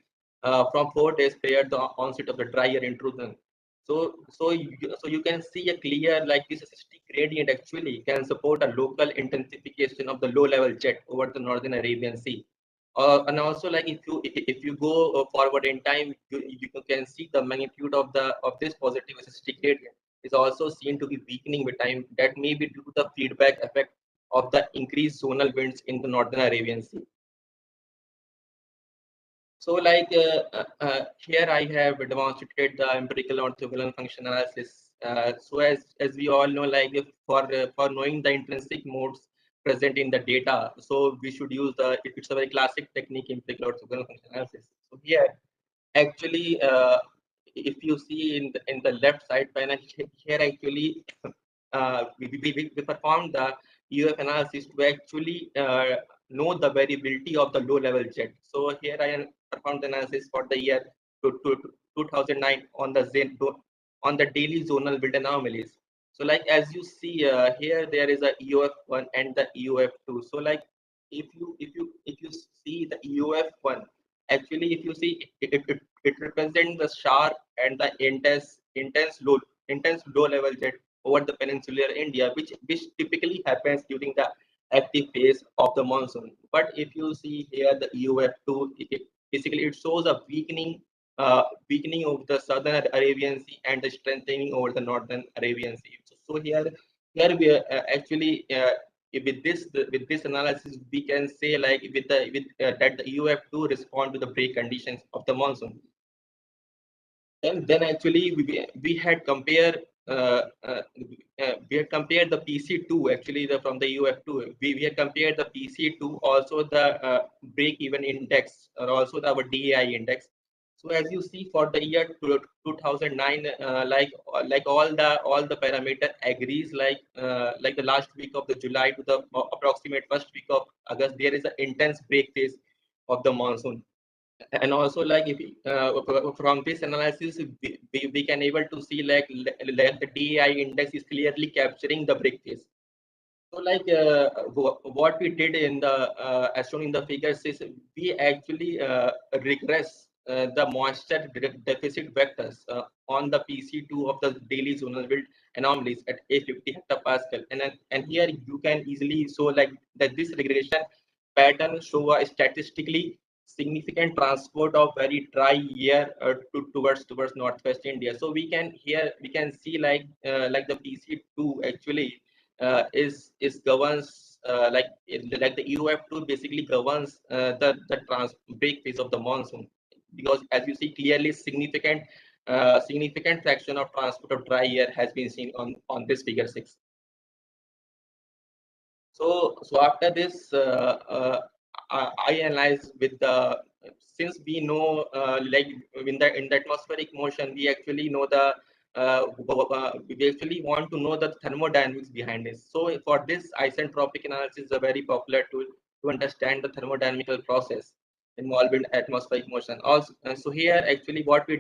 from 4 days prior to the onset of the dry air intrusion. So you can see a clear this SST gradient actually can support a local intensification of the low level jet over the northern Arabian Sea. And also if you go forward in time, you can see the magnitude of this positive SST gradient is also seen to be weakening with time. That may be due to the feedback effect of the increased zonal winds in the northern Arabian Sea. So here I have demonstrated the empirical orthogonal function analysis. So as we all know, for knowing the intrinsic modes present in the data, so we should use it's a very classic technique, empirical orthogonal function analysis. So here actually if you see in the left side panel here actually we performed the UF analysis to actually know the variability of the low level jet. So here I performed the analysis for the year 2009 on the daily zonal wind anomalies. So as you see here, there is a EOF1 and the EOF2. So if you see the EOF1, actually if you see it represents the sharp and the intense low level jet over the peninsular India, which typically happens during the active phase of the monsoon. But if you see here the EOF2, basically it shows a weakening weakening of the southern Arabian Sea and the strengthening over the northern Arabian Sea. So here we are actually with this analysis we can say like that the UF2 respond to the break conditions of the monsoon. And then actually we had compared the PC2 actually from the UF2. We had compared the PC2 also the break even index or also our DAI index. So as you see for the year 2009, like all the parameter agrees like the last week of the July to the approximate first week of August, there is an intense break phase of the monsoon. And also like if from this analysis we can able to see like the DAI index is clearly capturing the break phase. So like what we did in the as shown in the figures is we actually regress the moisture deficit vectors on the PC2 of the daily zonal wind anomalies at 850 hectopascal, and here you can easily show like that this regression pattern show a statistically significant transport of very dry air towards northwest India. So we can see like the PC2 actually is governs like the UF2 basically governs the break phase of the monsoon, because as you see clearly significant fraction of transport of dry air has been seen on this figure 6. So after this I analyze with the, since we know like in the atmospheric motion we actually know the we actually want to know the thermodynamics behind it. So for this isentropic analysis is a very popular tool to understand the thermodynamical process involved in atmospheric motion. Also, so here actually what we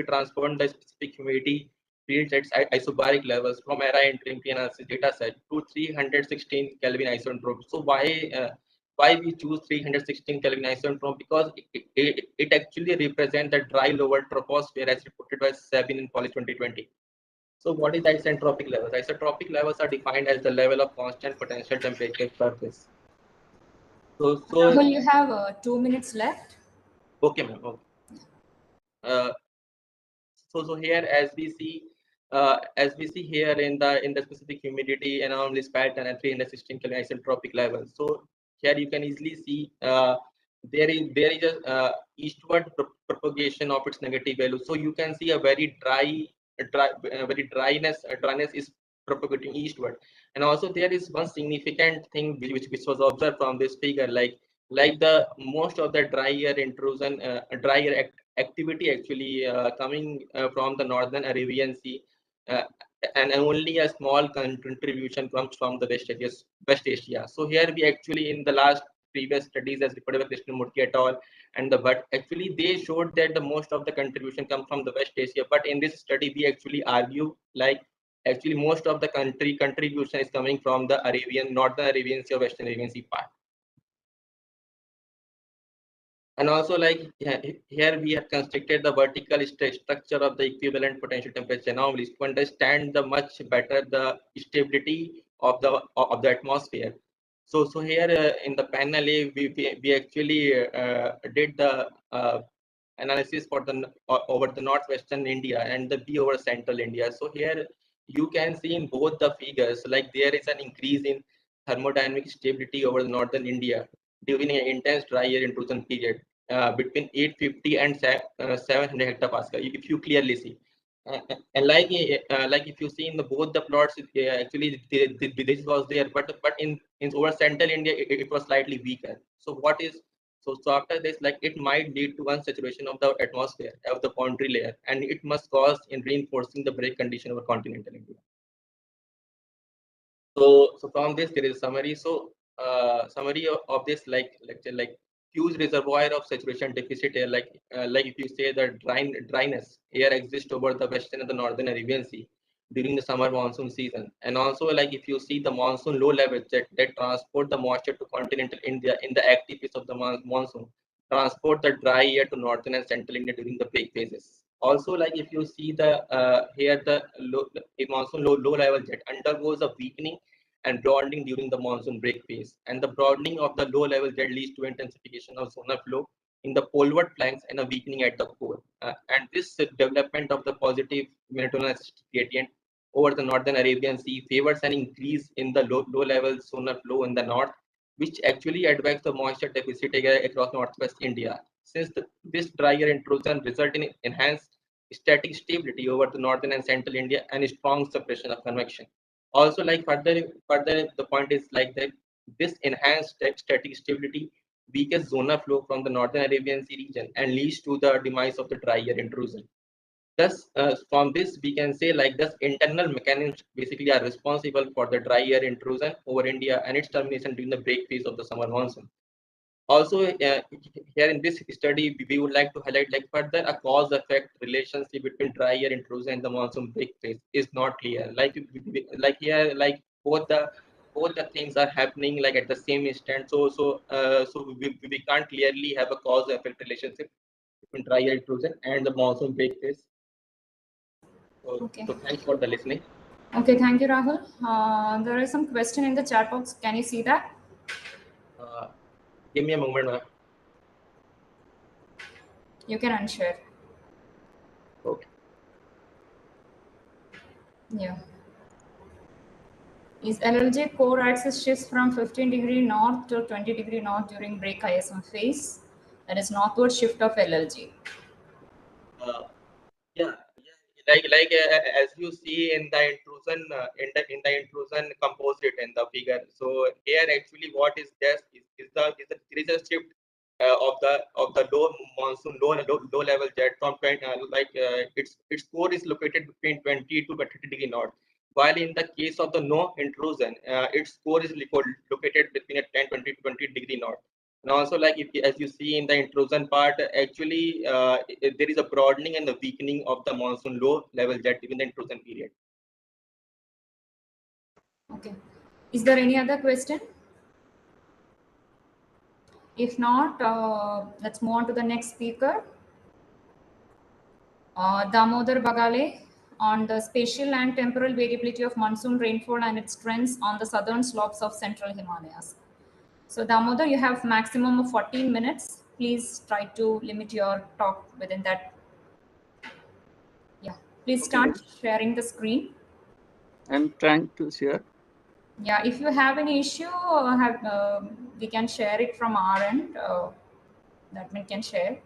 transformed the specific humidity fields at isobaric levels from ERA entry analysis data set to 316 Kelvin isentrope. So why we choose 316 Kelvin isentrope? Because it actually represents the dry lower troposphere as reported by 7 in Policy 2020. So what is isentropic levels? Isentropic levels are defined as the level of constant potential temperature surface. So you have 2 minutes left. Okay, ma'am. Okay. So here as we see here in the specific humidity anomalous pattern at 316 Kelvin isentropic level. So here you can easily see there is a eastward propagation of its negative value. So you can see a very dryness is propagating eastward. And also there is one significant thing which was observed from this figure, like the most of the dry air intrusion, dry air activity actually coming from the northern Arabian Sea, and only a small contribution comes from the West Asia. So here we actually in the last previous studies as reported by Krishnamurthy et al. But actually they showed that the most of the contribution comes from the West Asia. But in this study we actually argue like actually most of the contribution is coming from the northern Arabian Sea or Western Arabian Sea part. And also like here we have constructed the vertical structure of the equivalent potential temperature anomalies to understand the much better the stability of the atmosphere. So here in the panel A we actually did the analysis for the over the northwestern India and the B over central India. So here you can see in both the figures like there is an increase in thermodynamic stability over the northern India during an intense dry air intrusion period between 850 and 700 hectopascal, if you clearly see. And like if you see in both the plots, actually this was there, but in over central India it was slightly weaker. So so after this, like it might lead to unsaturation of the atmosphere of the boundary layer, and it must cause in reinforcing the break condition over continental India. So from this there is a summary. So summary of this lecture, like huge reservoir of saturation deficit air, like if you say that dryness air exists over the western and the northern Arabian Sea during the summer monsoon season. And also like if you see the monsoon low levels that transport the moisture to continental India in the active phase of the monsoon, transport the dry air to northern and central India during the peak phases. Also like if you see the here the monsoon low level jet undergoes a weakening and broadening during the monsoon break phase, and the broadening of the low level jet leads to intensification of zonal flow in the poleward flanks and a weakening at the pole. And this development of the positive Mediterranean gradient over the northern Arabian Sea favors an increase in the low-level solar flow in the north, which actually adds the moisture deficit across northwest India. Since this drier intrusion results in enhanced static stability over the northern and central India and strong suppression of convection. Also, like further, the point is like that this enhanced static stability weakens zonal flow from the northern Arabian Sea region and leads to the demise of the drier intrusion. Thus, from this, we can say like this internal mechanisms basically are responsible for the dry air intrusion over India and its termination during the break phase of the summer monsoon. Also, here in this study, we would like to highlight like further a cause-effect relationship between dry air intrusion and the monsoon break phase is not clear. Like here, like both the things are happening like at the same instant. So we can't clearly have a cause-effect relationship between dry air intrusion and the monsoon break phase. Okay. So thanks for the listening. Okay, thank you, Rahul. There is some question in the chat box. Can you see that? Give me a moment, ma'am. You can unshare. Okay. Yeah. Is LLJ core axis shifts from 15° north to 20° north during break ISM phase? That is northward shift of LLJ. Yeah. Like as you see in the intrusion in the intrusion composite in the figure. So here actually what is there is there is a shift of the low monsoon low level jet from its core is located between 20 to 30° north. While in the case of the no intrusion, its core is located between a 20 to 20° north. And also, like as you see in the intrusion part, actually there is a broadening and the weakening of the monsoon low level jet during the intrusion period. Okay. Is there any other question? If not, let's move on to the next speaker. Damodar Bagale on the spatial and temporal variability of monsoon rainfall and its trends on the southern slopes of central Himalayas. So Damodar, you have maximum of 14 minutes. Please try to limit your talk within that. Yeah, please start sharing the screen. I'm trying to share. Yeah, if you have any issue, we can share it from our end. That we can share.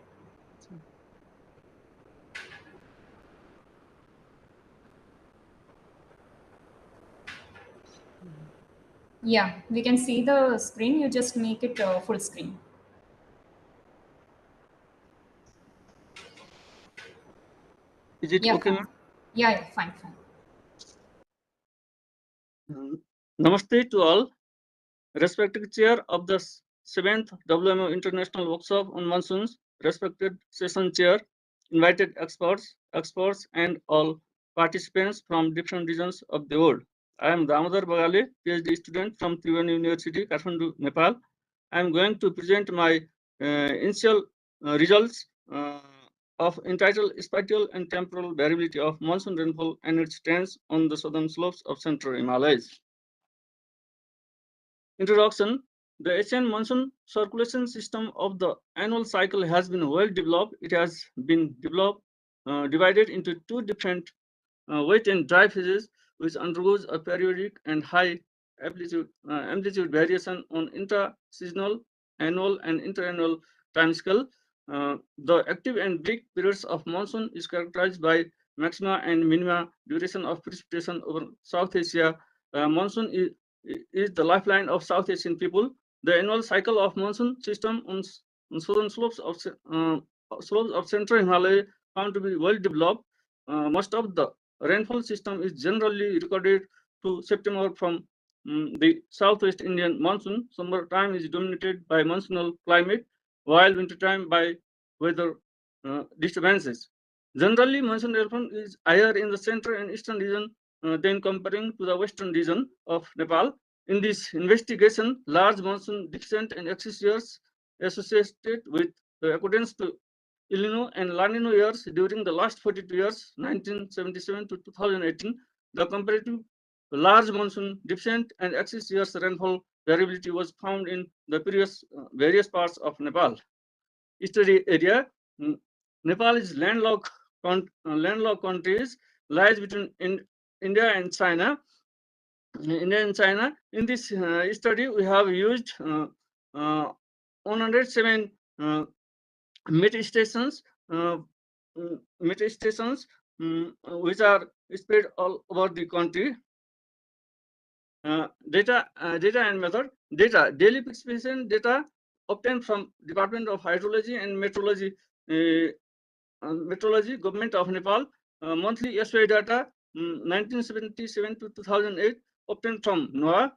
Yeah, we can see the screen. You just make it full screen. Is it Yeah, okay, fine. Yeah, fine. Namaste to all. Respected Chair of the 7th WMO International Workshop on Monsoons, respected session chair, invited experts, and all participants from different regions of the world. I am Damodar Bagale, PhD student from Tribhuvan University, Kathmandu, Nepal. I am going to present my initial results of entitled Spatial and Temporal Variability of Monsoon Rainfall and its Trends on the Southern Slopes of Central Himalayas. Introduction. The Asian monsoon circulation system of the annual cycle has been well developed. It has been divided into two different wet and dry phases, which undergoes a periodic and high amplitude variation on intra-seasonal, annual, and interannual time scale. The active and brief periods of monsoon is characterized by maxima and minima duration of precipitation over South Asia. Monsoon is the lifeline of South Asian people. The annual cycle of monsoon system on southern slopes of central Himalaya found to be well developed. Most of the rainfall system is generally recorded to September from the southwest Indian monsoon. Summer time is dominated by monsoonal climate, while winter time by weather disturbances. Generally, monsoon rainfall is higher in the central and eastern region than comparing to the western region of Nepal. In this investigation, large monsoon deficient and excess years associated with the accordance to El Nino and La Nino years during the last 42 years, 1977 to 2018, the comparative large monsoon deficient and excess years rainfall variability was found in the various parts of Nepal. study area. Nepal is landlocked countries, lies between India and China. In this study, we have used 107 meter stations, which are spread all over the country. Data and method. Data, daily precipitation data obtained from Department of Hydrology and Meteorology, Government of Nepal. Monthly SY data, 1977 to 2008, obtained from NOAA.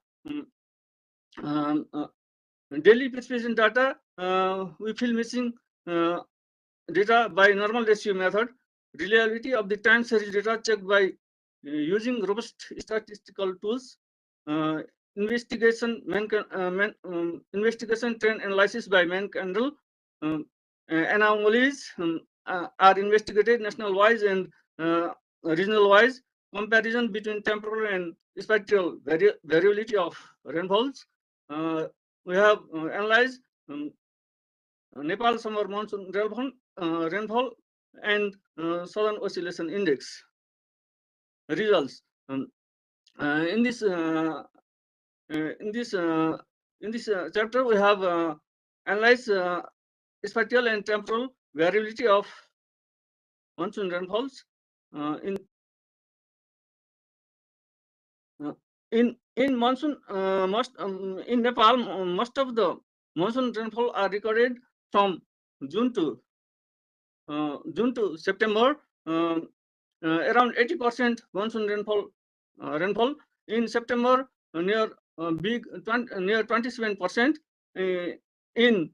Daily precipitation data, we feel missing data by normal ratio method. Reliability of the time series data checked by using robust statistical tools. Investigation trend analysis by man-candle. Anomalies are investigated national-wise and regional-wise. Comparison between temporal and spectral variability of rainfalls. We have analyzed Nepal summer monsoon rainfall and southern oscillation index results. In this chapter, we have analyzed spectral and temporal variability of monsoon rainfalls. In monsoon, in Nepal, most of the monsoon rainfall are recorded from June to September. Around 80% monsoon rainfall in September, near 27%. In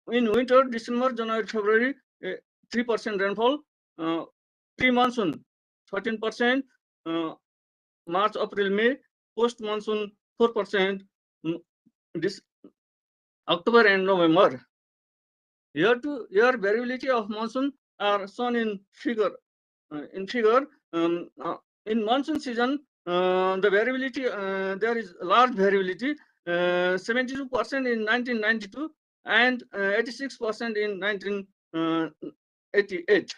winter, December, January, February, 3% rainfall. Pre-monsoon, 13%. March, April, May. Post-monsoon, 4%. This October and November. Year-to-year variability of monsoon are shown in figure. In monsoon season, the variability, there is large variability. 72% in 1992 and 86% in 1988.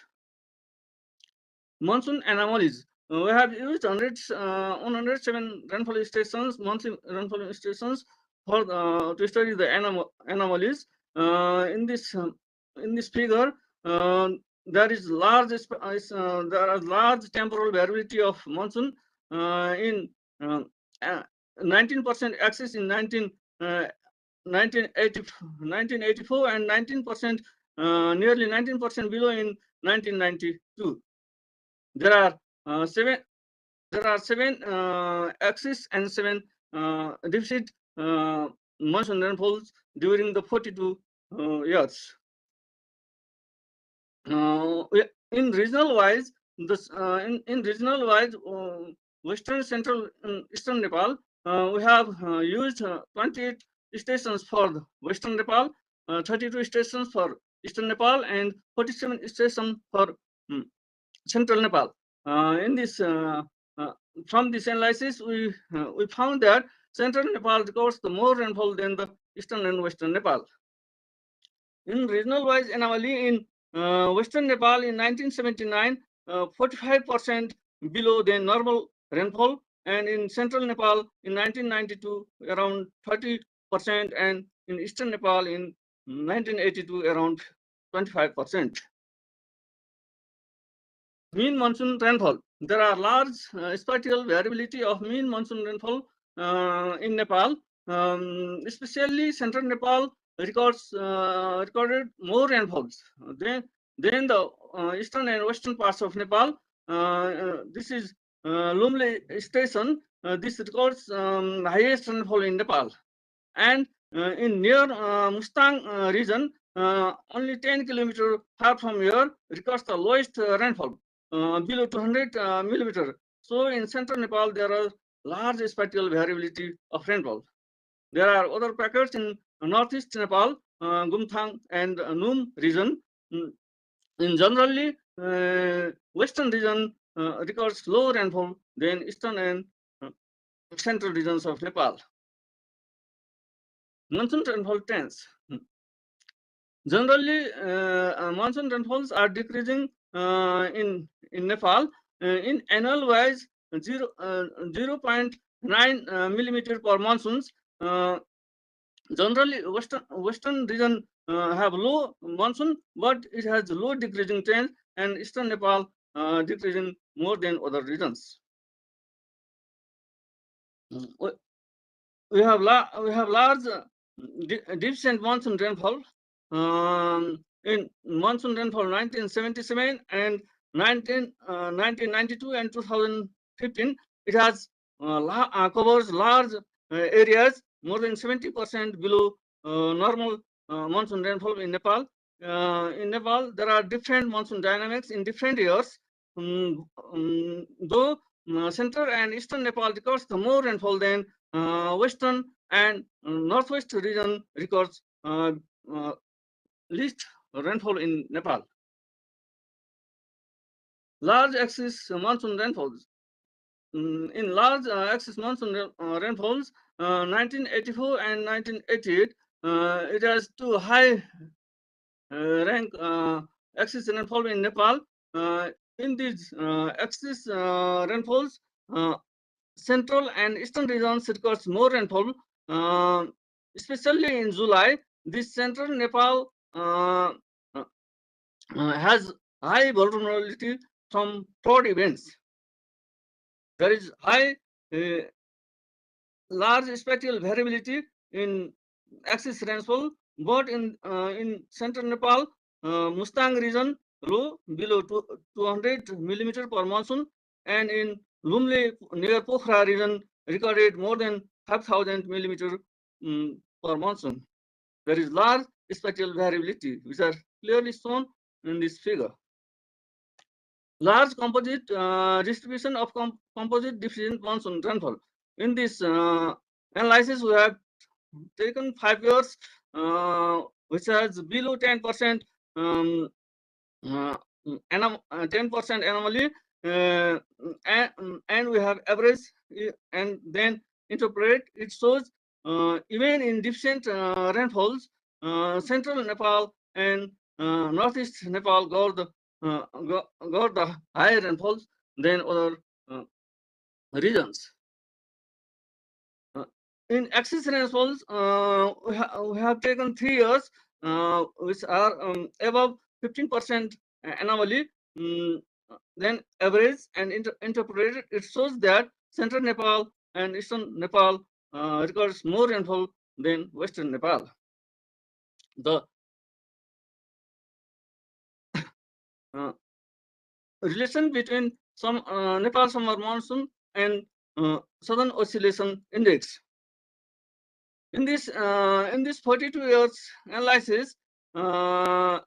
Monsoon anomalies. We have used 107 rainfall stations, monthly rainfall stations, for to study the anomalies. In this figure, there is large temporal variability of monsoon in 19% axis in 1984 and 19%, nearly 19% below in 1992. There are seven axis and 7 deficit monsoon rainfalls during the 42 years. In regional wise, western, central, and eastern Nepal, we have used 28 stations for the western Nepal, 32 stations for eastern Nepal, and 47 stations for central Nepal. In this, from this analysis, we found that central Nepal records the more rainfall than the eastern and western Nepal. In regional wise anomaly, in western Nepal in 1979, 45% below the normal rainfall, and in central Nepal in 1992 around 30%, and in eastern Nepal in 1982 around 25%. Mean monsoon rainfall. There are large spatial variability of mean monsoon rainfall in Nepal, especially central Nepal recorded more rainfalls than the eastern and western parts of Nepal. This is Lumle station. This records highest rainfall in Nepal, and in near Mustang region, only 10 kilometers far from here, records the lowest rainfall, below 200 millimeter. So in central Nepal, there are large spatial variability of rainfall. There are other packets in northeast Nepal, Gumthang and Num region. In generally, western region records low rainfall than eastern and central regions of Nepal. Monsoon rainfall trends. Generally, monsoon rainfalls are decreasing in Nepal in annual wise 0.9 millimeter per monsoons. Generally, western region have low monsoon, but it has low decreasing trend, and eastern Nepal decreasing more than other regions. We have large deficient monsoon rainfall. In monsoon rainfall 1977 and 1992 and 2015, it has covers large areas, more than 70% below normal monsoon rainfall in Nepal. In Nepal, there are different monsoon dynamics in different years. Though central and eastern Nepal records the more rainfall than western and northwest region records least rainfall in Nepal. Large axis monsoon rainfalls. In large axis monsoon rainfalls, 1984 and 1988, it has two high rank axis rainfall in Nepal. In these axis rainfalls, central and eastern regions records more rainfall, especially in July. This central Nepal has high vulnerability from drought events. There is high large spatial variability in axis rainfall, but in central Nepal, Mustang region low below 200 millimeter per monsoon, and in Lumle near Pokhara region recorded more than 5,000 millimeter per monsoon. There is large spatial variability, which are clearly shown in this figure. Large composite distribution of composite deficient monsoon rainfall. In this analysis, we have taken 5 years, which has below 10% 10% anomaly, and we have average and then interpret. It shows even in deficient rainfalls, central Nepal and northeast Nepal got the higher rainfalls than other regions. In axis rainfalls, we have taken 3 years, which are above 15% anomaly, then average and interpreted. It shows that central Nepal and eastern Nepal records more rainfall than western Nepal. The relation between some Nepal summer monsoon and southern oscillation index. In this 42 years analysis, around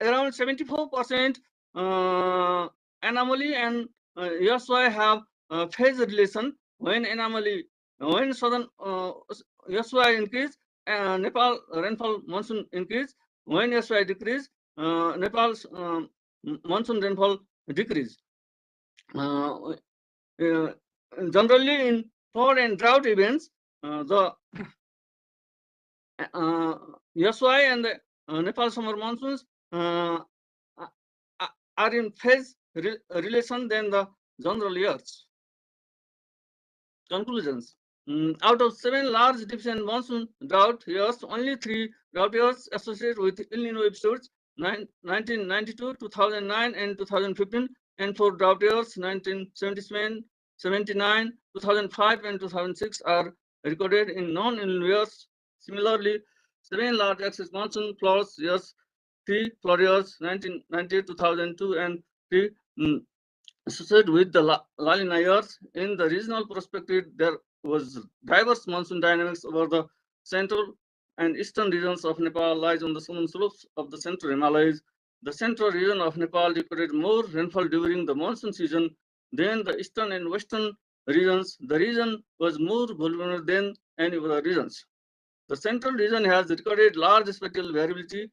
74% anomaly and SY have phase relation. When southern SY increase, Nepal rainfall monsoon increase. When SY decrease, Nepal's monsoon rainfall decrease. Generally, in flood and drought events, the SY and the Nepal summer monsoons are in phase relation than the general years. Conclusions. Out of 7 large deficient monsoon drought years, only 3 drought years associated with El Nino episodes, 1992, 2009, and 2015, and 4 drought years, 1977, 79, 2005, and 2006 are recorded in non-El Nino years. Similarly, 7 large axis monsoon floods years, 3 flood years, 1990, 2002, and 3 associated with the La Nina years. In the regional perspective, there was diverse monsoon dynamics over the central and eastern regions of Nepal lies on the southern slopes of the central Himalayas. The central region of Nepal recorded more rainfall during the monsoon season than the eastern and western regions. The region was more vulnerable than any other regions. The central region has recorded large spatial variability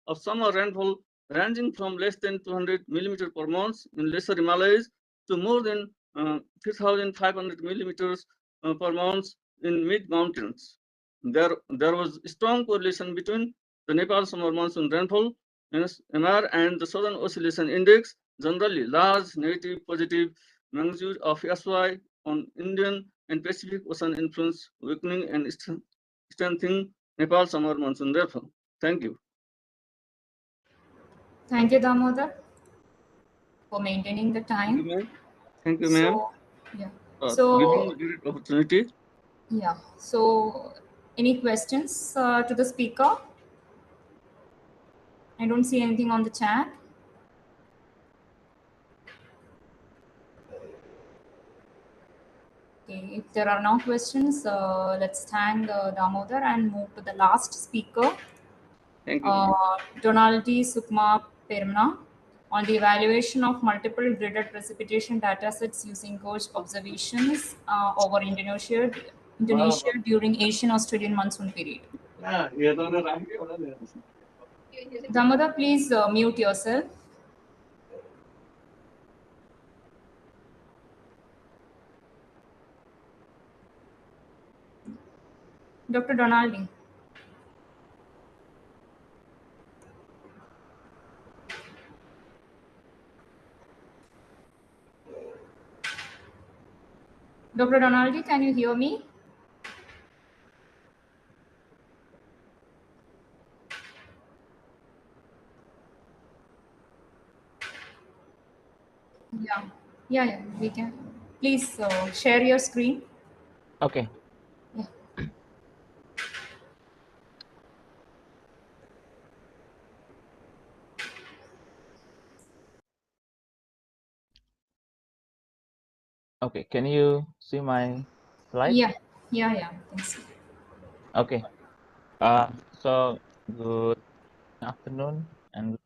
of summer rainfall ranging from less than 200 millimeters per month in lesser Himalayas to more than 3,500 millimeters per month in mid-mountains. There was strong correlation between the Nepal summer monsoon rainfall, MR, and the Southern Oscillation Index, generally large negative positive magnitude of SY on Indian and Pacific Ocean influence weakening and strengthening Nepal summer monsoon rainfall. Thank you. Thank you, Damodar, for maintaining the time. Thank you, ma'am. So, yeah. Giving me great opportunity. Yeah. So, any questions to the speaker? I don't see anything on the chat. Okay, if there are no questions, let's thank Damodar and move to the last speaker. Thank you. Donaldi Sukma Permana on the evaluation of multiple gridded precipitation datasets using gauge observations over Indonesia during Asian-Australian monsoon period. Damodar, please mute yourself. Dr. Donaldi. Dr. Donaldi, can you hear me? Yeah, we can. Please share your screen. Okay. Yeah. Okay, can you see my slide? Yeah, I can see. Okay. So good afternoon and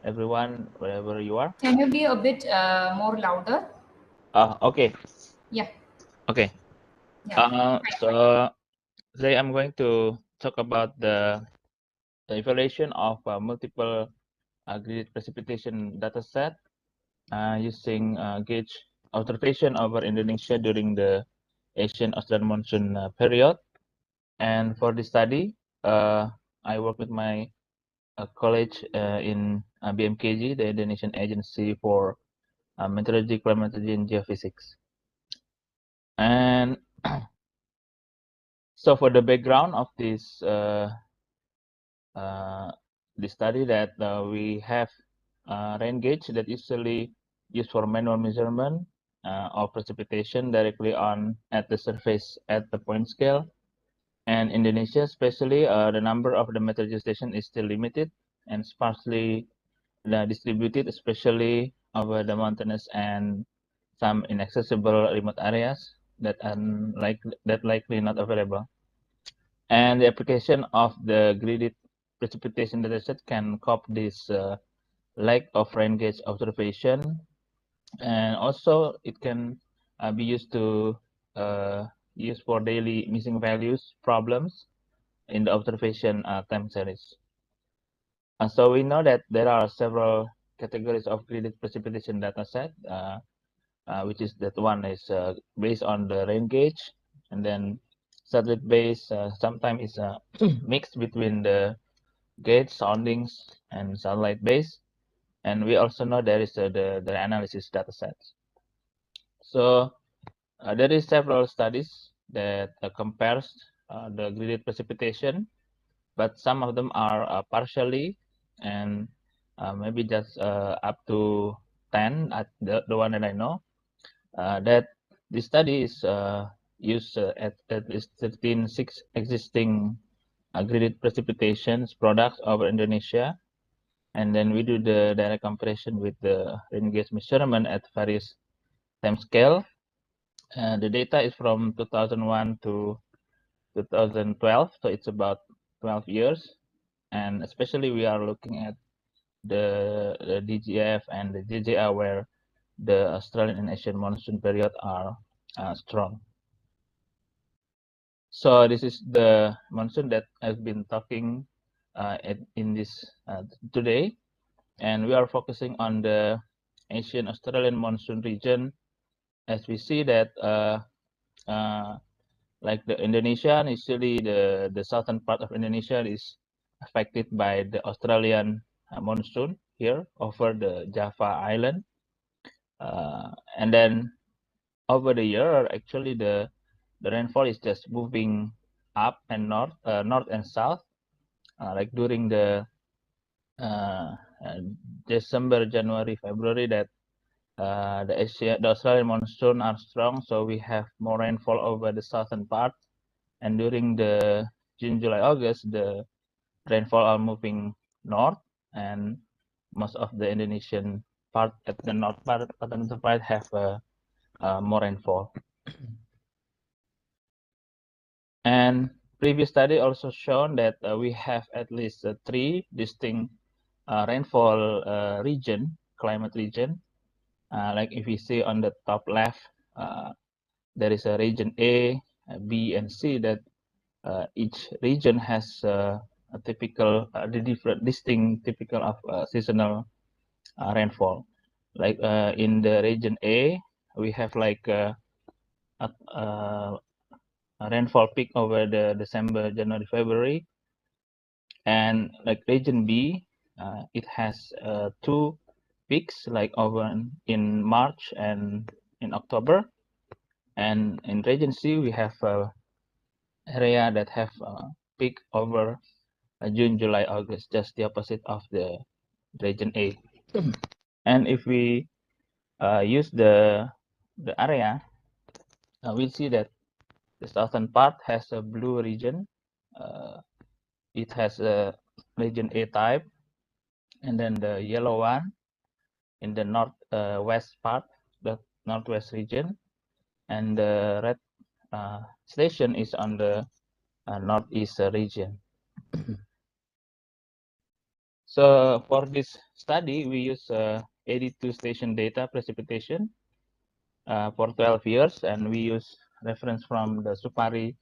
everyone, wherever you are. Can you be a bit more louder? Okay. Yeah. Okay. Yeah. So today I'm going to talk about the evaluation of multiple grid precipitation data set using gauge observation over Indonesia during the Asian Australian monsoon period. And for this study, I work with my college in BMKG, the Indonesian Agency for Meteorology, Climatology, and Geophysics. And so for the background of this study, that we have rain gauge that usually used for manual measurement of precipitation directly at the surface at the point scale. And Indonesia, especially, the number of the meteorology station is still limited and sparsely distributed, especially over the mountainous and some inaccessible remote areas that are likely not available. And the application of the gridded precipitation dataset can cope this lack of rain gauge observation, and also it can be used to use for daily missing values problems in the observation time series. So we know that there are several categories of gridded precipitation dataset, which is that one is based on the rain gauge, and then satellite based sometimes is mixed between the gauge soundings and satellite based, and we also know there is the analysis datasets. So there is several studies that compares the gridded precipitation, but some of them are partially and maybe just up to 10 at the one that I know. That this study is used at least 13 existing gridded precipitations products over Indonesia, and then we do the direct comparison with the rain gauge measurement at various time scale. The data is from 2001 to 2012, so it's about 12 years, and especially we are looking at the DGF and the JJA, where the Australian and Asian monsoon period are strong. So this is the monsoon that I've been talking in this today, and we are focusing on the Asian Australian monsoon region, as we see that like the Indonesia, usually the southern part of Indonesia is affected by the Australian monsoon here over the Java Island. And then over the year, actually the rainfall is just moving up and north and south. Like during the December, January, February, that the Australian monsoon are strong, so we have more rainfall over the southern part. And during the June, July, August, the rainfall are moving north, and most of the Indonesian part at the north part have more rainfall. And previous study also shown that we have at least 3 distinct rainfall climate region. Like if you see on the top left, there is a region A, B, and C that each region has a typical, distinct typical of seasonal rainfall. Like in the region A, we have like a rainfall peak over the December, January, February, and like region B, it has 2 peaks, like over in March and in October, and in region C we have area that have peak over June, July, August, just the opposite of the region A. And if we use the area, we'll see that the southern part has a blue region. It has a region A type, and then the yellow one in the northwest part, the northwest region, and the red station is on the northeast region. So for this study, we use 82 station data precipitation for 12 years, and we use reference from the Supari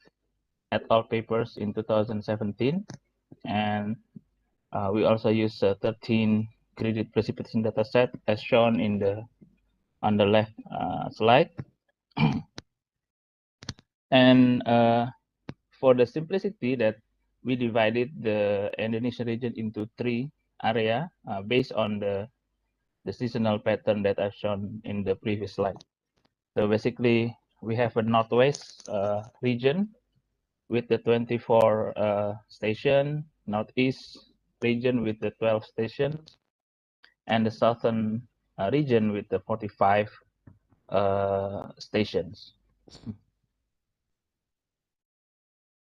et al. Papers in 2017, and we also use 13 graded precipitation data set as shown in on the left slide. And for the simplicity, that we divided the Indonesian region into 3 areas based on the seasonal pattern that I've shown in the previous slide. So basically, we have a northwest region with the 24 station, northeast region with the 12 stations, and the southern region with the 45 stations.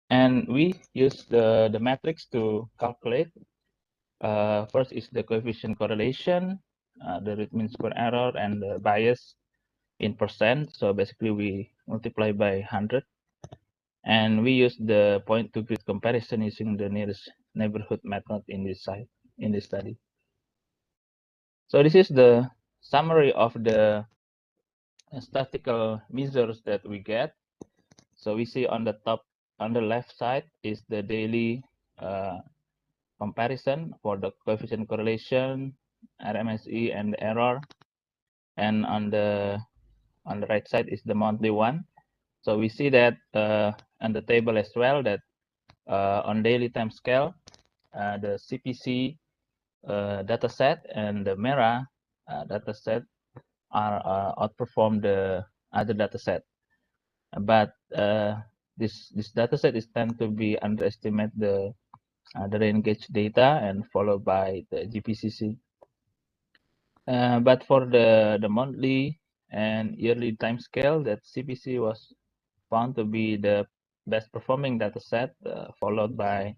And we use the matrix to calculate. First is the coefficient correlation, the root mean square error, and the bias in percent. So basically, we multiply by 100. And we use the point-to-grid comparison using the nearest neighborhood method in this study. So this is the summary of the statistical measures that we get. So we see on the top, on the left side is the daily comparison for the coefficient correlation, RMSE, and the error. And on the right side is the monthly one. So we see that on the table as well, that on daily time scale, the CPC data set and the MERA data set are outperform the other data set. But this data set is tend to be underestimate the rain gauge data and followed by the GPCC. But for the monthly and yearly time scale, that CPC was found to be the best performing data set, followed by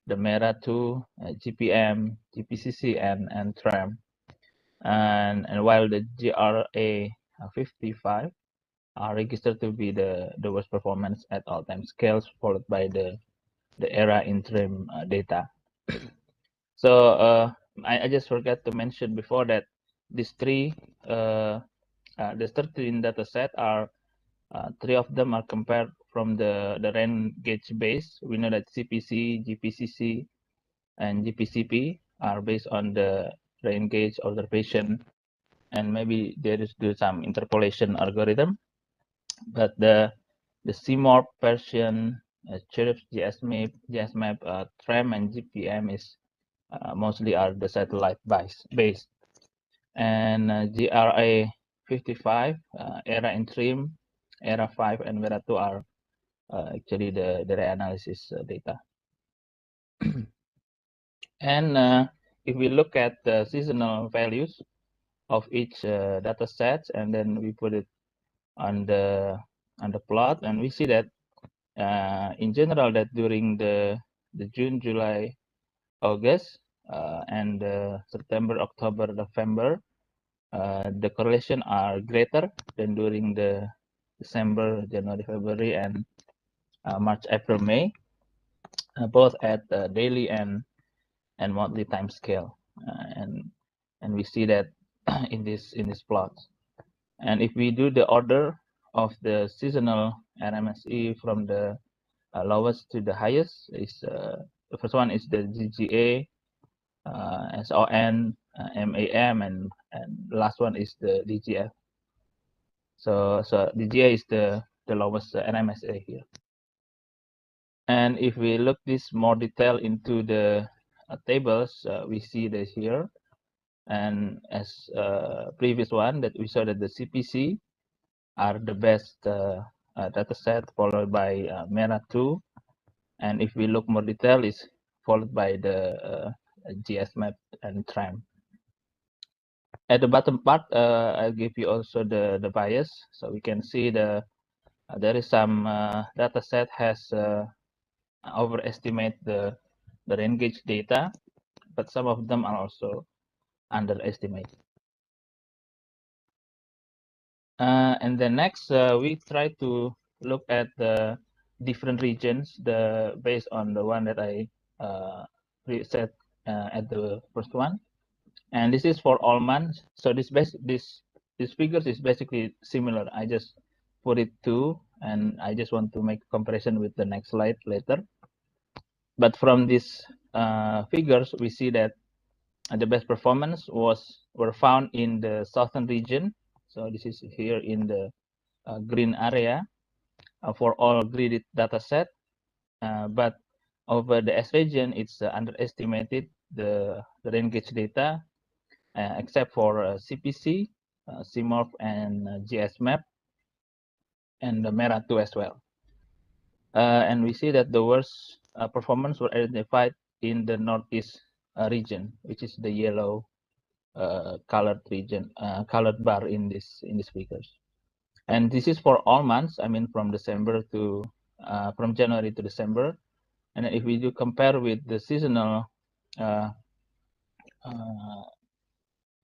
the MERA2, GPM, GPCC, and TREM. And while the GRA 55 are registered to be the worst performance at all time scales, followed by the ERA interim data. So I just forgot to mention before that these 3, the 13 data set are 3 of them are compared from the rain gauge base. We know that CPC, GPCC, and GPCP are based on the rain gauge observation, and maybe there is some interpolation algorithm. But the the CMORP, Persian, Cherif, GSMAP, TREM, and GPM is mostly are the satellite based. And GRA 55, ERA and TRIM, ERA 5, and VERA 2 are actually the reanalysis data. And if we look at the seasonal values of each data set, and then we put it on the plot, and we see that in general that during the June, July, August, and September, October, November, the correlation are greater than during the December, January, February, and March, April, May, both at daily and monthly time scale, and we see that in this plot. And if we do the order of the seasonal RMSE from the lowest to the highest, is the first one is the GGA, SON, MAM, and last one is the DGF. So DGA is the lowest NMSA here. And if we look this more detail into the tables, we see this here. And as previous one that we saw that the CPC are the best data set, followed by MERA2. And if we look more detail, is followed by the GSMAP and TREM. At the bottom part, I'll give you also the bias. So we can see there is some data set has overestimate the rain gauge data, but some of them are also underestimate. And then next, we try to look at the different regions, based on the one that I set at the first one, and this is for all months. So this figures is basically similar. I just put it 2, and I just want to make comparison with the next slide later. But from these figures, we see that the best performance were found in the southern region. So this is here in the green area for all gridded data set. But over the S region, it's underestimated the rain gauge data, except for CPC, CMORP, and GSMAP, and the MERA2 as well. And we see that the worst performance were identified in the northeast region, which is the yellow colored region, colored bar in this figures. And this is for all months. I mean, from December to from January to December. And if we do compare with the seasonal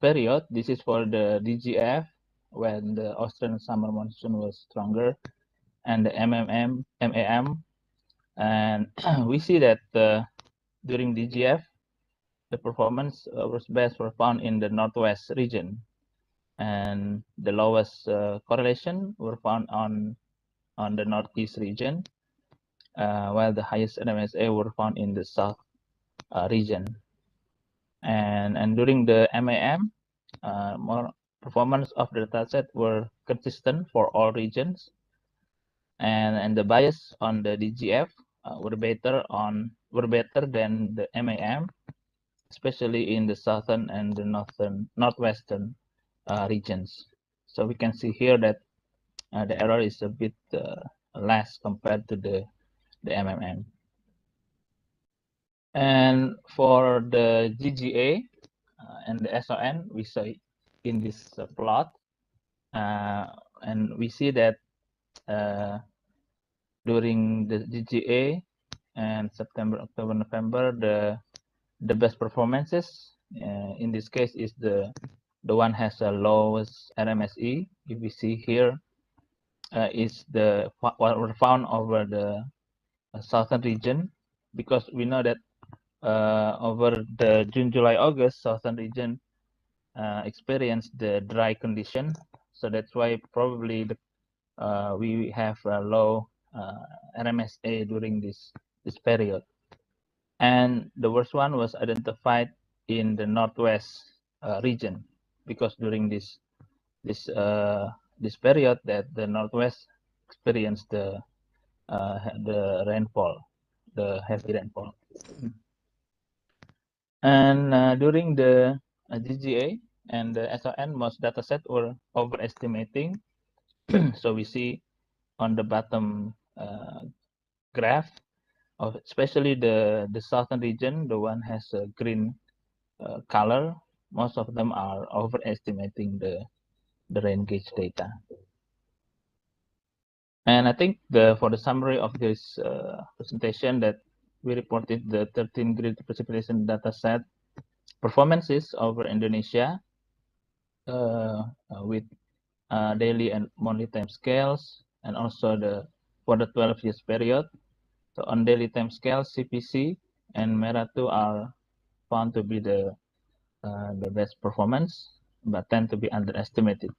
period, this is for the DGF when the Australian summer monsoon was stronger, and the MAM, and we see that during DGF, the performance was best were found in the northwest region, and the lowest correlation were found on the northeast region, while the highest NMSA were found in the south region. And during the MAM, more performance of the dataset were consistent for all regions, and the bias on the DGF were better than the MAM, especially in the southern and the northwestern regions. So we can see here that the error is a bit less compared to the MMM. And for the GGA and the SON, we saw in this plot, and we see that during the GGA and September, October, November, the best performances in this case is the one has the lowest RMSE. If we see here, is the what were found over the southern region, because we know that over the June, July, August, southern region experienced the dry condition. So that's why probably we have a low RMSA during this period. And the worst one was identified in the northwest region, because during this period that the northwest experience the rainfall, the heavy rainfall. And during the GGA and the SON, most dataset were overestimating. So we see on the bottom graph, especially the southern region, the one has a green color. Most of them are overestimating the rain gauge data. And I think for the summary of this presentation, that we reported the 13 grid precipitation data set performances over Indonesia with daily and monthly time scales, and also for the 12 years period. So on daily time scale, CPC and Merah-2 are found to be the best performance, but tend to be underestimated.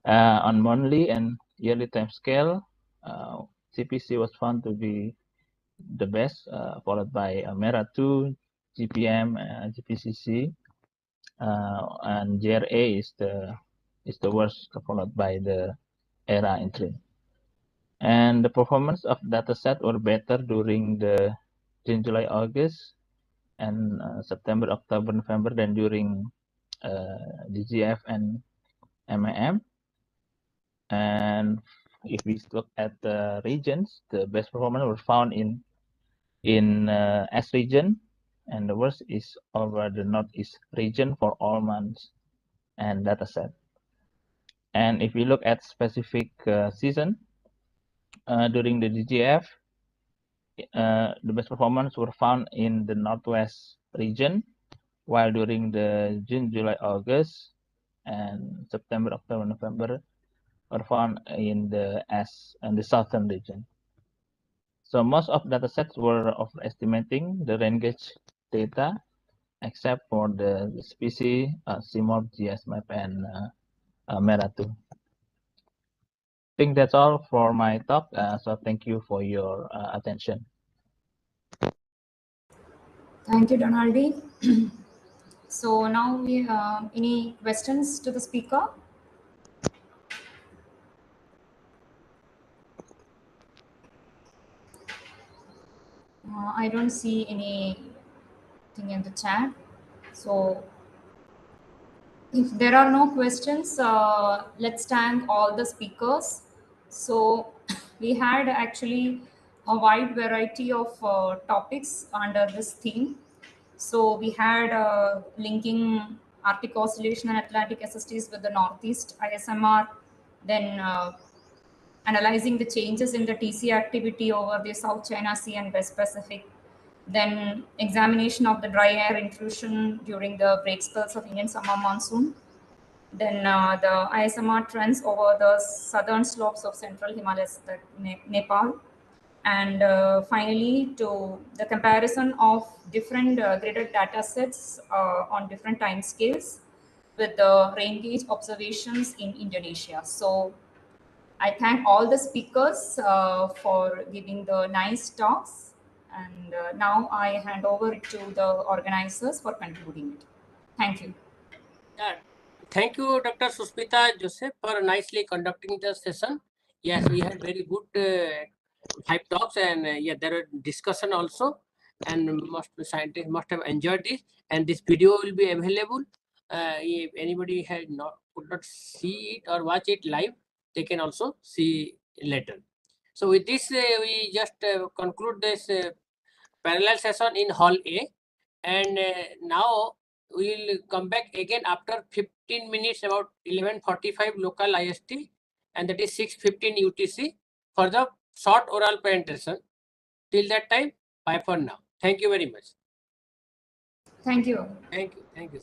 On monthly and yearly time scale, CPC was found to be the best, followed by Merah-2, GPM, GPCC, and JRA is the worst, followed by the ERA entry. And the performance of dataset were better during the June, July, August, and September, October, November than during DGF and MIM. And if we look at the regions, the best performance were found in S region, and the worst is over the Northeast region for all months and dataset. And if we look at specific season, during the DGF, the best performance were found in the Northwest region, while during the June, July, August, and September, October, November were found in the Southern region. So most of datasets were overestimating the rain gauge data, except for the species CMOP, GSMAP, and Merah-2. I think that's all for my talk. So thank you for your attention. Thank you, Donaldi. So now we any questions to the speaker? I don't see anything in the chat. So if there are no questions, let's thank all the speakers. So we had actually a wide variety of topics under this theme. So we had linking Arctic Oscillation and Atlantic SSTs with the Northeast ISMR, then analyzing the changes in the TC activity over the South China Sea and West Pacific, then examination of the dry air intrusion during the break spells of Indian summer monsoon, then the ISMR trends over the southern slopes of central Himalayas, Nepal, and finally to the comparison of different gridded data sets on different time scales with the rain gauge observations in Indonesia. So I thank all the speakers for giving the nice talks, and now I hand over to the organizers for concluding it. Thank you. Thank you, Dr. Suspita Joseph, for nicely conducting the session. Yes, we had very good 5 talks, and yeah, there were discussion also, and scientists must have enjoyed this. And this video will be available. If anybody could not see it or watch it live, they can also see later. So with this, we just conclude this parallel session in Hall A, and now we will come back again after 15 minutes, about 11:45 local IST, and that is 6:15 UTC, for the short oral presentation. Till that time, bye for now. Thank you very much. Thank you. Thank you. Thank you.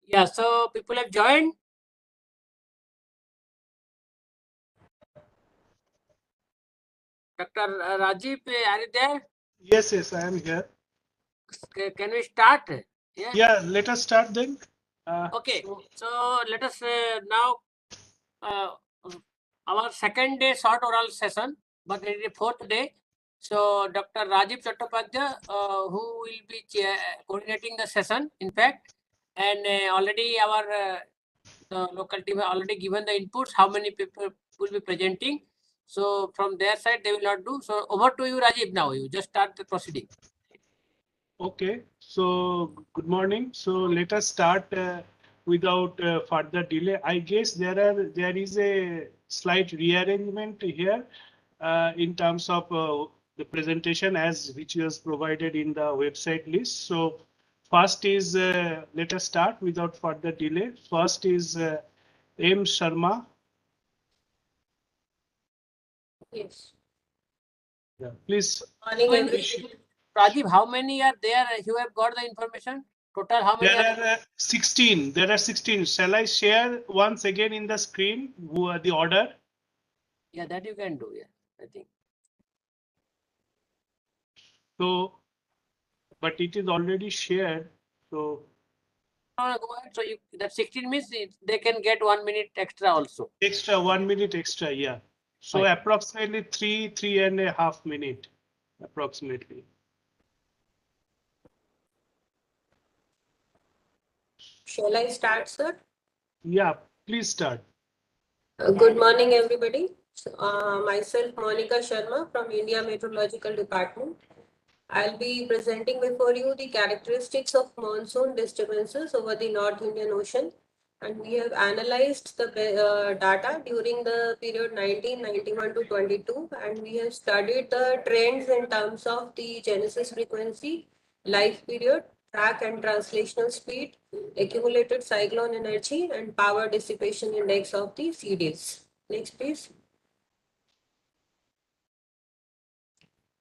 Yeah, so people have joined. Dr. Rajiv, are you there? Yes, I am here. Can we start? Yeah, let us start then. Okay, so let us now our second day short oral session, but it is the fourth day. So Dr. Rajiv Chattopadhyay, who will be coordinating the session, in fact, and already our the local team have already given the inputs, how many people will be presenting. So from their side, they will not do. So over to you, Rajiv, now. You just start the proceeding. Okay, so good morning. So let us start without further delay. I guess there is a slight rearrangement here in terms of the presentation as which was provided in the website list. So first is let us start without further delay. First is M. Sharma. Yes. Yeah, please. Morning, everyone. Rajiv, how many are there? You have got the information? Total, how many There are 16. There are 16. Shall I share once again in the screen who are the order? Yeah, that you can do. Yeah, I think. So, but it is already shared. So, go ahead. So you, that 16 means they can get 1 minute extra also. extra 1 minute extra. Yeah. So Fine. approximately 3.5 minutes, approximately. Shall I start, sir? Yeah, please start. Good morning, everybody. Myself, Monica Sharma from India Meteorological Department. I'll be presenting before you the characteristics of monsoon disturbances over the North Indian Ocean. And we have analyzed the data during the period 1991 to 22. And we have studied the trends in terms of the genesis frequency, life period, track and translational speed, accumulated cyclone energy, and power dissipation index of the CDs. Next, please.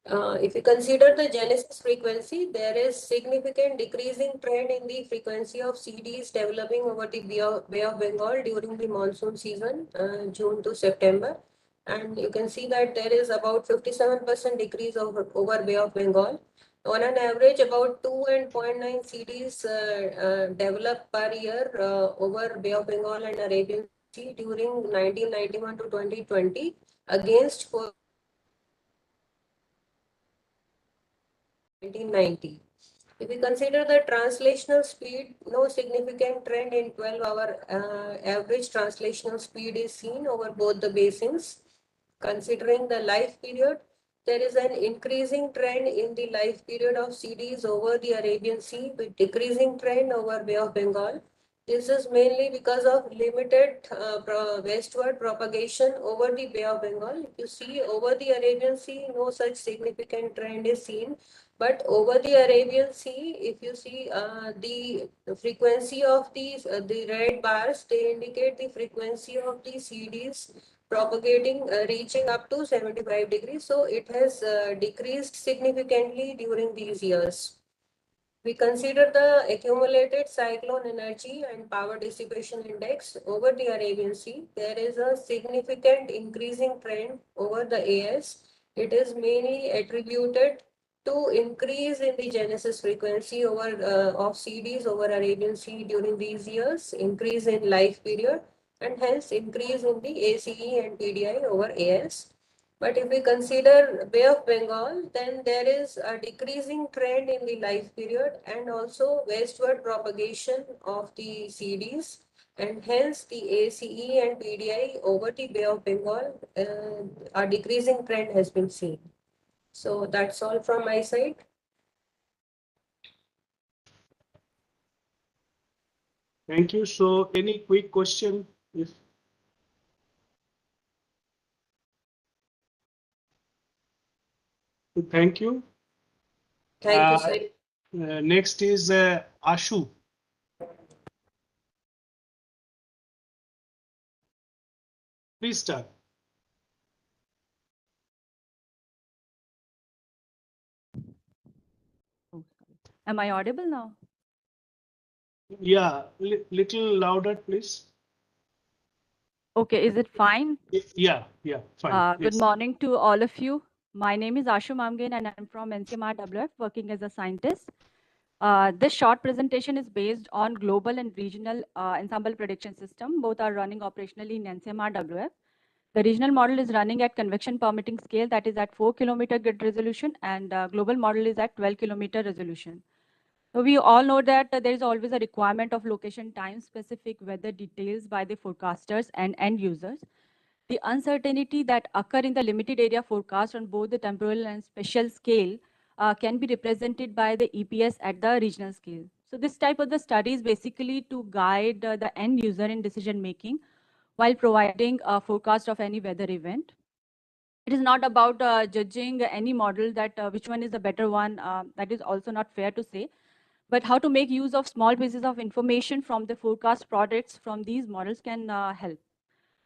If you consider the genesis frequency, there is significant decreasing trend in the frequency of CDs developing over the Bay of Bengal during the monsoon season, June to September. And you can see that there is about 57% decrease over Bay of Bengal. On an average, about 2 and 0.9 CDs develop per year over Bay of Bengal and Arabian Sea during 1991 to 2020 against 1990. If we consider the translational speed, no significant trend in 12-hour average translational speed is seen over both the basins. Considering the life period, there is an increasing trend in the life period of CDs over the Arabian Sea with decreasing trend over Bay of Bengal. This is mainly because of limited westward propagation over the Bay of Bengal. If you see over the Arabian Sea, no such significant trend is seen. But over the Arabian Sea, if you see the frequency of these, the red bars, they indicate the frequency of the CDs propagating, reaching up to 75 degrees. So it has decreased significantly during these years. We consider the accumulated cyclone energy and power dissipation index over the Arabian Sea. There is a significant increasing trend over the AS. It is mainly attributed to increase in the genesis frequency over of CDs over Arabian Sea during these years, increase in life period, and hence increase in the ACE and PDI over AS. But if we consider Bay of Bengal, then there is a decreasing trend in the life period and also westward propagation of the CDs, and hence the ACE and PDI over the Bay of Bengal, a decreasing trend has been seen. So that's all from my side. Thank you. So any quick question? If Thank you. Thank you, sir. Next is Ashu. Please start. Am I audible now? Yeah, little louder, please. Okay, is it fine? Yeah, fine. Good Yes. morning to all of you. My name is Ashu Mamgen and I'm from NCMR WF working as a scientist. This short presentation is based on global and regional ensemble prediction system. Both are running operationally in NCMR WF. The regional model is running at convection permitting scale, that is at 4 kilometer grid resolution, and global model is at 12 kilometer resolution. So we all know that there is always a requirement of location time specific weather details by the forecasters and end users. The uncertainty that occur in the limited area forecast on both the temporal and spatial scale can be represented by the EPS at the regional scale. So this type of the study is basically to guide the end user in decision making while providing a forecast of any weather event. It is not about judging any model that which one is the better one. That is also not fair to say, but how to make use of small pieces of information from the forecast products from these models can help.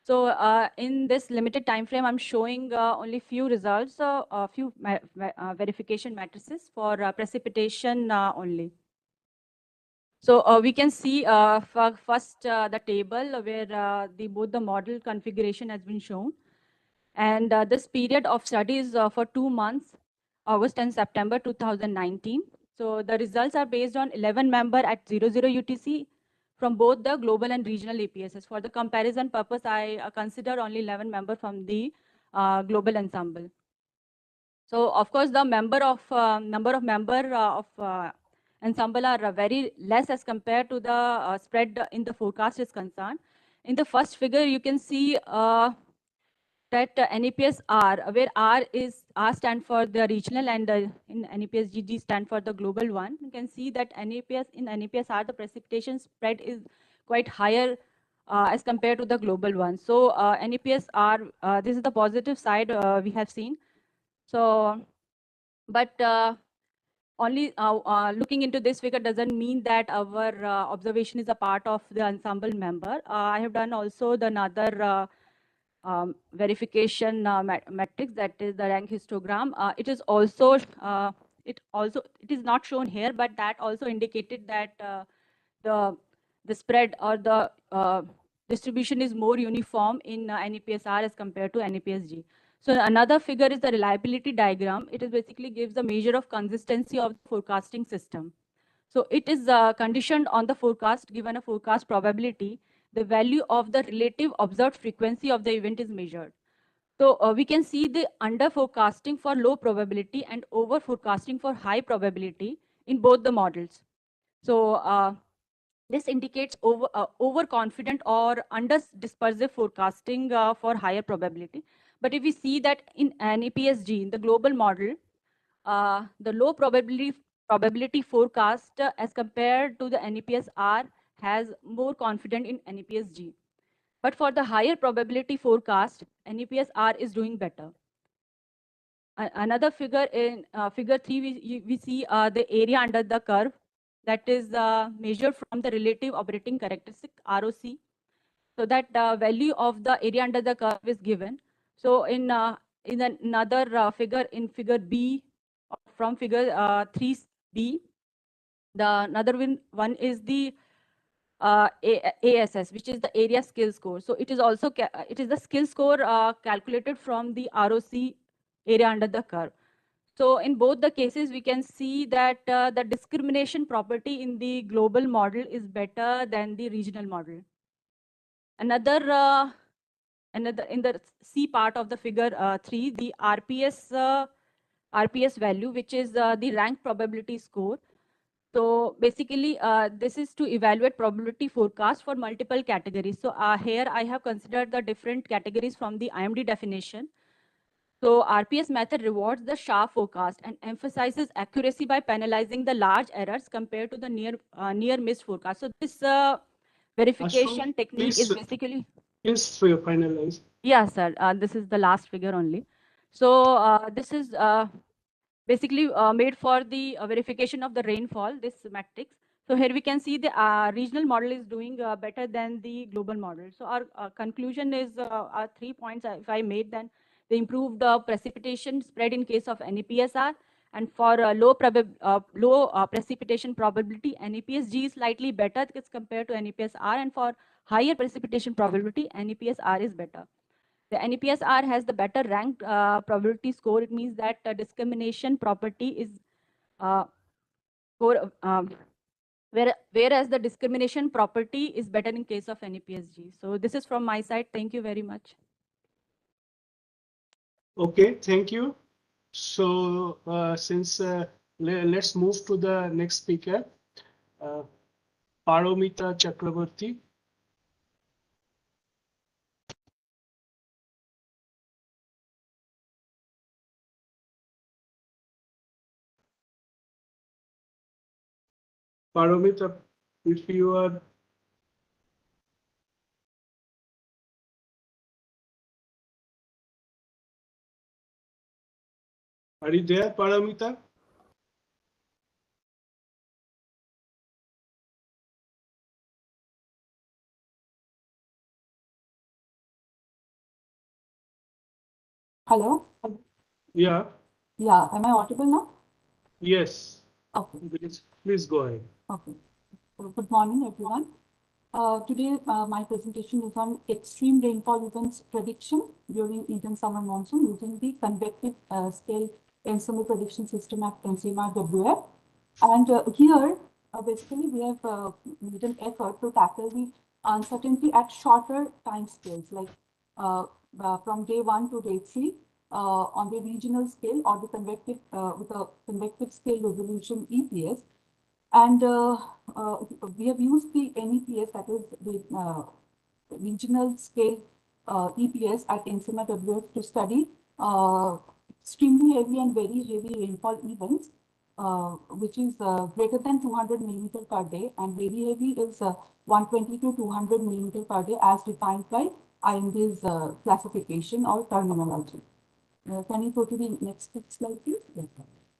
So in this limited time frame, I'm showing only few results, a few verification matrices for precipitation only. So we can see first the table where both the model configuration has been shown. And this period of study is for 2 months, August and September 2019. So the results are based on 11 member at 00 UTC from both the global and regional APSs. For the comparison purpose, I consider only 11 member from the global ensemble. So of course, the number of ensemble are very less as compared to the spread in the forecast is concerned. In the first figure, you can see that NEPS R, where R stand for the regional and in NEPS GG stand for the global one. You can see that in NEPS R, the precipitation spread is quite higher as compared to the global one. So NEPS R, this is the positive side we have seen. So, but only looking into this figure doesn't mean that our observation is a part of the ensemble member. I have done also the another verification matrix, that is the rank histogram. It is also it is not shown here, but that also indicated that the spread or the distribution is more uniform in NEPSR as compared to NEPSG. So another figure is the reliability diagram. It is basically gives the measure of consistency of the forecasting system. So it is conditioned on the forecast. Given a forecast probability, the value of the relative observed frequency of the event is measured. So we can see the under forecasting for low probability and over forecasting for high probability in both the models. So this indicates overconfident or under dispersive forecasting for higher probability. But if we see that in NEPSG, in the global model, the low probability forecast as compared to the NEPS R has more confidence in NEPS G. But for the higher probability forecast, NEPS R is doing better. Another figure in figure 3, we see the area under the curve that is measured from the relative operating characteristic ROC. So that value of the area under the curve is given. So in another figure, in figure B, from figure 3B, the another one is the ASS, which is the area skill score. So it is also it is the skill score calculated from the ROC area under the curve. So in both the cases, we can see that the discrimination property in the global model is better than the regional model. Another in the C part of the figure 3, the RPS value, which is the rank probability score. So basically, this is to evaluate probability forecast for multiple categories. So here I have considered the different categories from the IMD definition. So RPS method rewards the sharp forecast and emphasizes accuracy by penalizing the large errors compared to the near missed forecast. So this verification technique is basically. Yes, for your finalize. Yeah, sir. This is the last figure only. So this is basically made for the verification of the rainfall, this matrix. So here we can see the regional model is doing better than the global model. So our conclusion is our 3 points if I made, then they improved the precipitation spread in case of NEPSR And for low precipitation probability, NEPS-G is slightly better as compared to NEPS-R, and for higher precipitation probability, NEPS-R is better. The NEPS-R has the better ranked probability score. It means that discrimination property is whereas the discrimination property is better in case of NEPS-G. So this is from my side. Thank you very much. Okay, thank you. So let's move to the next speaker, Paramita Chakraborty. Paramita, if you are you there, Paramita? Hello? Yeah. Yeah, am I audible now? Yes. Okay. Please go ahead. Okay. Good morning, everyone. Today, my presentation is on extreme rainfall events prediction during Indian summer monsoon using the convective scale ensemble prediction system at NCMR-WF. And here, basically, we have made an effort to tackle the uncertainty at shorter time scales, like from day 1 to day 3 on the regional scale or the convective with a convective scale resolution EPS. And we have used the NEPS, that is the regional scale EPS at NCMR-WF to study extremely heavy and very heavy rainfall events, which is greater than 200 millimeter per day, and very heavy is 120 to 200 millimeter per day as defined by IMD's classification or terminology. Can you go to the next slide, please?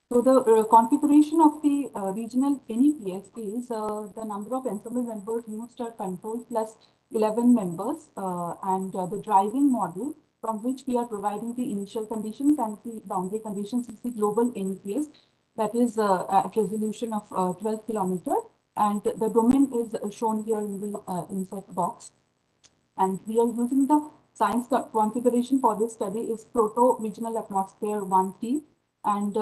So the configuration of the regional NEPS is the number of ensemble members used are control plus 11 members and the driving model from which we are providing the initial conditions and the boundary conditions is the global NEPS, that is at resolution of 12 kilometer, and the domain is shown here in the insert box. And we are using the science configuration for this study is proto-regional atmosphere 1T, and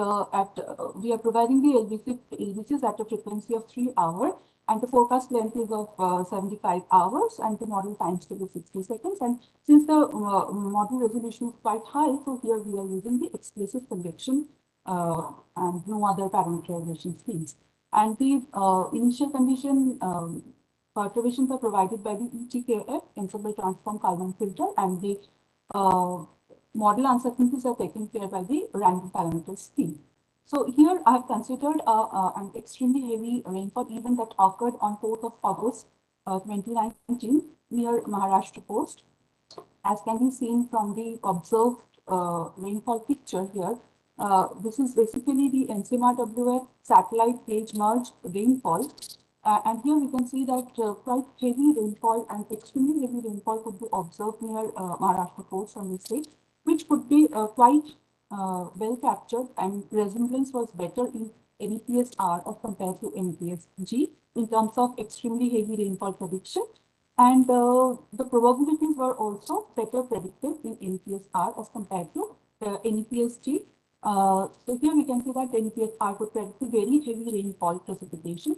we are providing the LBCs at a frequency of 3 hours, and the forecast length is of 75 hours, and the model time scale is 60 seconds. And since the model resolution is quite high, so here we are using the explicit convection and no other parameterization schemes. And the initial condition perturbations are provided by the ETKF, ensemble transform Kalman filter, and the model uncertainties are taken care by the random parameter scheme. So here I have considered an extremely heavy rainfall event that occurred on 4th of August 2019 near Maharashtra coast. As can be seen from the observed rainfall picture here, this is basically the NCMR-WF satellite page merged rainfall. And here we can see that quite heavy rainfall and extremely heavy rainfall could be observed near Maharashtra coast on this day, which could be quite well captured, and resemblance was better in NEPS-R as compared to NEPS-G in terms of extremely heavy rainfall prediction. And the probabilities were also better predicted in NEPS-R as compared to NEPS-G. So here we can see that NEPS-R could predict very heavy rainfall precipitation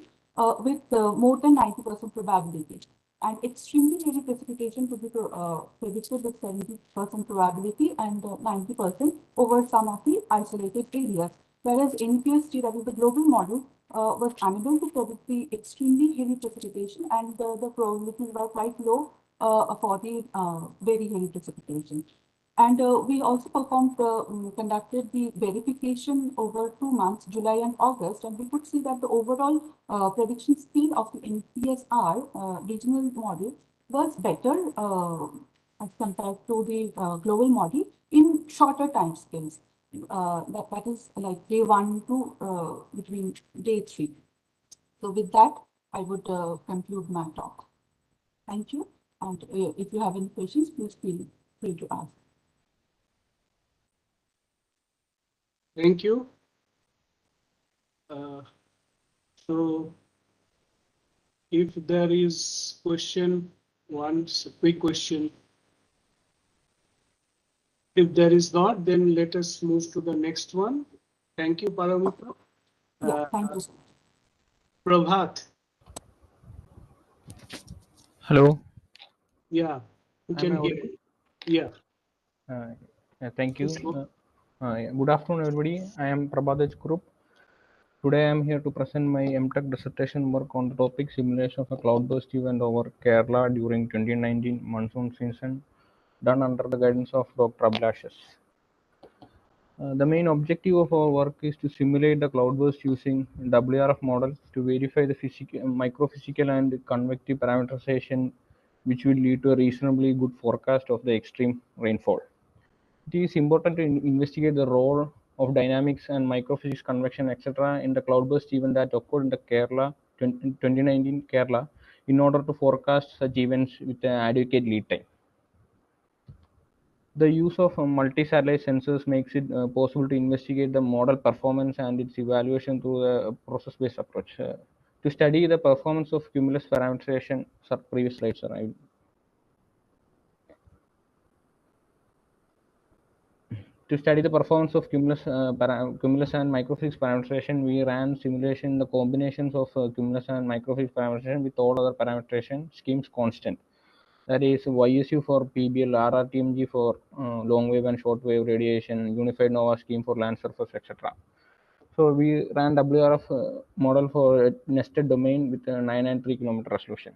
with more than 90% probability. And extremely heavy precipitation could be predicted with 70% probability and 90% over some of the isolated areas. Whereas NEPS-G, that is the global model, was unable to predict the extremely heavy precipitation, and the probabilities were quite low for the very heavy precipitation. And we also conducted the verification over 2 months, July and August, and we could see that the overall prediction speed of the NEPS-R regional model was better as compared to the global model in shorter time scales. That is like day 1 to between day 3. So with that, I would conclude my talk. Thank you. And if you have any questions, please feel free to ask. Thank you. So if there is question, quick question. If there is not, then let us move to the next one. Thank you, Paramita. Thank you. Prabhat. Hello. Yeah, you Am I can hear audible? me. Yeah. Thank Please you. go. Good afternoon, everybody. I am Prabhat Group. Today I am here to present my MTech dissertation work on the topic simulation of a cloudburst event over Kerala during 2019 monsoon season, done under the guidance of Dr. Ablashes. The main objective of our work is to simulate the cloudburst using WRF model to verify the microphysical and convective parameterization, which will lead to a reasonably good forecast of the extreme rainfall. It is important to investigate the role of dynamics and microphysics, convection, etc. in the cloudburst event that occurred in the 2019 Kerala in order to forecast such events with an adequate lead time. The use of multi-satellite sensors makes it possible to investigate the model performance and its evaluation through a process-based approach. To study the performance of cumulus parameterization, previous slides are. To study the performance of cumulus and microphysics parameterization, we ran simulation the combinations of cumulus and microphysics parameterization with all other parameterization schemes constant. That is YSU for PBL, RRTMG for long wave and short wave radiation, unified NOVA scheme for land surface, etc. So we ran WRF model for a nested domain with a 993 kilometer resolution.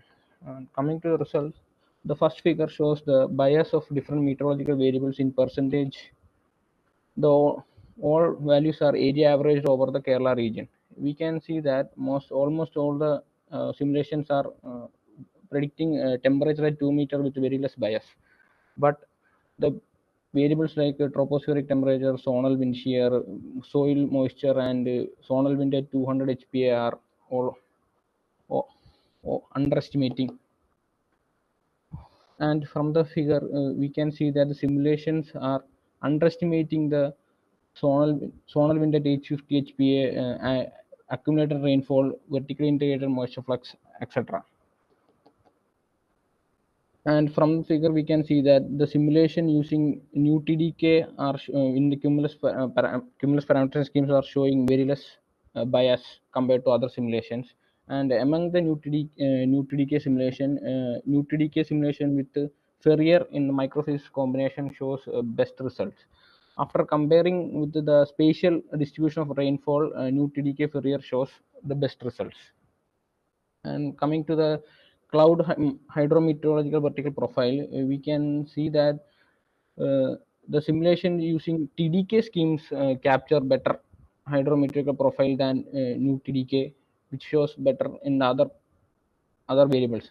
Coming to the results, the first figure shows the bias of different meteorological variables in percentage. Though all values are area averaged over the Kerala region. We can see that almost all the simulations are predicting temperature at 2 meter with very less bias. But the variables like tropospheric temperature, zonal wind shear, soil moisture, and zonal wind at 200 HPA are all underestimating. And from the figure, we can see that the simulations are underestimating the zonal wind at 850 HPA, accumulated rainfall, vertically integrated moisture flux, etc. And from the figure, we can see that the simulation using new TDK are in the cumulus parameter schemes are showing very less bias compared to other simulations. And among the new TDK simulation with Ferrier in the microphysics combination shows best results. After comparing with the spatial distribution of rainfall, new TDK Ferrier shows the best results. And coming to the cloud hydrometeorological vertical profile, we can see that the simulation using TDK schemes capture better hydrometeorological profile than new TDK, which shows better in other variables.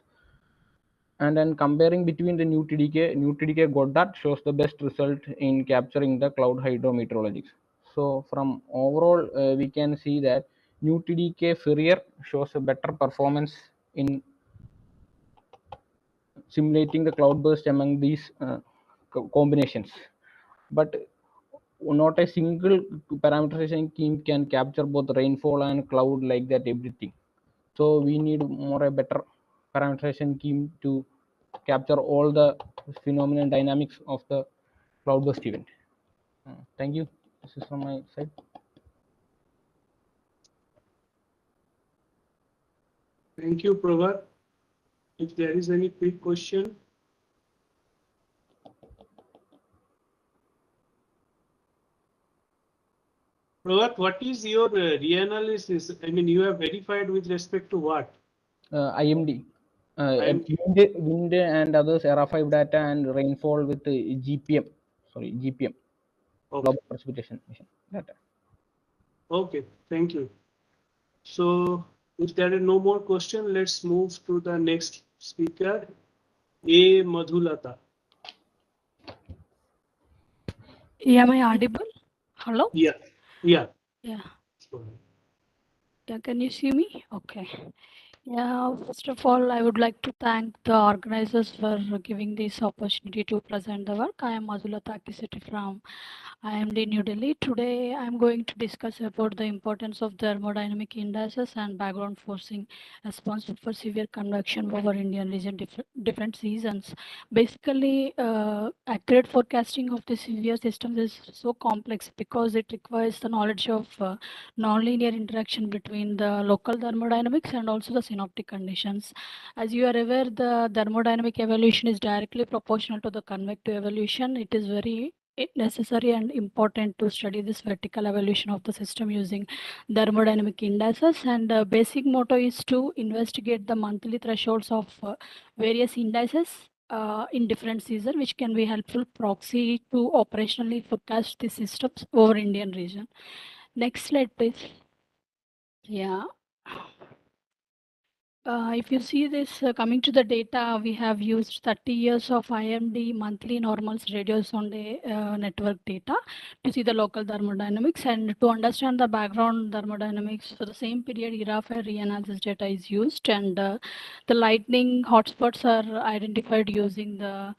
And then comparing between the new TDK Goddard shows the best result in capturing the cloud hydrometeorologics. So from overall, we can see that new TDK Ferrier shows a better performance in simulating the cloudburst among these combinations. But not a single parameterization scheme can capture both rainfall and cloud like that everything. So we need more a better parameterization scheme to capture all the phenomenon dynamics of the cloudburst event. Thank you. This is from my side. Thank you, Prabhat. If there is any quick question. Prabhat, what is your reanalysis? I mean, you have verified with respect to what? IMD. Wind and others, ERA5 data and rainfall with GPM. Sorry, GPM. Okay. Global Precipitation Mission data. Okay, thank you. So if there are no more questions, let's move to the next speaker, A. Madhulata. Am I audible? Hello? Yeah. Yeah. Yeah. Yeah, can you see me? Okay. Yeah, first of all, I would like to thank the organizers for giving this opportunity to present the work. I am Mazula Takiseti from IMD New Delhi. Today, I'm going to discuss about the importance of thermodynamic indices and background forcing responsible for severe convection over Indian region different seasons. Basically, accurate forecasting of the severe systems is so complex because it requires the knowledge of nonlinear interaction between the local thermodynamics and also the synoptic conditions. As you are aware, the thermodynamic evolution is directly proportional to the convective evolution. It is very necessary and important to study this vertical evolution of the system using thermodynamic indices, and the basic motto is to investigate the monthly thresholds of various indices in different seasons, which can be helpful proxy to operationally forecast the systems over Indian region. Next slide, please. Yeah. If you see this coming to the data, we have used 30 years of IMD monthly normals radios on the network data to see the local thermodynamics and to understand the background thermodynamics for the same period. ERA-5 reanalysis data is used, and the lightning hotspots are identified using the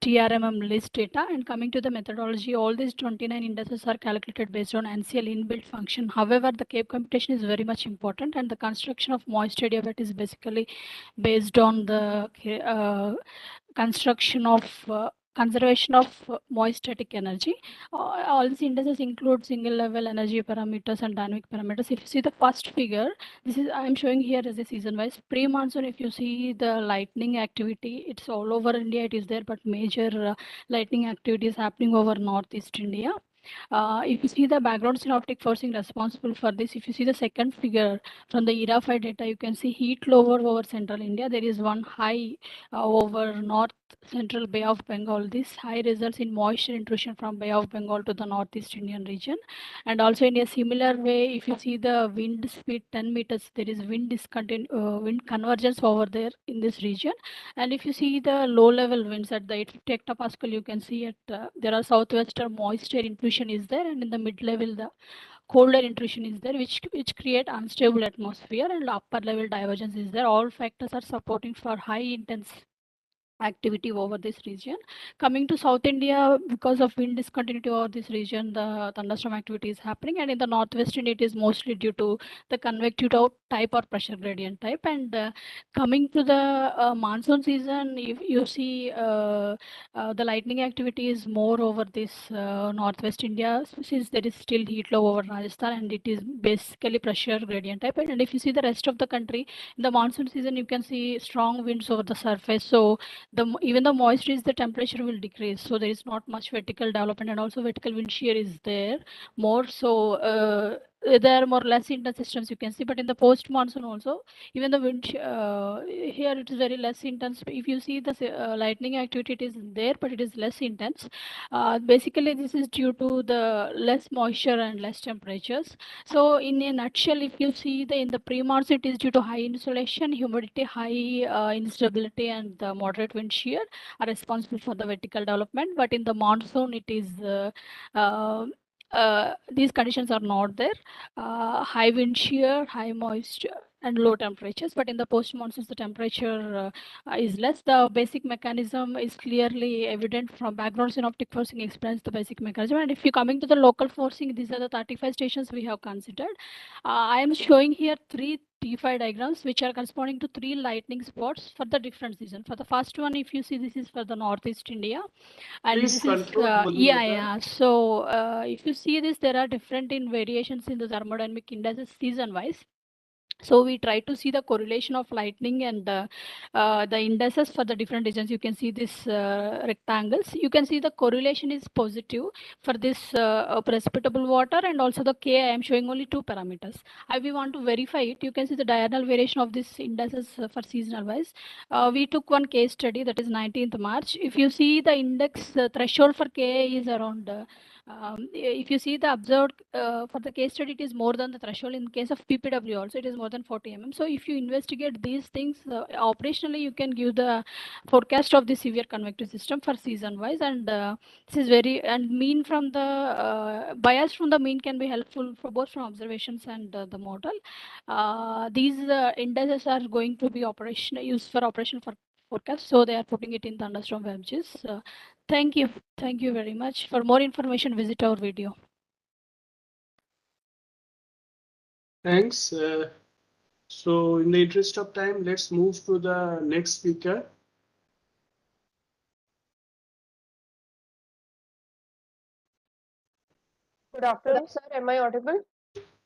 TRMM list data. And coming to the methodology, all these 29 indices are calculated based on NCL inbuilt function. However, the Cape computation is very much important, and the construction of moist adiabat is basically based on the construction of conservation of moist static energy. All these indices include single level energy parameters and dynamic parameters. If you see the first figure, this is I'm showing here as a season wise pre-monsoon. If you see the lightning activity, it's all over India, it is there, but major lightning activity is happening over Northeast India. If you see the background synoptic forcing responsible for this, if you see the second figure from the ERA-5 data, you can see heat lower over central India. There is one high over north central Bay of Bengal. This high results in moisture intrusion from Bay of Bengal to the northeast Indian region. And also in a similar way, if you see the wind speed 10 meters, there is wind convergence over there in this region. And if you see the low level winds at the 850 hectopascal, you can see at there are southwestern moisture intrusion is there, and in the mid level the colder intrusion is there, which create unstable atmosphere, and upper level divergence is there. All factors are supporting for high intense activity over this region. Coming to South India, because of wind discontinuity over this region, the thunderstorm activity is happening, and in the northwest India, it is mostly due to the convective type or pressure gradient type. And coming to the monsoon season, if you see the lightning activity is more over this northwest India, since there is still heat low over Rajasthan, and it is basically pressure gradient type. And if you see the rest of the country, in the monsoon season, you can see strong winds over the surface. So even the moisture is, the temperature will decrease, so there is not much vertical development, and also vertical wind shear is there more. So there are more or less intense systems you can see, but in the post monsoon also, even the wind here it is very less intense. If you see the lightning activity, it is there, but it is less intense. Basically this is due to the less moisture and less temperatures. So in a nutshell, if you see in the pre-monsoon, it is due to high insolation, humidity, high instability, and the moderate wind shear are responsible for the vertical development. But in the monsoon, it is these conditions are not there. High wind shear, high moisture, and low temperatures. But in the post monsoons, the temperature is less. The basic mechanism is clearly evident from background synoptic forcing explains the basic mechanism. And if you coming to the local forcing, these are the 35 stations we have considered. I am showing here 3 T5 diagrams which are corresponding to 3 lightning spots for the different season. For the first one, if you see, this is for the northeast India, and Please this conclude, is Madhumita. yeah. So if you see this, there are different in variations in the thermodynamic indices season wise. So we try to see the correlation of lightning and the indices for the different regions. You can see this rectangles. You can see the correlation is positive for this precipitable water, and also the K. I am showing only 2 parameters. We want to verify it. You can see the diurnal variation of this indices for seasonal wise. We took one case study, that is 19th March. If you see the index threshold for K is around If you see the observed for the case study, it is more than the threshold. In case of PPW also, it is more than 40 mm. So if you investigate these things operationally, you can give the forecast of the severe convective system for season wise, and this is very, and mean from the bias from the mean can be helpful for both from observations and the model. These indices are going to be used for operation for forecast, so they are putting it in thunderstorm wedges. Thank you very much. For more information, visit our video. Thanks. So in the interest of time, let's move to the next speaker. Good afternoon, sir. Am I audible?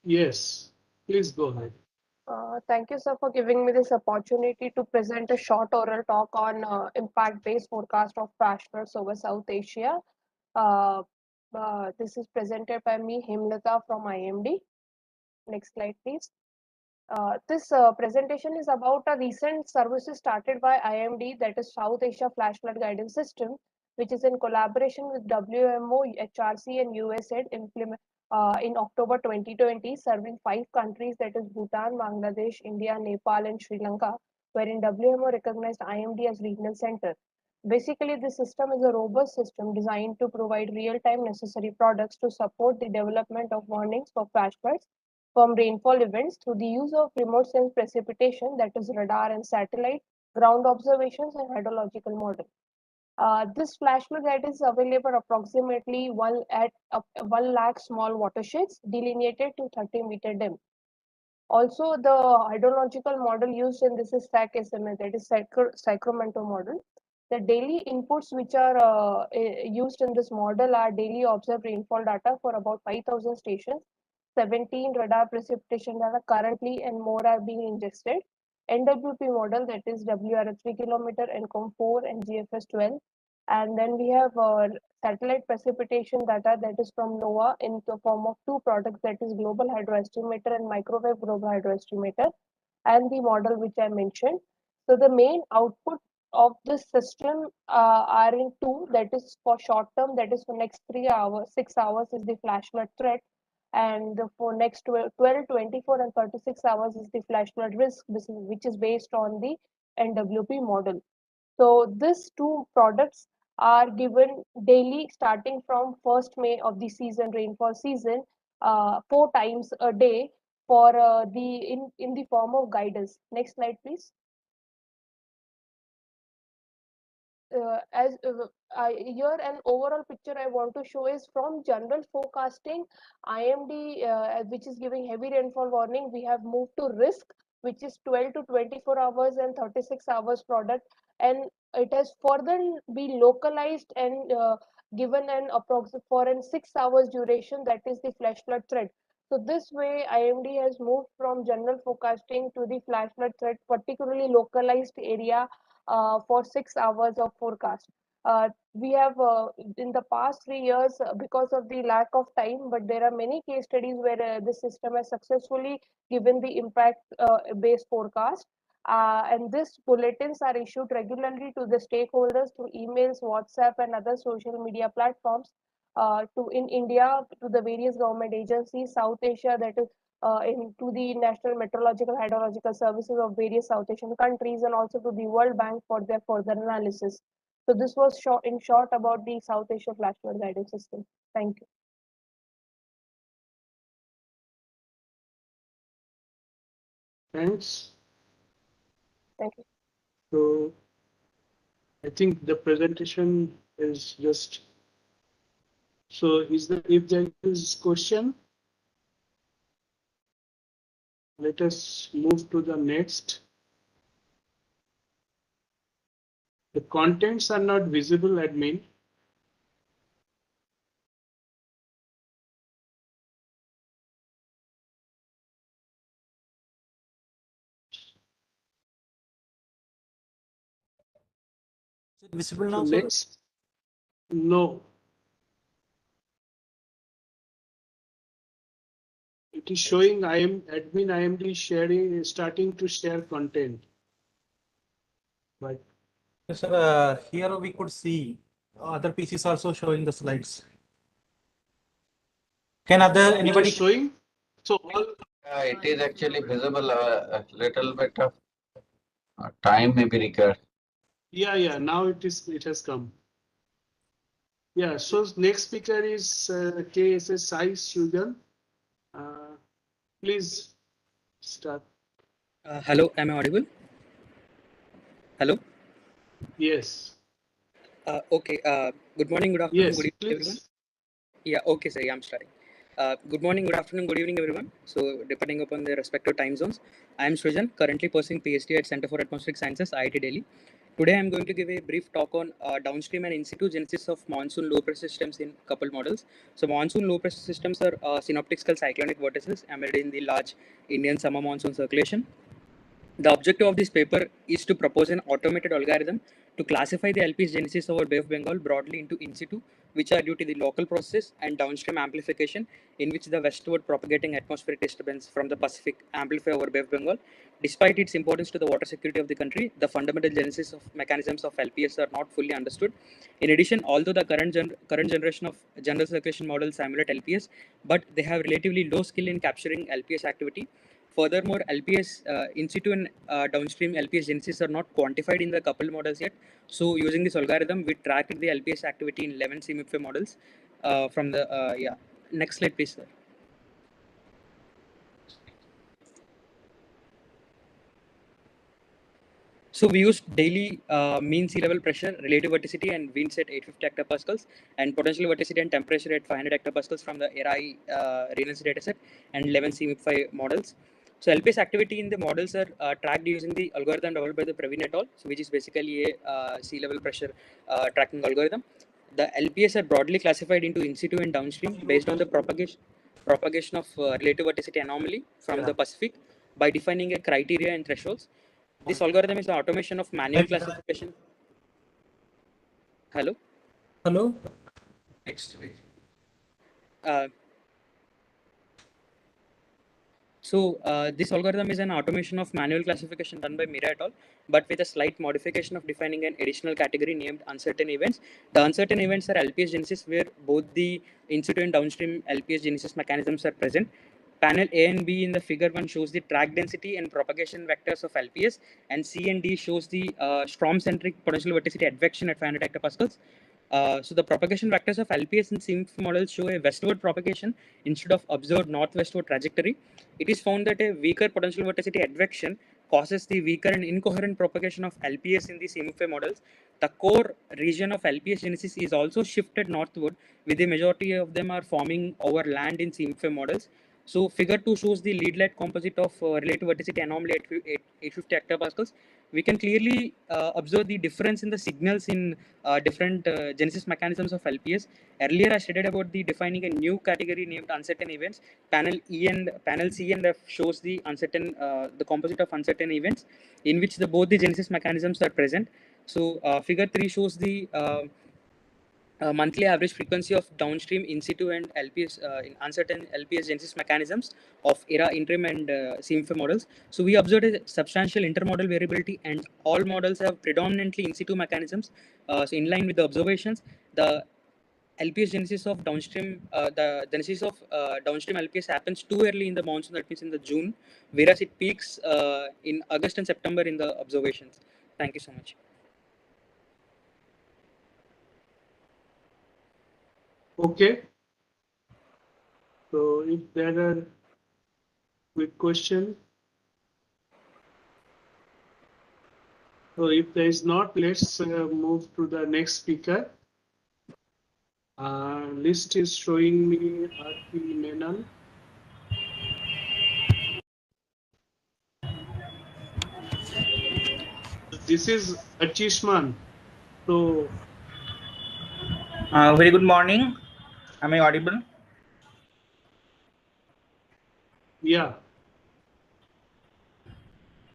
Yes, please go ahead. Thank you, sir, for giving me this opportunity to present a short oral talk on impact-based forecast of flash floods over South Asia. This is presented by me, Hemlata from IMD. Next slide, please. This presentation is about a recent services started by IMD, that is South Asia Flash Flood Guidance System, which is in collaboration with WMO, HRC, and USAID in October 2020, serving 5 countries, that is Bhutan, Bangladesh, India, Nepal, and Sri Lanka, wherein WMO recognized IMD as regional center. Basically, this system is a robust system designed to provide real-time necessary products to support the development of warnings for flash floods from rainfall events through the use of remote sense precipitation, that is radar and satellite, ground observations, and hydrological model. This flash flood guide is available approximately 1 lakh small watersheds delineated to 30-meter depth. Also, the hydrological model used in this is SAC-SMA, that is Sacramento model. The daily inputs which are used in this model are daily observed rainfall data for about 5,000 stations, 17 radar precipitation data currently, and more are being ingested. NWP model, that is WRF 3 kilometer, NCOM 4, and GFS 12. And then we have satellite precipitation data that is from NOAA in the form of 2 products, that is Global Hydro Estimator and Microwave Global Hydro Estimator, and the model which I mentioned. So the main output of this system are in 2, that is for short term, that is for next 6 hours is the flash flood threat, and for next 12, 24, and 36 hours is the flash flood risk, which is based on the NWP model. So these 2 products are given daily starting from 1st May of the season, rainfall season, 4 times a day for in the form of guidance. Next slide, please. Here an overall picture I want to show is from general forecasting, IMD, which is giving heavy rainfall warning, we have moved to risk, which is 12 to 24 hours and 36 hours product, and it has further been localized and given an approximate for an 6 hours duration, that is the flash flood threat. So this way IMD has moved from general forecasting to the flash flood threat, particularly localized area for 6 hours of forecast. We have in the past 3 years, because of the lack of time, but there are many case studies where this system has successfully given the impact based forecast. And these bulletins are issued regularly to the stakeholders through emails, WhatsApp, and other social media platforms. To in India, to the various government agencies, South Asia, that is to the National Meteorological Hydrological Services of various South Asian countries, and also to the World Bank for their further analysis. So this was in short about the South Asia flash flood guidance system. Thank you. Thanks. Thank you. So I think the presentation is just, so if there is question, let us move to the next. The contents are not visible, admin. Is it visible now? So next, no. It is showing admin IMD sharing, starting to share content. Right. Yes, sir, here we could see other PCs also showing the slides. Can other It anybody? is showing. So all it is actually visible. A little bit of time may be required. yeah. Now it has come. Yeah. So next speaker is KSS Sai Sujan. Please start. Hello, am I audible? Hello? Yes. Okay. Good morning, good afternoon, Yes, good evening, please. everyone. Yeah, okay, sir. Yeah, I'm starting. Good morning, good afternoon, good evening, everyone. So, depending upon their respective time zones, I am Srijan, currently pursuing PhD at Center for Atmospheric Sciences, IIT Delhi. Today, I'm going to give a brief talk on downstream and in situ genesis of monsoon low pressure systems in coupled models. So, monsoon low pressure systems are synoptical cyclonic vortices embedded in the large Indian summer monsoon circulation. The objective of this paper is to propose an automated algorithm to classify the LPS genesis over Bay of Bengal broadly into in situ, which are due to the local process, and downstream amplification, in which the westward propagating atmospheric disturbance from the Pacific amplify over Bay of Bengal. Despite its importance to the water security of the country, the fundamental genesis of mechanisms of LPS are not fully understood. In addition, although the current generation of general circulation models simulate LPS, but they have relatively low skill in capturing LPS activity. Furthermore, LPS in situ and downstream LPS genesis are not quantified in the coupled models yet. So, using this algorithm, we tracked the LPS activity in 11 CMFA models from the Next slide, please, sir. So we used daily mean sea level pressure, relative verticity, and winds at 850 hectopascals, and potential verticity and temperature at 500 hectopascals from the ERI Regionality dataset and 11 CMFA models. So LPS activity in the models are tracked using the algorithm developed by the Praveen et al., so which is basically a sea level pressure tracking algorithm. The LPS are broadly classified into in situ and downstream based on the propagation of relative verticity anomaly from the Pacific by defining a criteria and thresholds. This algorithm is the automation of manual classification. Hello? Hello? Next week. This algorithm is an automation of manual classification done by Mira et al., but with a slight modification of defining an additional category named uncertain events. The uncertain events are LPS genesis where both the in situ and downstream LPS genesis mechanisms are present. Panel A and B in the figure 1 shows the track density and propagation vectors of LPS, and C and D shows the storm-centric potential verticity advection at 500 hectopascals. So the propagation vectors of LPS and CMF models show a westward propagation instead of observed northwestward trajectory. It is found that a weaker potential verticity advection causes the weaker and incoherent propagation of LPS in the CMF models. The core region of LPS genesis is also shifted northward, with the majority of them are forming over land in CMF models. So figure 2 shows the lead-light composite of relative verticity anomaly at 850 hectopascals. We can clearly observe the difference in the signals in different genesis mechanisms of LPS. Earlier, I stated about the defining a new category named uncertain events. Panel E and panel C and F shows the uncertain, the composite of uncertain events, in which both the genesis mechanisms are present. So, figure 3 shows the monthly average frequency of downstream in situ and LPS in uncertain LPS genesis mechanisms of ERA, interim, and CMF models. So we observed a substantial intermodal variability, and all models have predominantly in situ mechanisms. So in line with the observations, the LPS genesis of downstream, the genesis of downstream LPS happens too early in the monsoon, that means in the June, whereas it peaks in August and September in the observations. Thank you so much. Okay. So if there are quick questions, so if there is not, let's move to the next speaker. List is showing me R.P. Menon. This is Achishman. So Very good morning. Am I audible? yeah.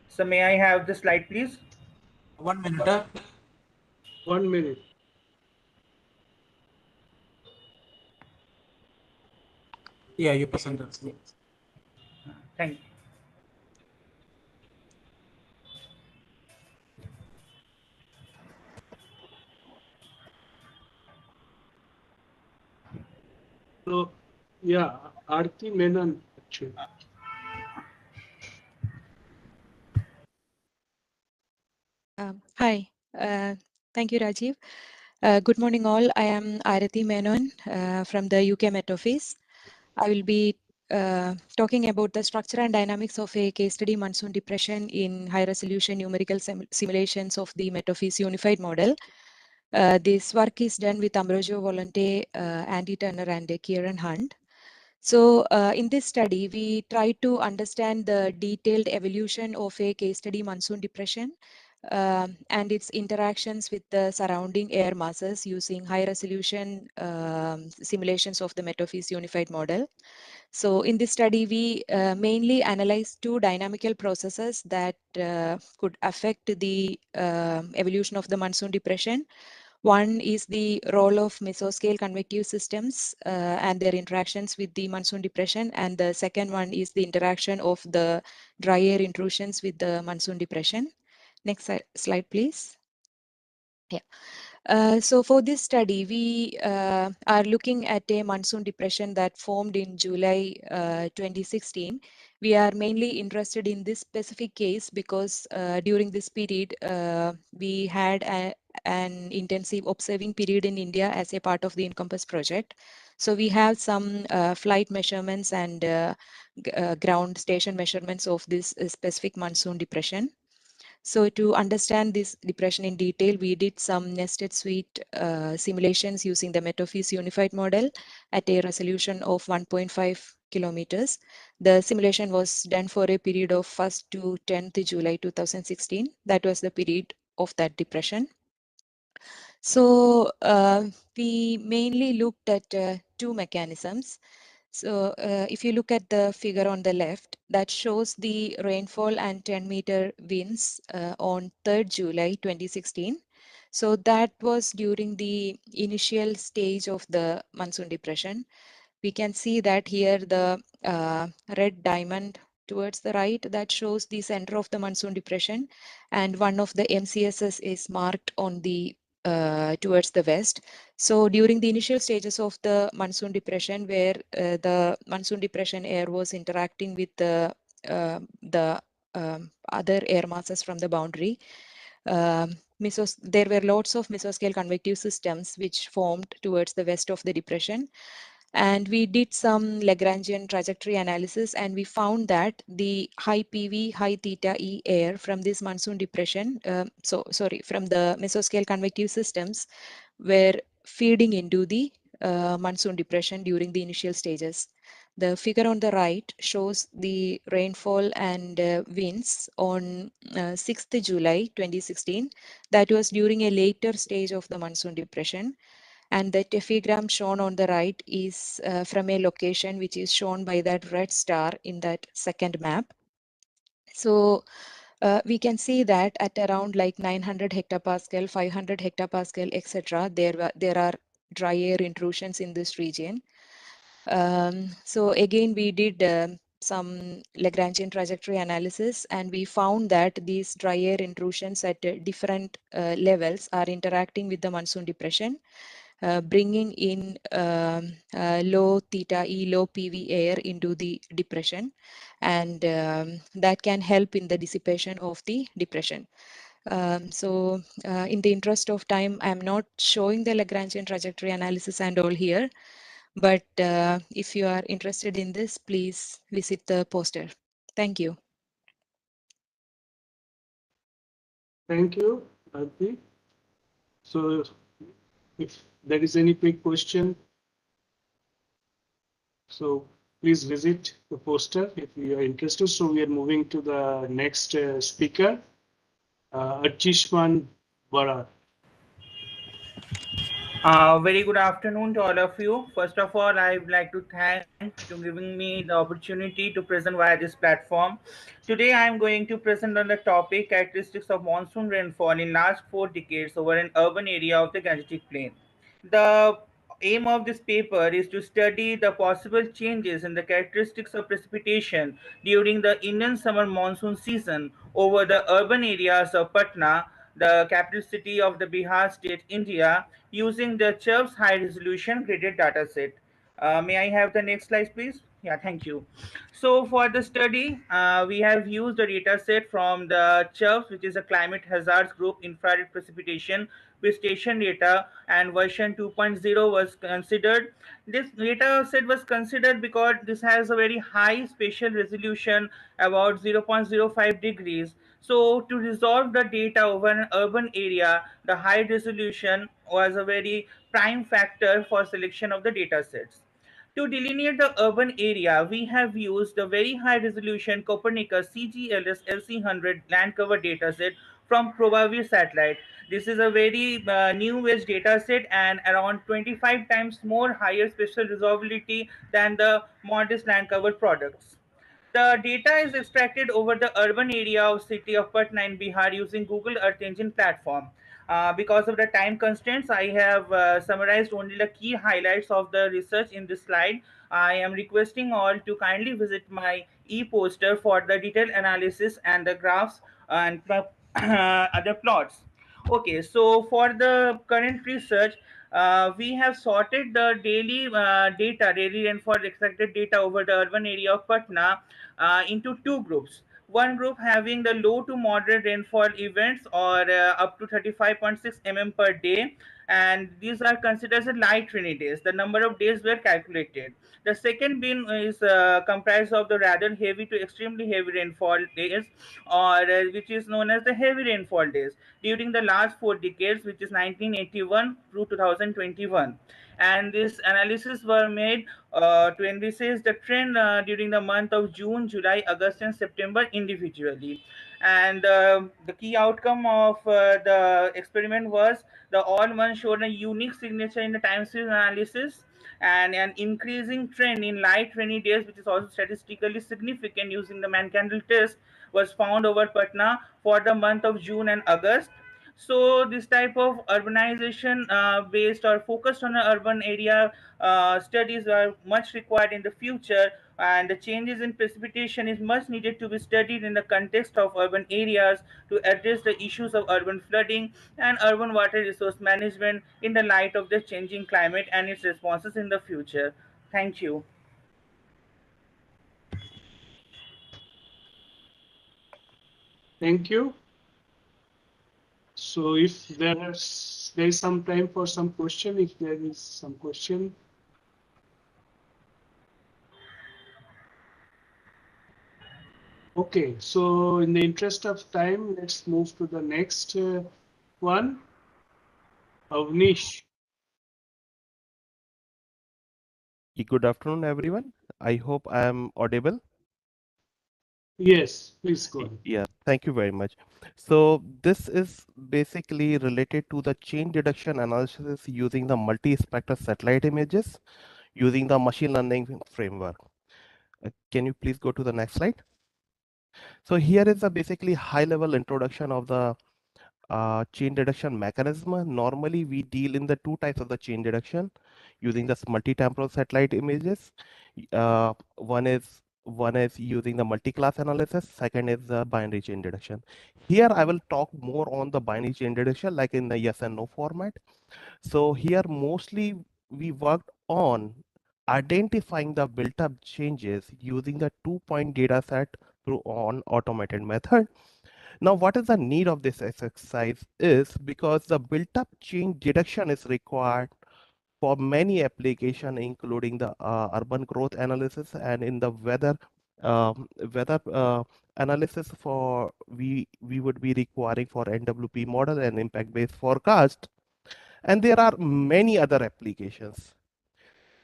So may I have the slide, please? 1 minute. 1 minute. Yeah, you present it. Thank you. So yeah, Aarti Menon, actually. Hi, thank you, Rajiv. Good morning, all. I am Arati Menon from the UK Met Office. I will be talking about the structure and dynamics of a case study monsoon depression in high resolution numerical simulations of the Met Office unified model. This work is done with Ambrosio Volante, Andy Turner, and Kieran Hunt. So in this study, we try to understand the detailed evolution of a case study monsoon depression and its interactions with the surrounding air masses using high resolution simulations of the Met Office unified model. So in this study, we mainly analyzed two dynamical processes that could affect the evolution of the monsoon depression. One is the role of mesoscale convective systems and their interactions with the monsoon depression. And the second one is the interaction of the dry air intrusions with the monsoon depression. Next slide, please. Yeah. So for this study, we are looking at a monsoon depression that formed in July 2016. We are mainly interested in this specific case because during this period, we had an intensive observing period in India as a part of the Encompass project. So we have some flight measurements and ground station measurements of this specific monsoon depression. So to understand this depression in detail, we did some nested suite simulations using the Met Office unified model at a resolution of 1.5 kilometers. The simulation was done for a period of 1st to 10th July 2016. That was the period of that depression. So we mainly looked at two mechanisms. So if you look at the figure on the left, that shows the rainfall and 10-meter winds on 3rd July 2016. So that was during the initial stage of the monsoon depression. We can see that here the red diamond towards the right, that shows the center of the monsoon depression, and one of the MCSs is marked on the towards the west. So during the initial stages of the monsoon depression, where the monsoon depression air was interacting with the other air masses from the boundary, there were lots of mesoscale convective systems which formed towards the west of the depression. And we did some Lagrangian trajectory analysis, and we found that the high PV, high theta E air from this monsoon depression, from the mesoscale convective systems were feeding into the monsoon depression during the initial stages. The figure on the right shows the rainfall and winds on 6th July 2016. That was during a later stage of the monsoon depression. And the taphogram shown on the right is from a location which is shown by that red star in that second map. So we can see that at around like 900 hectopascal, 500 hectopascal, etc., there are dry air intrusions in this region. So again, we did some Lagrangian trajectory analysis, and we found that these dry air intrusions at different levels are interacting with the monsoon depression, bringing in low theta E, low PV air into the depression, and that can help in the dissipation of the depression. In the interest of time, I'm not showing the Lagrangian trajectory analysis and all here, but if you are interested in this, please visit the poster. Thank you. Thank you, Aarti. So if there is any quick question, so please visit the poster if you are interested. So we are moving to the next speaker, Achishman Bara. Very good afternoon to all of you. First of all, I would like to thank to giving me the opportunity to present via this platform. Today, I am going to present on the topic characteristics of monsoon rainfall in last 4 decades over an urban area of the Gangetic Plain. The aim of this paper is to study the possible changes in the characteristics of precipitation during the Indian summer monsoon season over the urban areas of Patna, the capital city of the Bihar state, India, using the CHURPS high resolution graded dataset. May I have the next slide, please? Yeah, thank you. So for the study, we have used a data set from the CHURFS, which is a climate hazards group infrared precipitation with station data, and version 2.0 was considered. This data set was considered because this has a very high spatial resolution, about 0.05 degrees. So to resolve the data over an urban area, the high resolution was a very prime factor for selection of the data sets. To delineate the urban area, we have used a very high resolution Copernicus CGLS LC100 land cover dataset from ProbaView satellite. This is a very new age dataset and around 25 times more higher spatial resolvability than the modest land cover products. The data is extracted over the urban area of city of Patna in Bihar using Google Earth Engine platform. Because of the time constraints, I have summarized only the key highlights of the research in this slide. I am requesting all to kindly visit my ePoster for the detailed analysis and the graphs and other plots. Okay, so for the current research, we have sorted the daily rainfall expected data over the urban area of Patna into two groups. One group having the low to moderate rainfall events or up to 35.6 mm per day, and these are considered as light rainy days. The number of days were calculated. The second bin is comprised of the rather heavy to extremely heavy rainfall days, or which is known as the heavy rainfall days during the last 4 decades, which is 1981 through 2021. And this analysis were made to envisage the trend during the month of June, July, August, and September individually. And the key outcome of the experiment was the all months showed a unique signature in the time series analysis, and an increasing trend in light rainy days, which is also statistically significant using the man candle test, was found over Patna for the month of June and August. So this type of urbanization based or focused on an urban area studies are much required in the future, and the changes in precipitation is much needed to be studied in the context of urban areas to address the issues of urban flooding and urban water resource management in the light of the changing climate and its responses in the future. Thank you. Thank you. So if there is some time for some question, if there is some question. Okay, so in the interest of time, let's move to the next one. Avnish. Good afternoon, everyone. I hope I am audible. Yes, please go ahead. Yeah, thank you very much. So this is basically related to the change detection analysis using the multi-spectral satellite images using the machine learning framework. Can you please go to the next slide? So here is a basically high-level introduction of the chain detection mechanism. Normally, we deal in the two types of the chain detection using the multi-temporal satellite images. One is using the multi-class analysis. Second is the binary chain detection. Here, I will talk more on the binary chain detection, like in the yes and no format. So here, mostly we worked on identifying the built-up changes using the 2-point data set through an automated method. Now, what is the need of this exercise is because the built-up change detection is required for many applications, including the urban growth analysis and in the weather analysis. For we would be requiring for NWP model and impact-based forecast, and there are many other applications.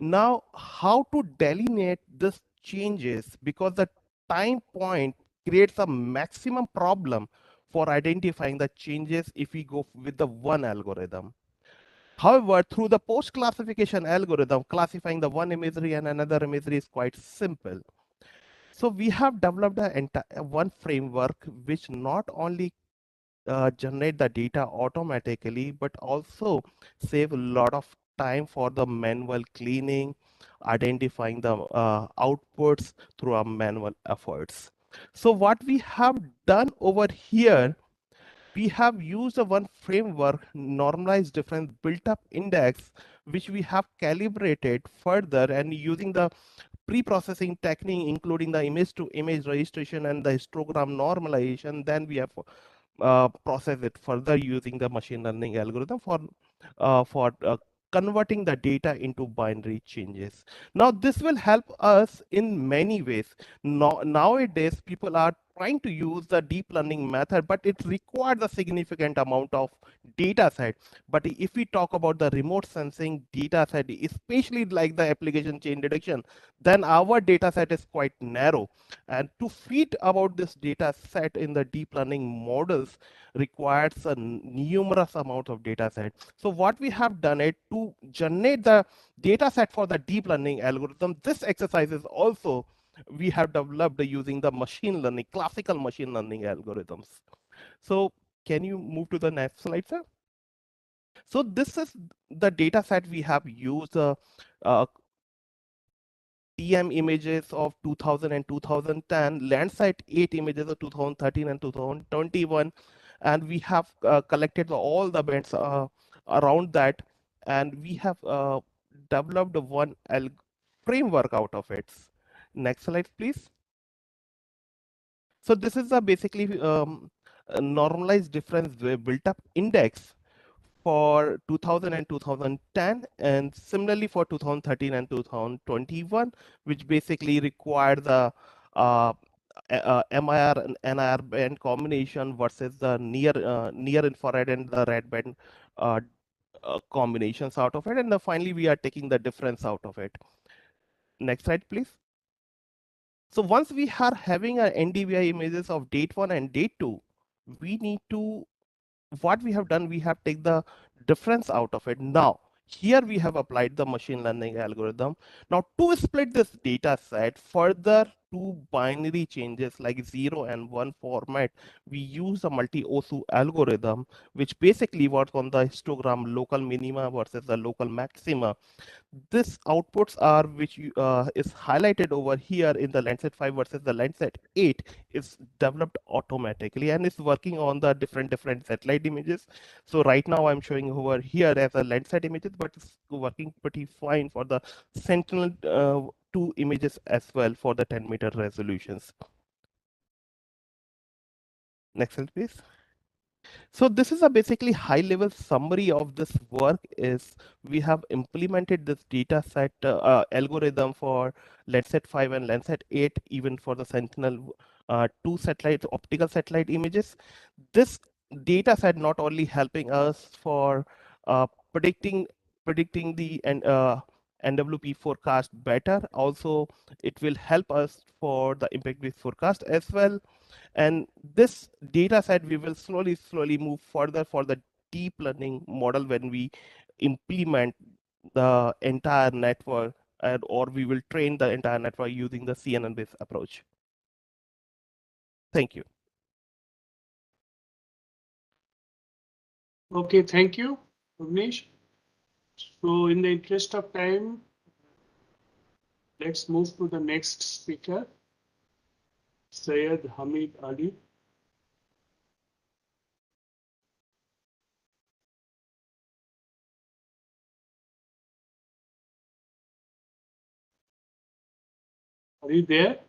Now, how to delineate these changes, because the time point creates a maximum problem for identifying the changes if we go with the one algorithm. However, through the post classification algorithm, classifying the one imagery and another imagery is quite simple. So we have developed one framework which not only generate the data automatically, but also save a lot of time for the manual cleaning, identifying the outputs through our manual efforts. So what we have done over here, we have used a one framework, normalized difference built up index, which we have calibrated further, and using the pre-processing technique, including the image-to-image registration and the histogram normalization. Then we have process it further using the machine learning algorithm for converting the data into binary changes. Now, this will help us in many ways. Nowadays, people are trying to use the deep learning method, but it requires a significant amount of data set. But if we talk about the remote sensing data set, especially like the application chain detection, then our data set is quite narrow. And to feed about this data set in the deep learning models requires a numerous amount of data set. So what we have done it to generate the data set for the deep learning algorithm, this exercise is also we have developed using the machine learning, classical machine learning algorithms. So can you move to the next slide, sir? So this is the data set we have used TM images of 2000 and 2010, Landsat 8 images of 2013 and 2021, and we have collected all the bands around that, and we have developed one framework out of it. Next slide, please. So this is a basically a normalized difference built up index for 2000 and 2010, and similarly for 2013 and 2021, which basically required the MIR and NIR band combination versus the near infrared and the red band uh, combinations out of it, and finally we are taking the difference out of it. Next slide, please. So once we are having a NDVI images of date 1 and date 2, we need to, what we have done, we have taken the difference out of it. Now, here we have applied the machine learning algorithm. Now, to split this data set further to binary changes like 0 and 1 format, we use a multi-OSU algorithm, which basically works on the histogram local minima versus the local maxima. This outputs are which is highlighted over here in the Landsat 5 versus the Landsat 8 is developed automatically and is working on the different satellite images. So right now I'm showing over here as a Landsat images, but it's working pretty fine for the Sentinel-2 images as well for the 10-meter resolutions. Next slide, please. So this is a basically high level summary of this work. Is we have implemented this data set algorithm for Landsat 5 and Landsat 8, even for the Sentinel 2 satellite optical satellite images. This data set not only helping us for predicting the NWP forecast better, also it will help us for the impact-based forecast as well. And this data set, we will slowly move further for the deep learning model when we implement the entire network, or we will train the entire network using the CNN-based approach. Thank you. Okay, thank you, Avnish. So in the interest of time, let's move to the next speaker, Syed Hamid Ali. Are you there?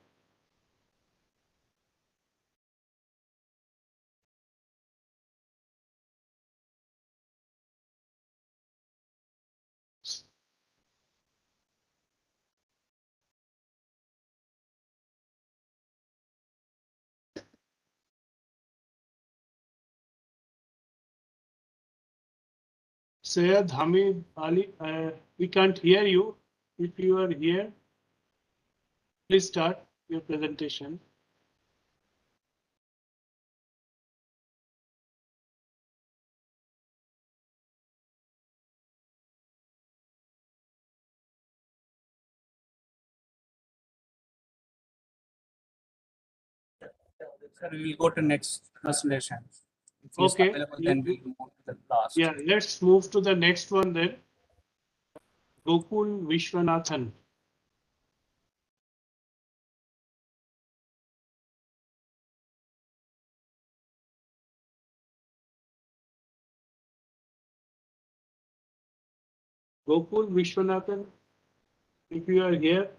Syed Hamid Ali, we can't hear you. If you are here, please start your presentation. Sir, we will go to next presentation. If it's Okay. available, then we will move to the last. Yeah, let's move to the next one then. Gokul Vishwanathan. Gokul Vishwanathan, if you are here,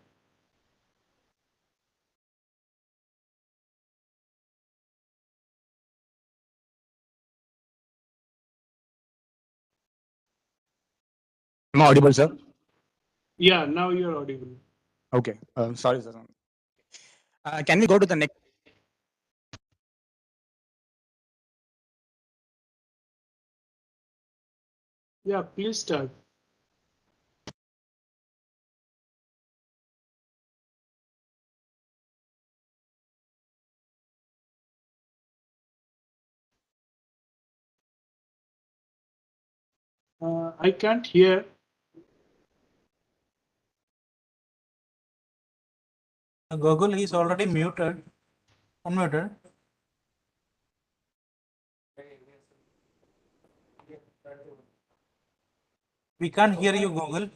Am I audible, sir? Yeah, now you're audible. Okay. Sorry, sir. Can we go to the next? Yeah, please start. I can't hear. Google is already muted. Unmuted. We can't hear you, Google.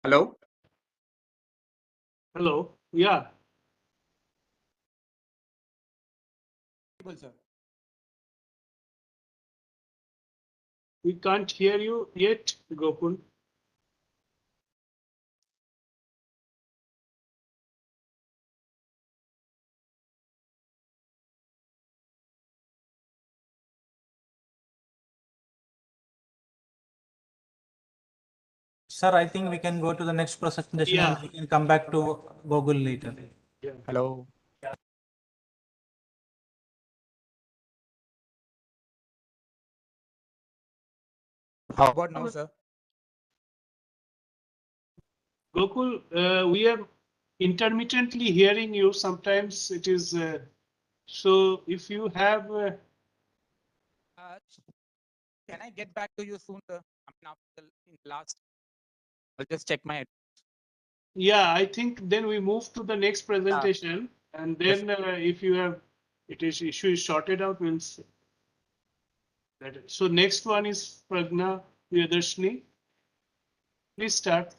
Hello. Hello. Yeah. Sir. We can't hear you yet, Gokul. Sir, I think we can go to the next presentation and we can come back to Google later. Hello. How about now, sir? Gokul, we are intermittently hearing you. Sometimes it is. So if you have. Can I get back to you soon, sir? I mean, after in last, I'll just check my. Yeah, I think then we move to the next presentation, and then if you have issue is sorted out, we'll see. So next one is Pragna Priyadarshini. Please start.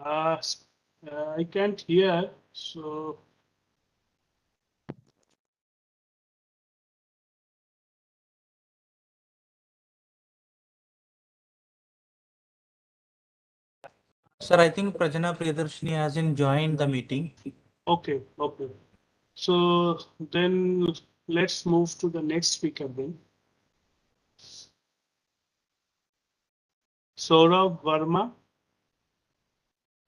I can't hear, so. Sir, I think Prajana Priyadarshini hasn't joined the meeting. Okay, okay. So then let's move to the next speaker then. Saurabh Verma.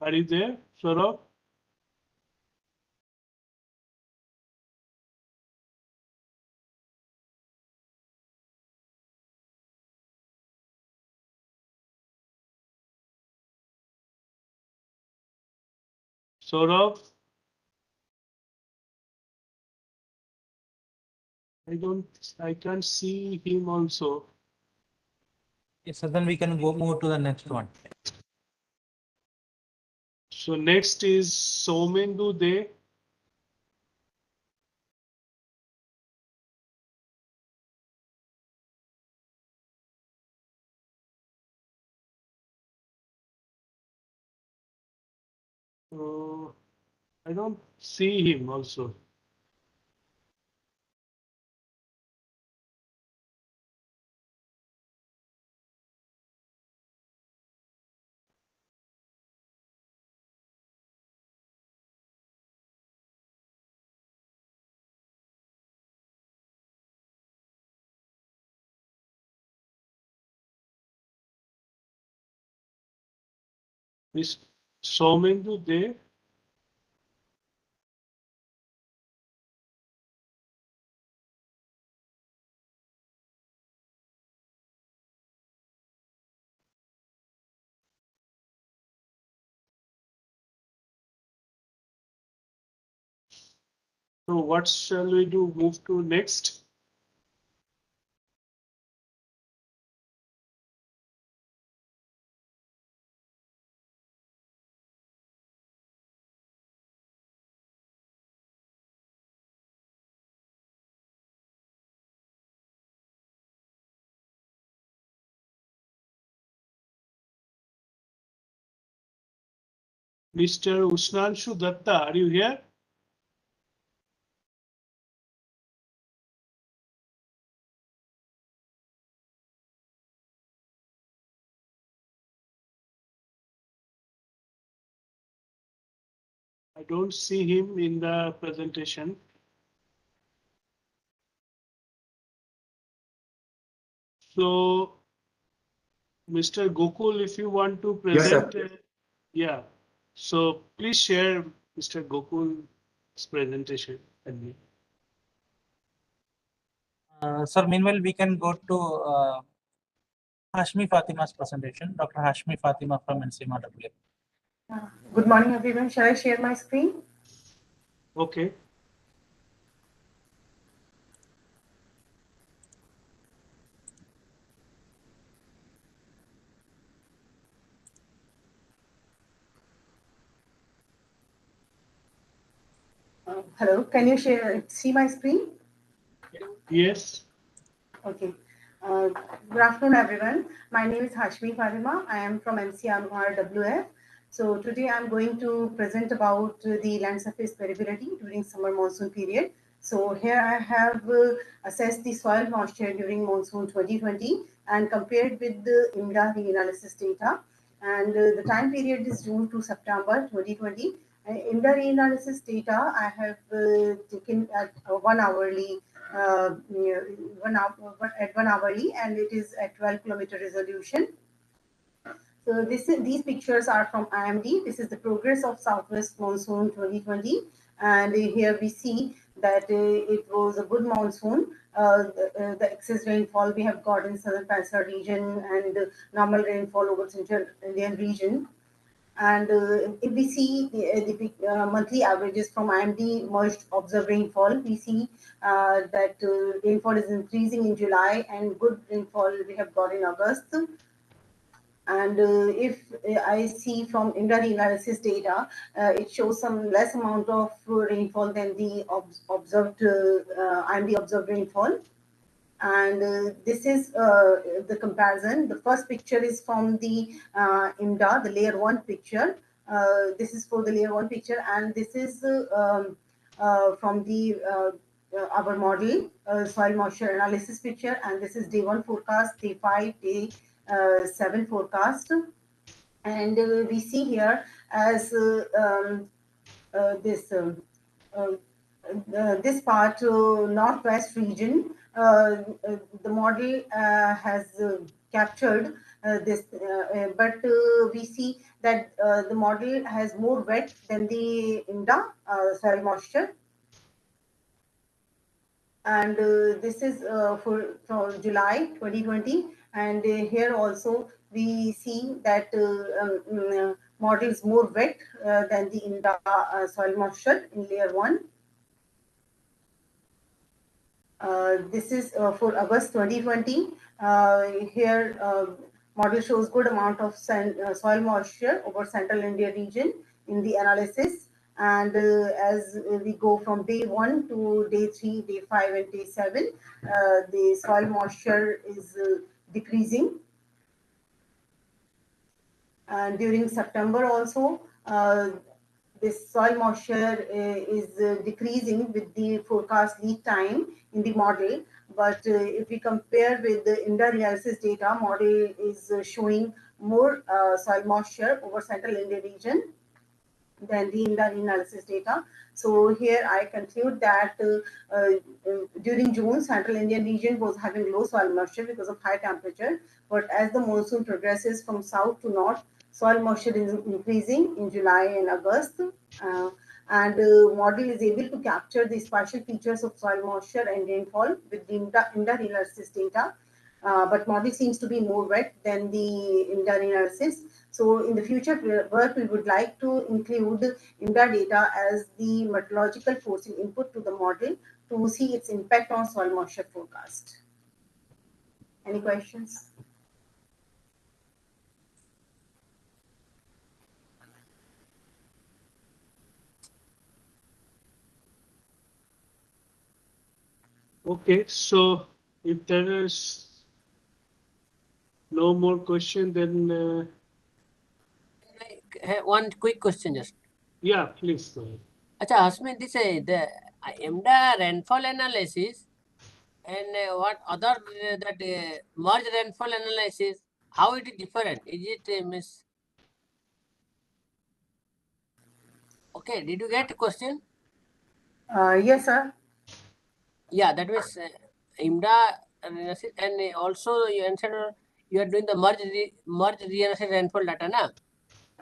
Are you there, Saurabh? Saurabh? I can't see him also. Yes, so then we can go move to the next one. So next is Somendu De. I don't see him also. Is Somendu there? So what shall we do? Move to next? Mr. Usnanshu Datta, are you here? I don't see him in the presentation. So, Mr. Gokul, if you want to present, yeah. So please share Mr. Gokul's presentation. Sir, meanwhile, we can go to Hashmi Fatima's presentation. Dr. Hashmi Fatima from NCMRW. Good morning, everyone. Shall I share my screen? Okay. Hello, can you see my screen? Yes. Okay. Good afternoon, everyone. My name is Hashmi Fatima. I am from NCRWF. So today I'm going to present about the land surface variability during summer monsoon period. So here I have assessed the soil moisture during monsoon 2020 and compared with the IMDA reanalysis data. And the time period is June to September 2020. In the reanalysis data, I have taken at 1 hourly, at 1 hourly, and it is at 12 kilometer resolution. So these pictures are from IMD. This is the progress of Southwest Monsoon 2020. And here we see that it was a good monsoon. The excess rainfall we have got in Southern Peninsula region and normal rainfall over Central Indian region. And if we see the monthly averages from IMD merged observed rainfall, we see that rainfall is increasing in July and good rainfall we have got in August. And if I see from IMDA analysis data, it shows some less amount of rainfall than the observed IMD observed rainfall. And this is the comparison. The first picture is from the IMDA, the layer 1 picture. This is for the layer 1 picture, and this is from the our model soil moisture analysis picture, and this is day 1 forecast, day 5, day 7 forecast. And we see here as this part, northwest region, the model has captured this, but we see that the model has more wet than the IMDA soil moisture. And this is for July 2020. And here also we see that model is more wet than the IMDA soil moisture in layer 1. This is for August 2020. Here model shows good amount of soil moisture over Central India region in the analysis. And as we go from day 1 to day 3, day 5, and day 7, the soil moisture is decreasing. And during September also, this soil moisture is decreasing with the forecast lead time in the model. But if we compare with the IMDA analysis data, model is showing more soil moisture over Central India region than the IMDA analysis data. So here I conclude that during June, Central Indian region was having low soil moisture because of high temperature. But as the monsoon progresses from south to north, soil moisture is increasing in July and August. And model is able to capture the spatial features of soil moisture and rainfall with the IMDA analysis data. But model seems to be more wet than the IMDA analysis. So in the future work, we would like to include IMDA data as the meteorological forcing input to the model to see its impact on soil moisture forecast. Any questions? Okay, so if there is no more question, then one quick question just. Yeah, please. Acha, Hasmin, this the IMDA rainfall analysis and what other that merge rainfall analysis, how it is different? Is it miss? Okay, did you get the question? Yes, sir. Yeah, that was IMDA analysis, and also you answered you are doing the merge reanalysis rainfall data, na?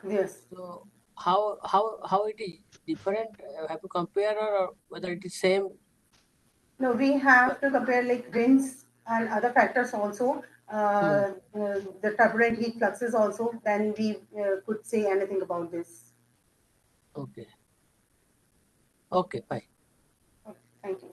Yes. So how it is different? Have to compare or whether it is same? No, we have to compare like winds and other factors also. The turbulent heat fluxes also. Then we could say anything about this. Okay. Okay, bye. Okay, thank you.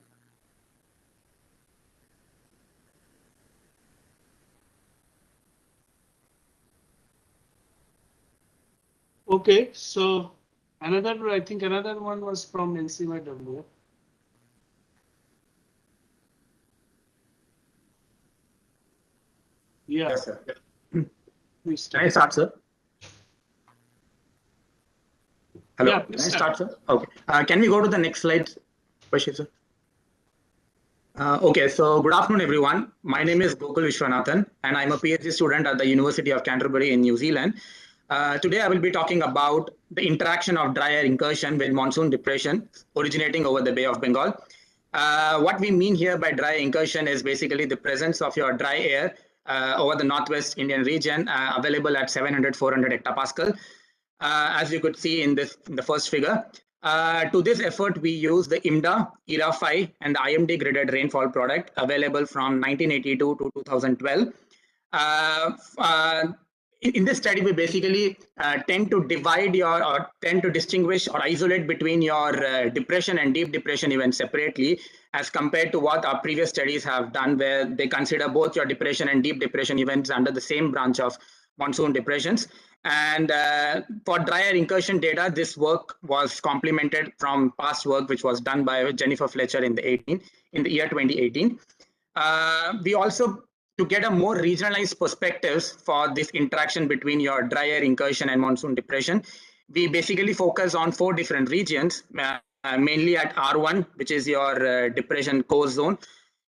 Okay, so I think another one was from NCMW. Yeah. Yes, sir. Please Can I start, sir? Hello, Yeah, can please I start, sir? Okay. Can we go to the next slide, Bashir, sir? Okay, so good afternoon, everyone. My name is Gokul Vishwanathan, and I'm a PhD student at the University of Canterbury in New Zealand. Today, I will be talking about the interaction of dry air incursion with monsoon depression originating over the Bay of Bengal. What we mean here by dry incursion is basically the presence of your dry air over the northwest Indian region available at 700-400 hectopascal. As you could see in the first figure. To this effort, we use the IMDA, ERA5, and the IMD graded rainfall product available from 1982 to 2012. In this study, we basically tend to distinguish or isolate between your depression and deep depression events separately, as compared to what our previous studies have done, where they consider both your depression and deep depression events under the same branch of monsoon depressions. And for dry air incursion data, this work was complemented from past work which was done by Jennifer Fletcher in the year 2018. We also, to get a more regionalized perspectives for this interaction between your dry air incursion and monsoon depression, we basically focus on 4 different regions, mainly at R1, which is your depression core zone,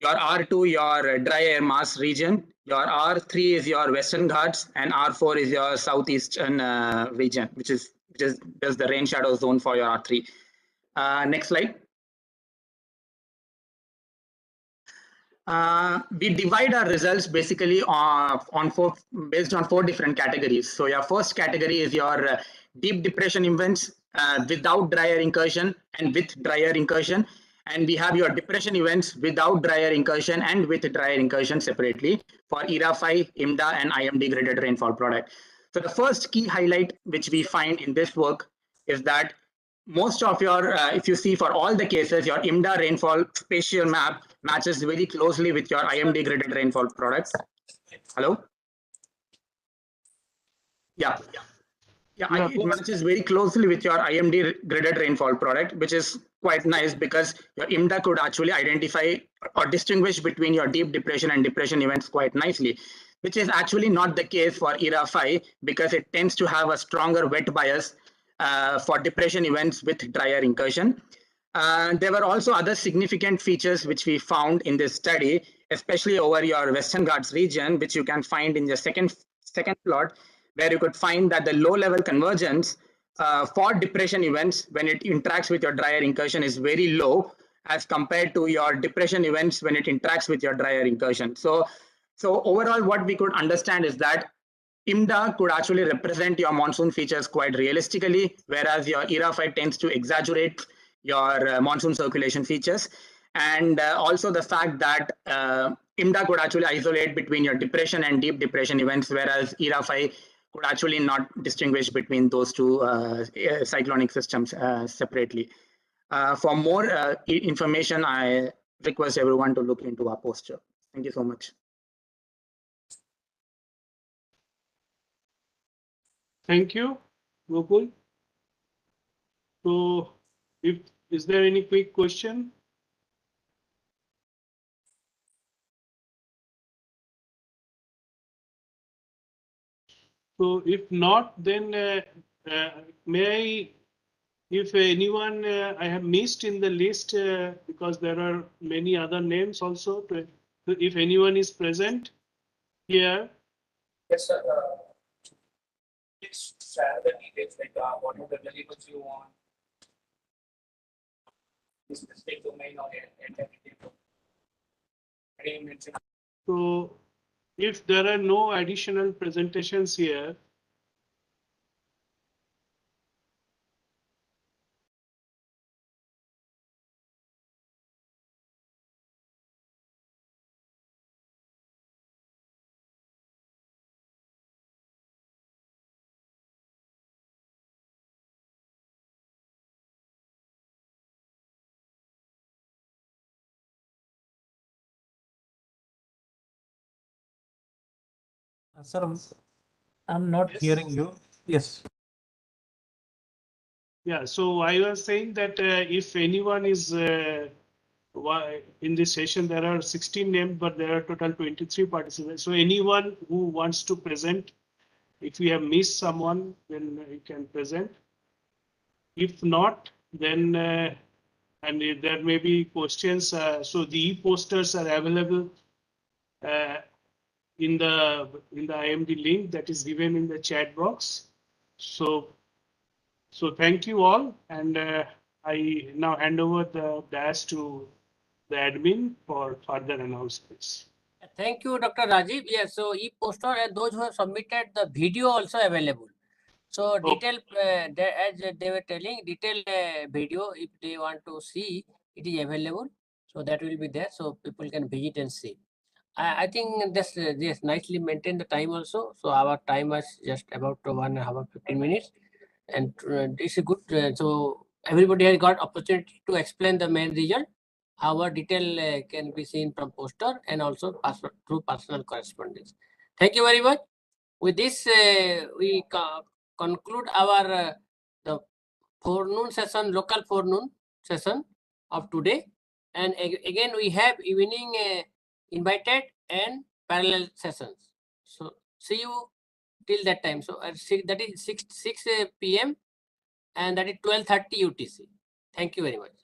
your R2, your dry air mass region, your R3 is your Western Ghats, and R4 is your southeastern region, which is just the rain shadow zone for your R3. Next slide. We divide our results basically based on 4 different categories. So your first category is your deep depression events without dry air incursion and with dry air incursion. And we have your depression events without dry air incursion and with dry air incursion separately for ERA5, IMDA, and IMD graded rainfall product. So the first key highlight which we find in this work is that most of your, if you see for all the cases, your IMDA rainfall spatial map matches very closely with your IMD graded rainfall products. Hello? Yeah. It matches very closely with your IMD graded rainfall product, which is quite nice because your IMDA could actually identify or distinguish between your deep depression and depression events quite nicely, which is actually not the case for ERA5 because it tends to have a stronger wet bias for depression events with dry air incursion. There were also other significant features which we found in this study, especially over your Western Ghats region, which you can find in the second plot, where you could find that the low level convergence for depression events when it interacts with your dry air incursion is very low as compared to your depression events when it interacts with your dry air incursion. So overall, what we could understand is that IMDA could actually represent your monsoon features quite realistically, whereas your ERA5 tends to exaggerate your monsoon circulation features. And also the fact that IMDA could actually isolate between your depression and deep depression events, whereas ERA5 could actually not distinguish between those 2 cyclonic systems separately. For more information, I request everyone to look into our poster. Thank you so much. Thank you, Gokul. So, is there any quick question? So, if not, then May I, if anyone I have missed in the list, because there are many other names also, if anyone is present here. Yes, sir. Please share the details, like what are the variables you want, the specific domain or entity. So if there are no additional presentations here, Sir, I'm not hearing you. Yes. yeah, so I was saying that if anyone is in this session, there are 16 named, but there are total 23 participants. So anyone who wants to present, if we have missed someone, then you can present. If not, then and there may be questions. So the e-posters are available in the IMD link that is given in the chat box. So thank you all, and I now hand over the dash to the admin for further announcements. Thank you, Dr. Rajiv. Yes, so ePoster and those who have submitted the video also available. So detail, as they were telling, detailed video, if they want to see, it is available. So that will be there, so people can visit and see. I think this nicely maintain the time also. So our time was just about 1 hour 15 minutes, and this is good. So everybody has got opportunity to explain the main result. Our detail can be seen from poster and also through personal correspondence. Thank you very much. With this, we conclude our the forenoon session, local forenoon session of today. And again, we have evening invited and parallel sessions. So see you till that time. So at that is 6 p.m. and that is 12:30 UTC. Thank you very much.